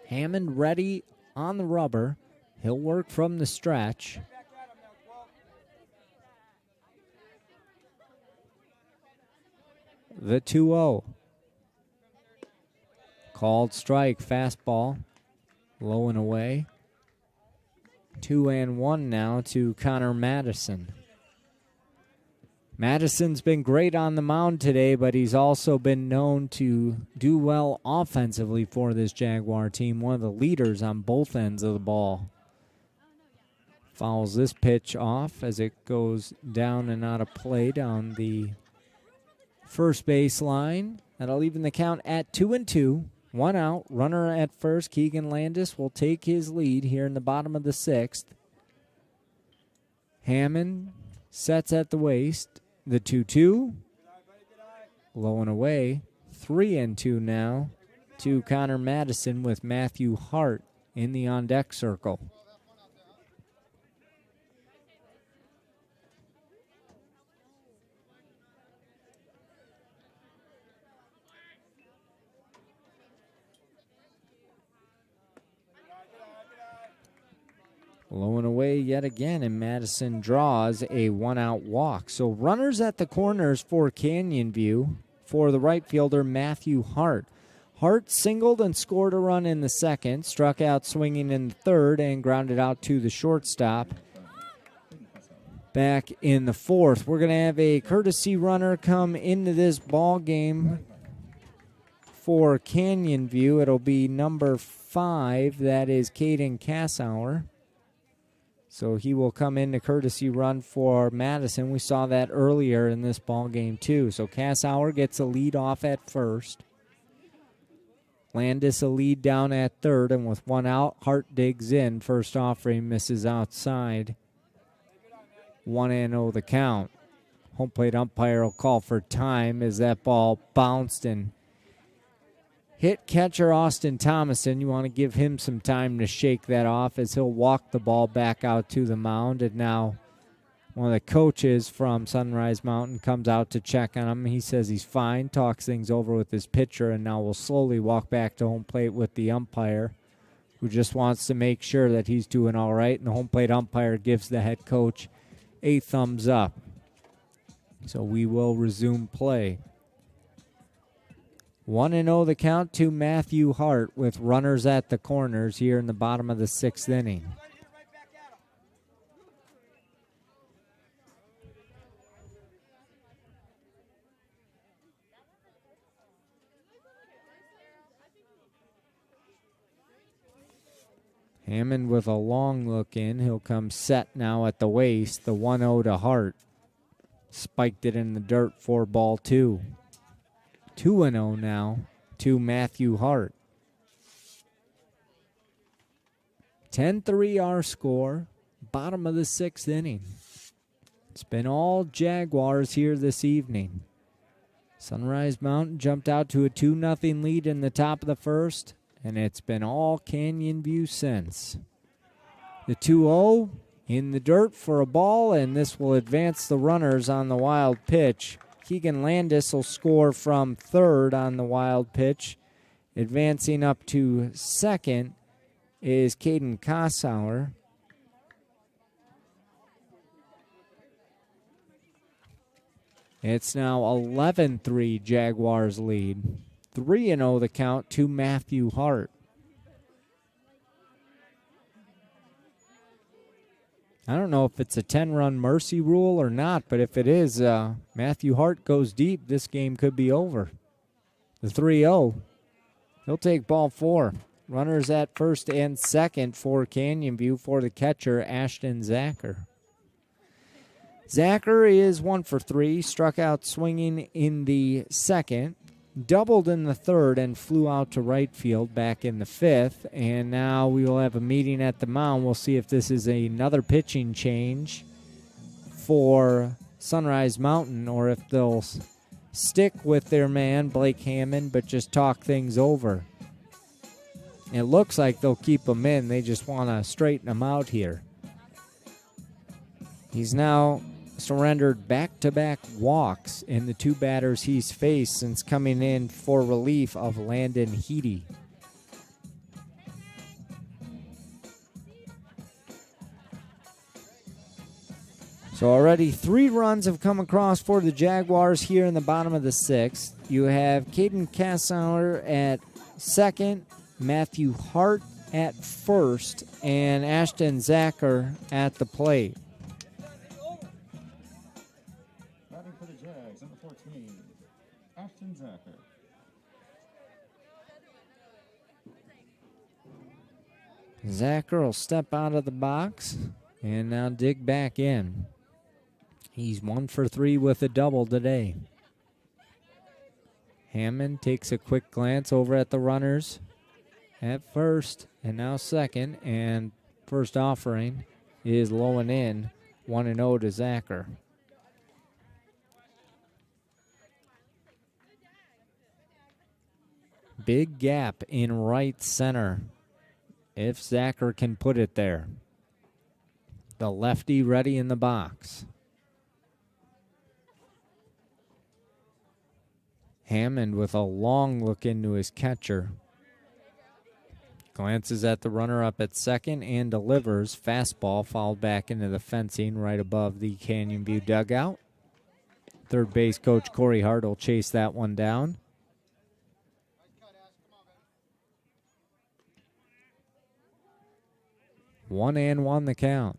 Hammond ready on the rubber. He'll work from the stretch. The 2-0. Called strike, fastball, low and away. 2-1 now to Connor Madison. Madison's been great on the mound today, but he's also been known to do well offensively for this Jaguar team. One of the leaders on both ends of the ball. Fouls this pitch off as it goes down and out of play down the first base line. That'll even the count at 2-2. 1 out, runner at first. Keegan Landis will take his lead here in the bottom of the 6th. Hammond sets at the waist. The 2-2, low and away. 3-2 now to Connor Madison with Matthew Hart in the on-deck circle. Low and away yet again, and Madison draws a 1-out walk. So runners at the corners for Canyon View for the right fielder Matthew Hart. Hart singled and scored a run in the 2nd, struck out swinging in the 3rd, and grounded out to the shortstop back in the 4th. We're going to have a courtesy runner come into this ball game for Canyon View. It'll be number 5, that is Caden Kassauer. So he will come in to courtesy run for Madison. We saw that earlier in this ball game too. So Kassauer gets a lead off at first. Landis a lead down at third, and with 1 out, Hart digs in. First offering misses outside. 1-0 the count. Home plate umpire will call for time as that ball bounced and hit catcher Austin Thomason. You want to give him some time to shake that off as he'll walk the ball back out to the mound. And now one of the coaches from Sunrise Mountain comes out to check on him. He says he's fine, talks things over with his pitcher, and now will slowly walk back to home plate with the umpire, who just wants to make sure that he's doing all right. And the home plate umpire gives the head coach a thumbs up. So we will resume play. 1-0 the count to Matthew Hart with runners at the corners here in the bottom of the 6th inning. Hammond with a long look in. He'll come set now at the waist. The 1-0 to Hart. Spiked it in the dirt for ball 2. 2-0 now to Matthew Hart. 10-3 our score. Bottom of the 6th inning. It's been all Jaguars here this evening. Sunrise Mountain jumped out to a 2-0 lead in the top of the 1st, and it's been all Canyon View since. The 2-0 in the dirt for a ball, and this will advance the runners on the wild pitch. Keegan Landis will score from third on the wild pitch. Advancing up to second is Caden Kassauer. It's now 11-3 Jaguars lead. 3-0 the count to Matthew Hart. I don't know if it's a 10-run mercy rule or not, but if it is, Matthew Hart goes deep, this game could be over. The 3-0. He'll take ball 4. Runners at first and second for Canyon View for the catcher, Ashton Zacher. Zacher is 1 for 3, struck out swinging in the second, doubled in the third, and flew out to right field back in the fifth. And now we will have a meeting at the mound. We'll see if this is another pitching change for Sunrise Mountain or if they'll stick with their man, Blake Hammond, but just talk things over. It looks like they'll keep him in. They just want to straighten him out here. He's now surrendered back-to-back walks in the 2 batters he's faced since coming in for relief of Landon Heedy. So already 3 runs have come across for the Jaguars here in the bottom of the 6th. You have Caden Kassauer at second, Matthew Hart at first, and Ashton Zacher at the plate. Batting for the Jags, number 14, Ashton Zacher. Zacher will step out of the box and now dig back in. He's 1 for 3 with a double today. Hammond takes a quick glance over at the runners at first and now second, and first offering is low and in, 1-0 to Zacher. Big gap in right center if Zacher can put it there. The lefty ready in the box. Hammond with a long look into his catcher. Glances at the runner up at second and delivers. Fastball fouled back into the fencing right above the Canyon View dugout. Third base coach Corey Hart will chase that one down. One and one the count.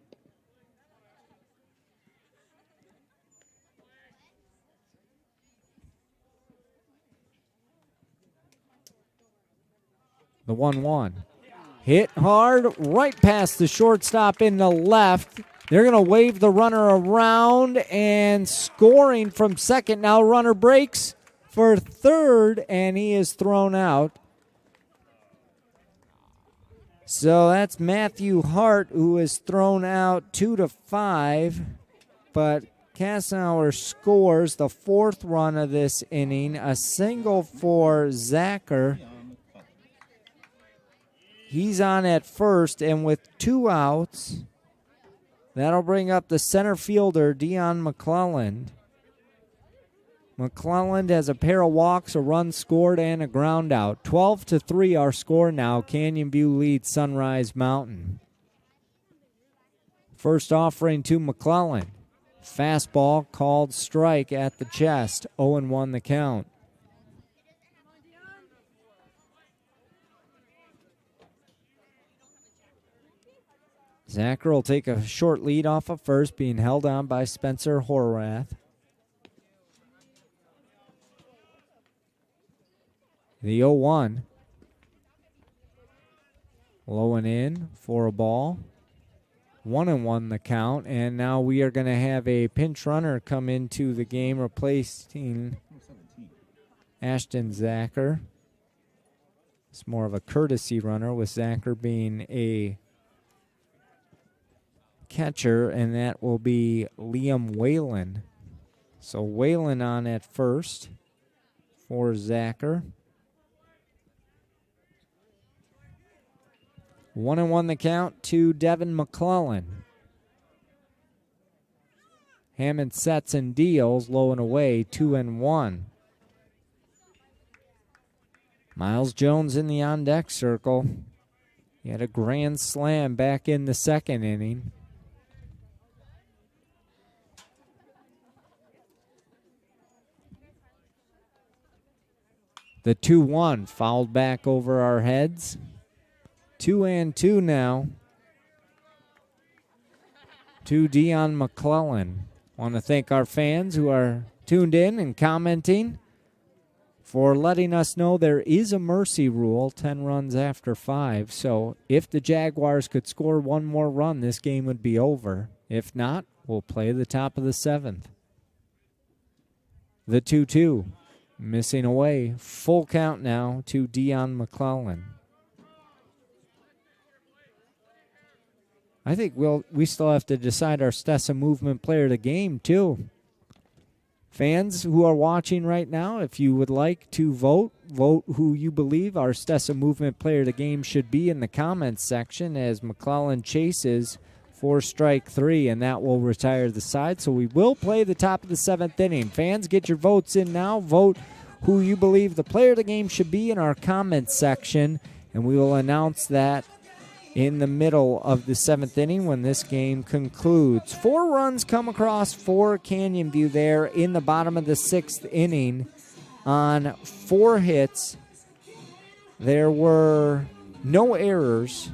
The 1-1. Hit hard right past the shortstop in the left. They're going to wave the runner around, and scoring from second. Now runner breaks for third, and he is thrown out. So that's Matthew Hart, who is thrown out 2-5. But Kassauer scores the 4th run of this inning. A single for Zacher. He's on at first, and with 2 outs, that'll bring up the center fielder, Dion McClelland. McClelland has a pair of walks, a run scored, and a ground out. 12-3 our score now. Canyon View leads Sunrise Mountain. First offering to McClelland. Fastball called strike at the chest. 0-1 the count. Zacher will take a short lead off of first, being held on by Spencer Horwath. The 0-1. Low and in for a ball. 1-1 the count, and now we are going to have a pinch runner come into the game, replacing Ashton Zacher. It's more of a courtesy runner, with Zacher being a catcher, and that will be Liam Whalen. So Whalen on at first for Zacher. 1-1 the count to Devin McClellan. Hammond sets and deals, low and away, 2-1. Miles Jones in the on-deck circle. He had a grand slam back in the second inning. The 2-1 fouled back over our heads. 2-2 now to Dion McClellan. Want to thank our fans who are tuned in and commenting for letting us know there is a mercy rule, 10 runs after 5. So if the Jaguars could score one more run, this game would be over. If not, we'll play the top of the 7th. The 2-2 missing away. Full count now to Dion McClellan. I think we still have to decide our Stessa Movement Player of the Game, too. Fans who are watching right now, if you would like to vote who you believe our Stessa Movement Player of the Game should be in the comments section as McClellan chases for strike 3, and that will retire the side. So we will play the top of the 7th inning. Fans, get your votes in now. Vote who you believe the player of the game should be in our comments section, and we will announce that in the middle of the 7th inning when this game concludes. 4 runs come across for Canyon View there in the bottom of the 6th inning on 4 hits. There were no errors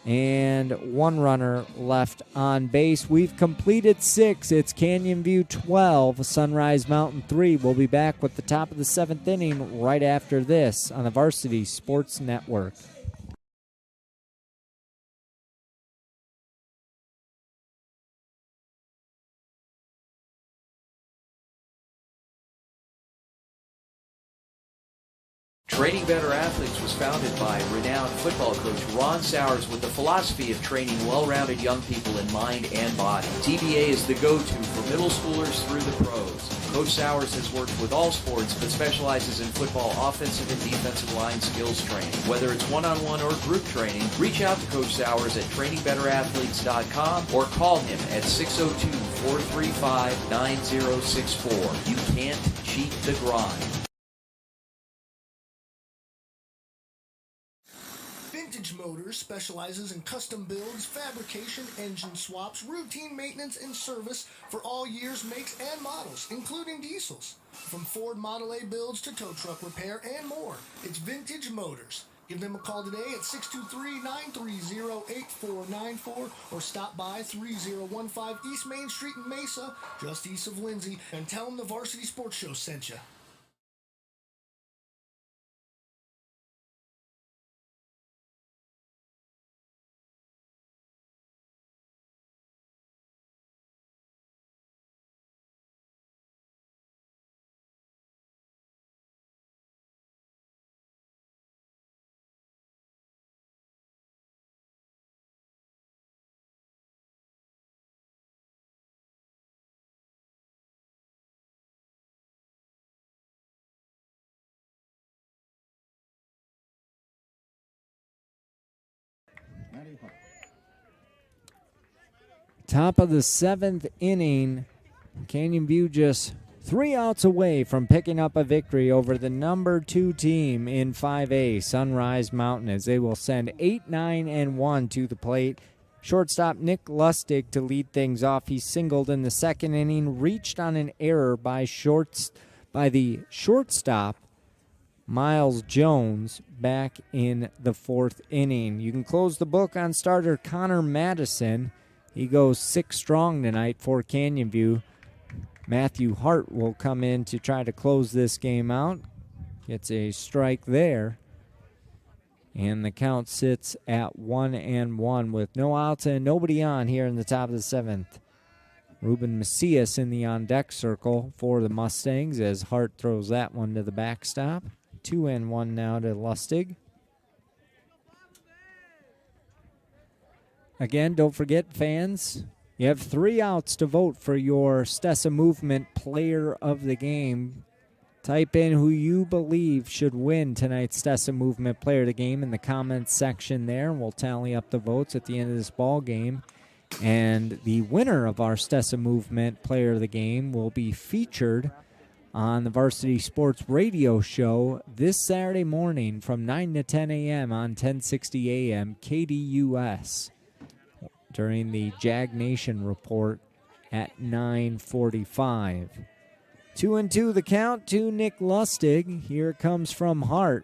and 1 runner left on base. We've completed 6. It's Canyon View 12, Sunrise Mountain 3. We'll be back with the top of the 7th inning right after this on the Varsity Sports Network. Training Better Athletes was founded by renowned football coach Ron Sowers with the philosophy of training well-rounded young people in mind and body. TBA is the go-to for middle schoolers through the pros. Coach Sowers has worked with all sports but specializes in football offensive and defensive line skills training. Whether it's one-on-one or group training, reach out to Coach Sowers at trainingbeterathletes.com or call him at 602-435-9064. You can't cheat the grind. Vintage Motors specializes in custom builds, fabrication, engine swaps, routine maintenance, and service for all years, makes, and models, including diesels. From Ford Model A builds to tow truck repair and more, it's Vintage Motors. Give them a call today at 623-930-8494 or stop by 3015 East Main Street in Mesa, just east of Lindsay, and tell them the Varsity Sports Show sent you. Top of the 7th inning, Canyon View just 3 outs away from picking up a victory over the number 2 team in 5A, Sunrise Mountain, as they will send 8, 9, and 1 to the plate. Shortstop Nick Lustig to lead things off. He singled in the 2nd inning, reached on an error by the shortstop, Miles Jones, back in the 4th inning. You can close the book on starter Connor Madison. He goes 6 strong tonight for Canyon View. Matthew Hart will come in to try to close this game out. Gets a strike there. And the count sits at 1-1 with no outs and nobody on here in the top of the 7th. Ruben Macias in the on-deck circle for the Mustangs as Hart throws that one to the backstop. 2-1 now to Lustig. Again, don't forget, fans, you have 3 outs to vote for your Stessa Movement Player of the Game. Type in who you believe should win tonight's Stessa Movement Player of the Game in the comments section there, and we'll tally up the votes at the end of this ball game. And the winner of our Stessa Movement Player of the Game will be featured on the Varsity Sports Radio Show this Saturday morning from 9 to 10 a.m. on 1060 a.m. KDUS. During the Jag Nation report at 9:45. 2-2 the count to Nick Lustig. Here it comes from Hart.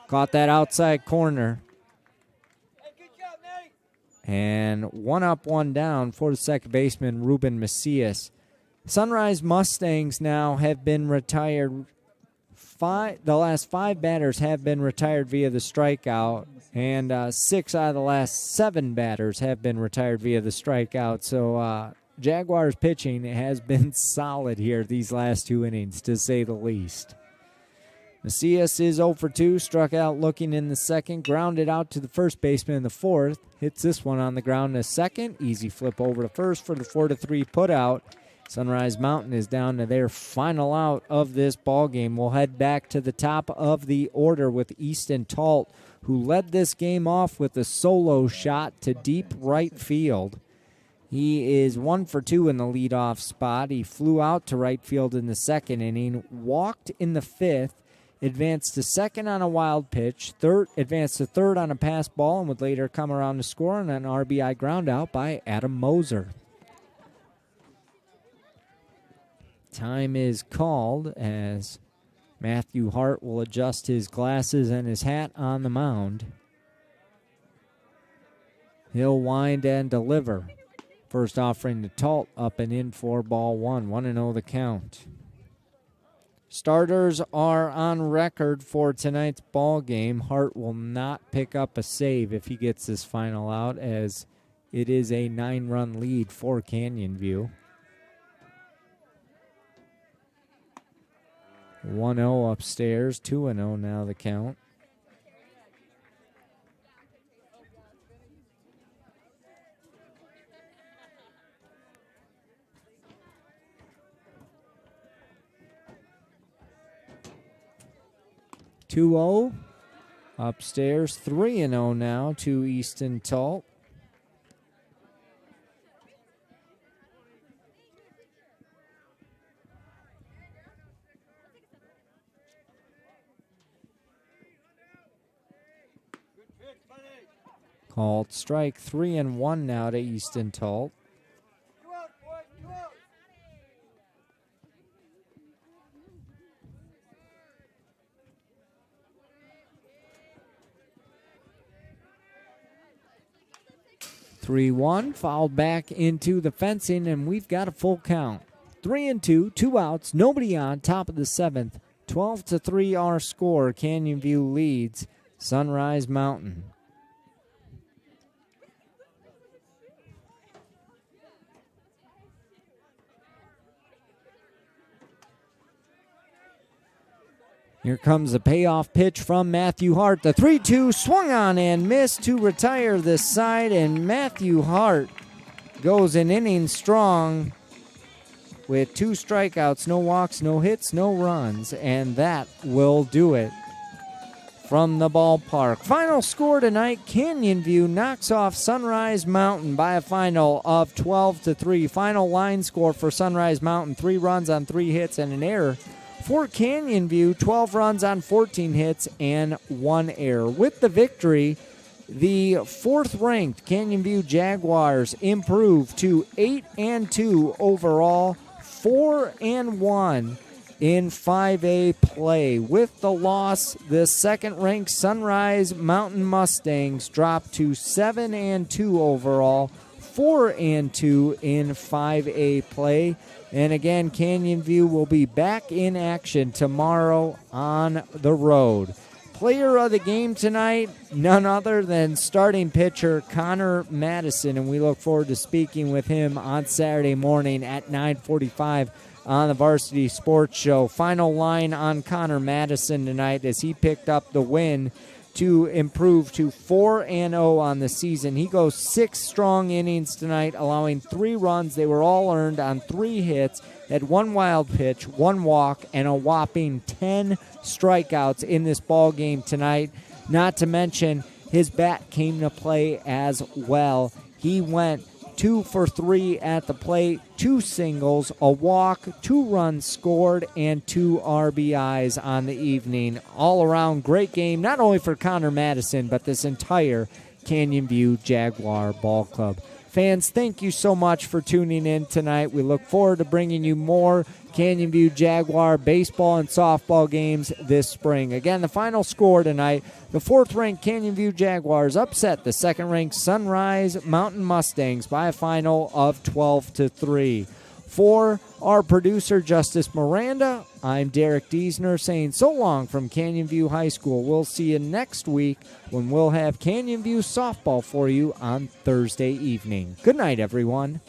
Caught that outside corner. Hey, good job, Matty. And one up, one down for the second baseman, Ruben Macias. Sunrise Mustangs now have been retired. The last 5 batters have been retired via the strikeout, and 6 out of the last 7 batters have been retired via the strikeout. So Jaguars pitching has been solid here these last 2 innings, to say the least. Macias is 0 for 2, struck out looking in the second, grounded out to the first baseman in the fourth, hits this one on the ground in the second, easy flip over to first for the 4-3 putout. Sunrise Mountain is down to their final out of this ball game. We'll head back to the top of the order with Easton Talt, who led this game off with a solo shot to deep right field. He is 1 for 2 in the leadoff spot. He flew out to right field in the second inning, walked in the fifth, advanced to second on a wild pitch, advanced to third on a pass ball, and would later come around to score on an RBI ground out by Adam Moser. Time is called as Matthew Hart will adjust his glasses and his hat on the mound. He'll wind and deliver. First offering to Talt, up and in for ball one. 1-0 the count. Starters are on record for tonight's ball game. Hart will not pick up a save if he gets this final out, as it is a 9-run lead for Canyon View. 1-0 upstairs, 2-0 now the count. Upstairs, 3-0 now to Easton Talt. Called strike, 3-1 now to Easton Talt. 2 outs, boys, 2 outs. Fouled back into the fencing, and we've got a full count. 3-2, 2 outs, nobody on, top of the seventh. 12-3 our score. Canyon View leads Sunrise Mountain. Here comes the payoff pitch from Matthew Hart. The 3-2 swung on and missed to retire this side, and Matthew Hart goes an inning strong with 2 strikeouts, no walks, no hits, no runs, and that will do it from the ballpark. Final score tonight, Canyon View knocks off Sunrise Mountain by a final of 12-3. Final line score for Sunrise Mountain, 3 runs on 3 hits and an error. For Canyon View, 12 runs on 14 hits and 1 error. With the victory, the 4th-ranked Canyon View Jaguars improve to 8-2 overall, 4-1 in 5A play. With the loss, the 2nd-ranked Sunrise Mountain Mustangs drop to 7-2 overall, 4-2 in 5A play. And again, Canyon View will be back in action tomorrow on the road. Player of the game tonight, none other than starting pitcher Connor Madison, and we look forward to speaking with him on Saturday morning at 9:45 on the Varsity Sports Show. Final line on Connor Madison tonight as he picked up the win to improve to 4-0 on the season. He goes 6 strong innings tonight, allowing 3 runs. They were all earned on 3 hits, had 1 wild pitch, 1 walk, and a whopping 10 strikeouts in this ball game tonight. Not to mention, his bat came to play as well. He went 2 for 3 at the plate, 2 singles, a walk, 2 runs scored, and 2 RBIs on the evening. All around great game, not only for Connor Madison, but this entire Canyon View Jaguar Ball Club. Fans, thank you so much for tuning in tonight. We look forward to bringing you more Canyon View Jaguar baseball and softball games this spring. Again, the final score tonight, the 4th-ranked Canyon View Jaguars upset the 2nd-ranked Sunrise Mountain Mustangs by a final of 12-3. For our producer, Justice Miranda, I'm Derek Diesner saying so long from Canyon View High School. We'll see you next week when we'll have Canyon View softball for you on Thursday evening. Good night, everyone.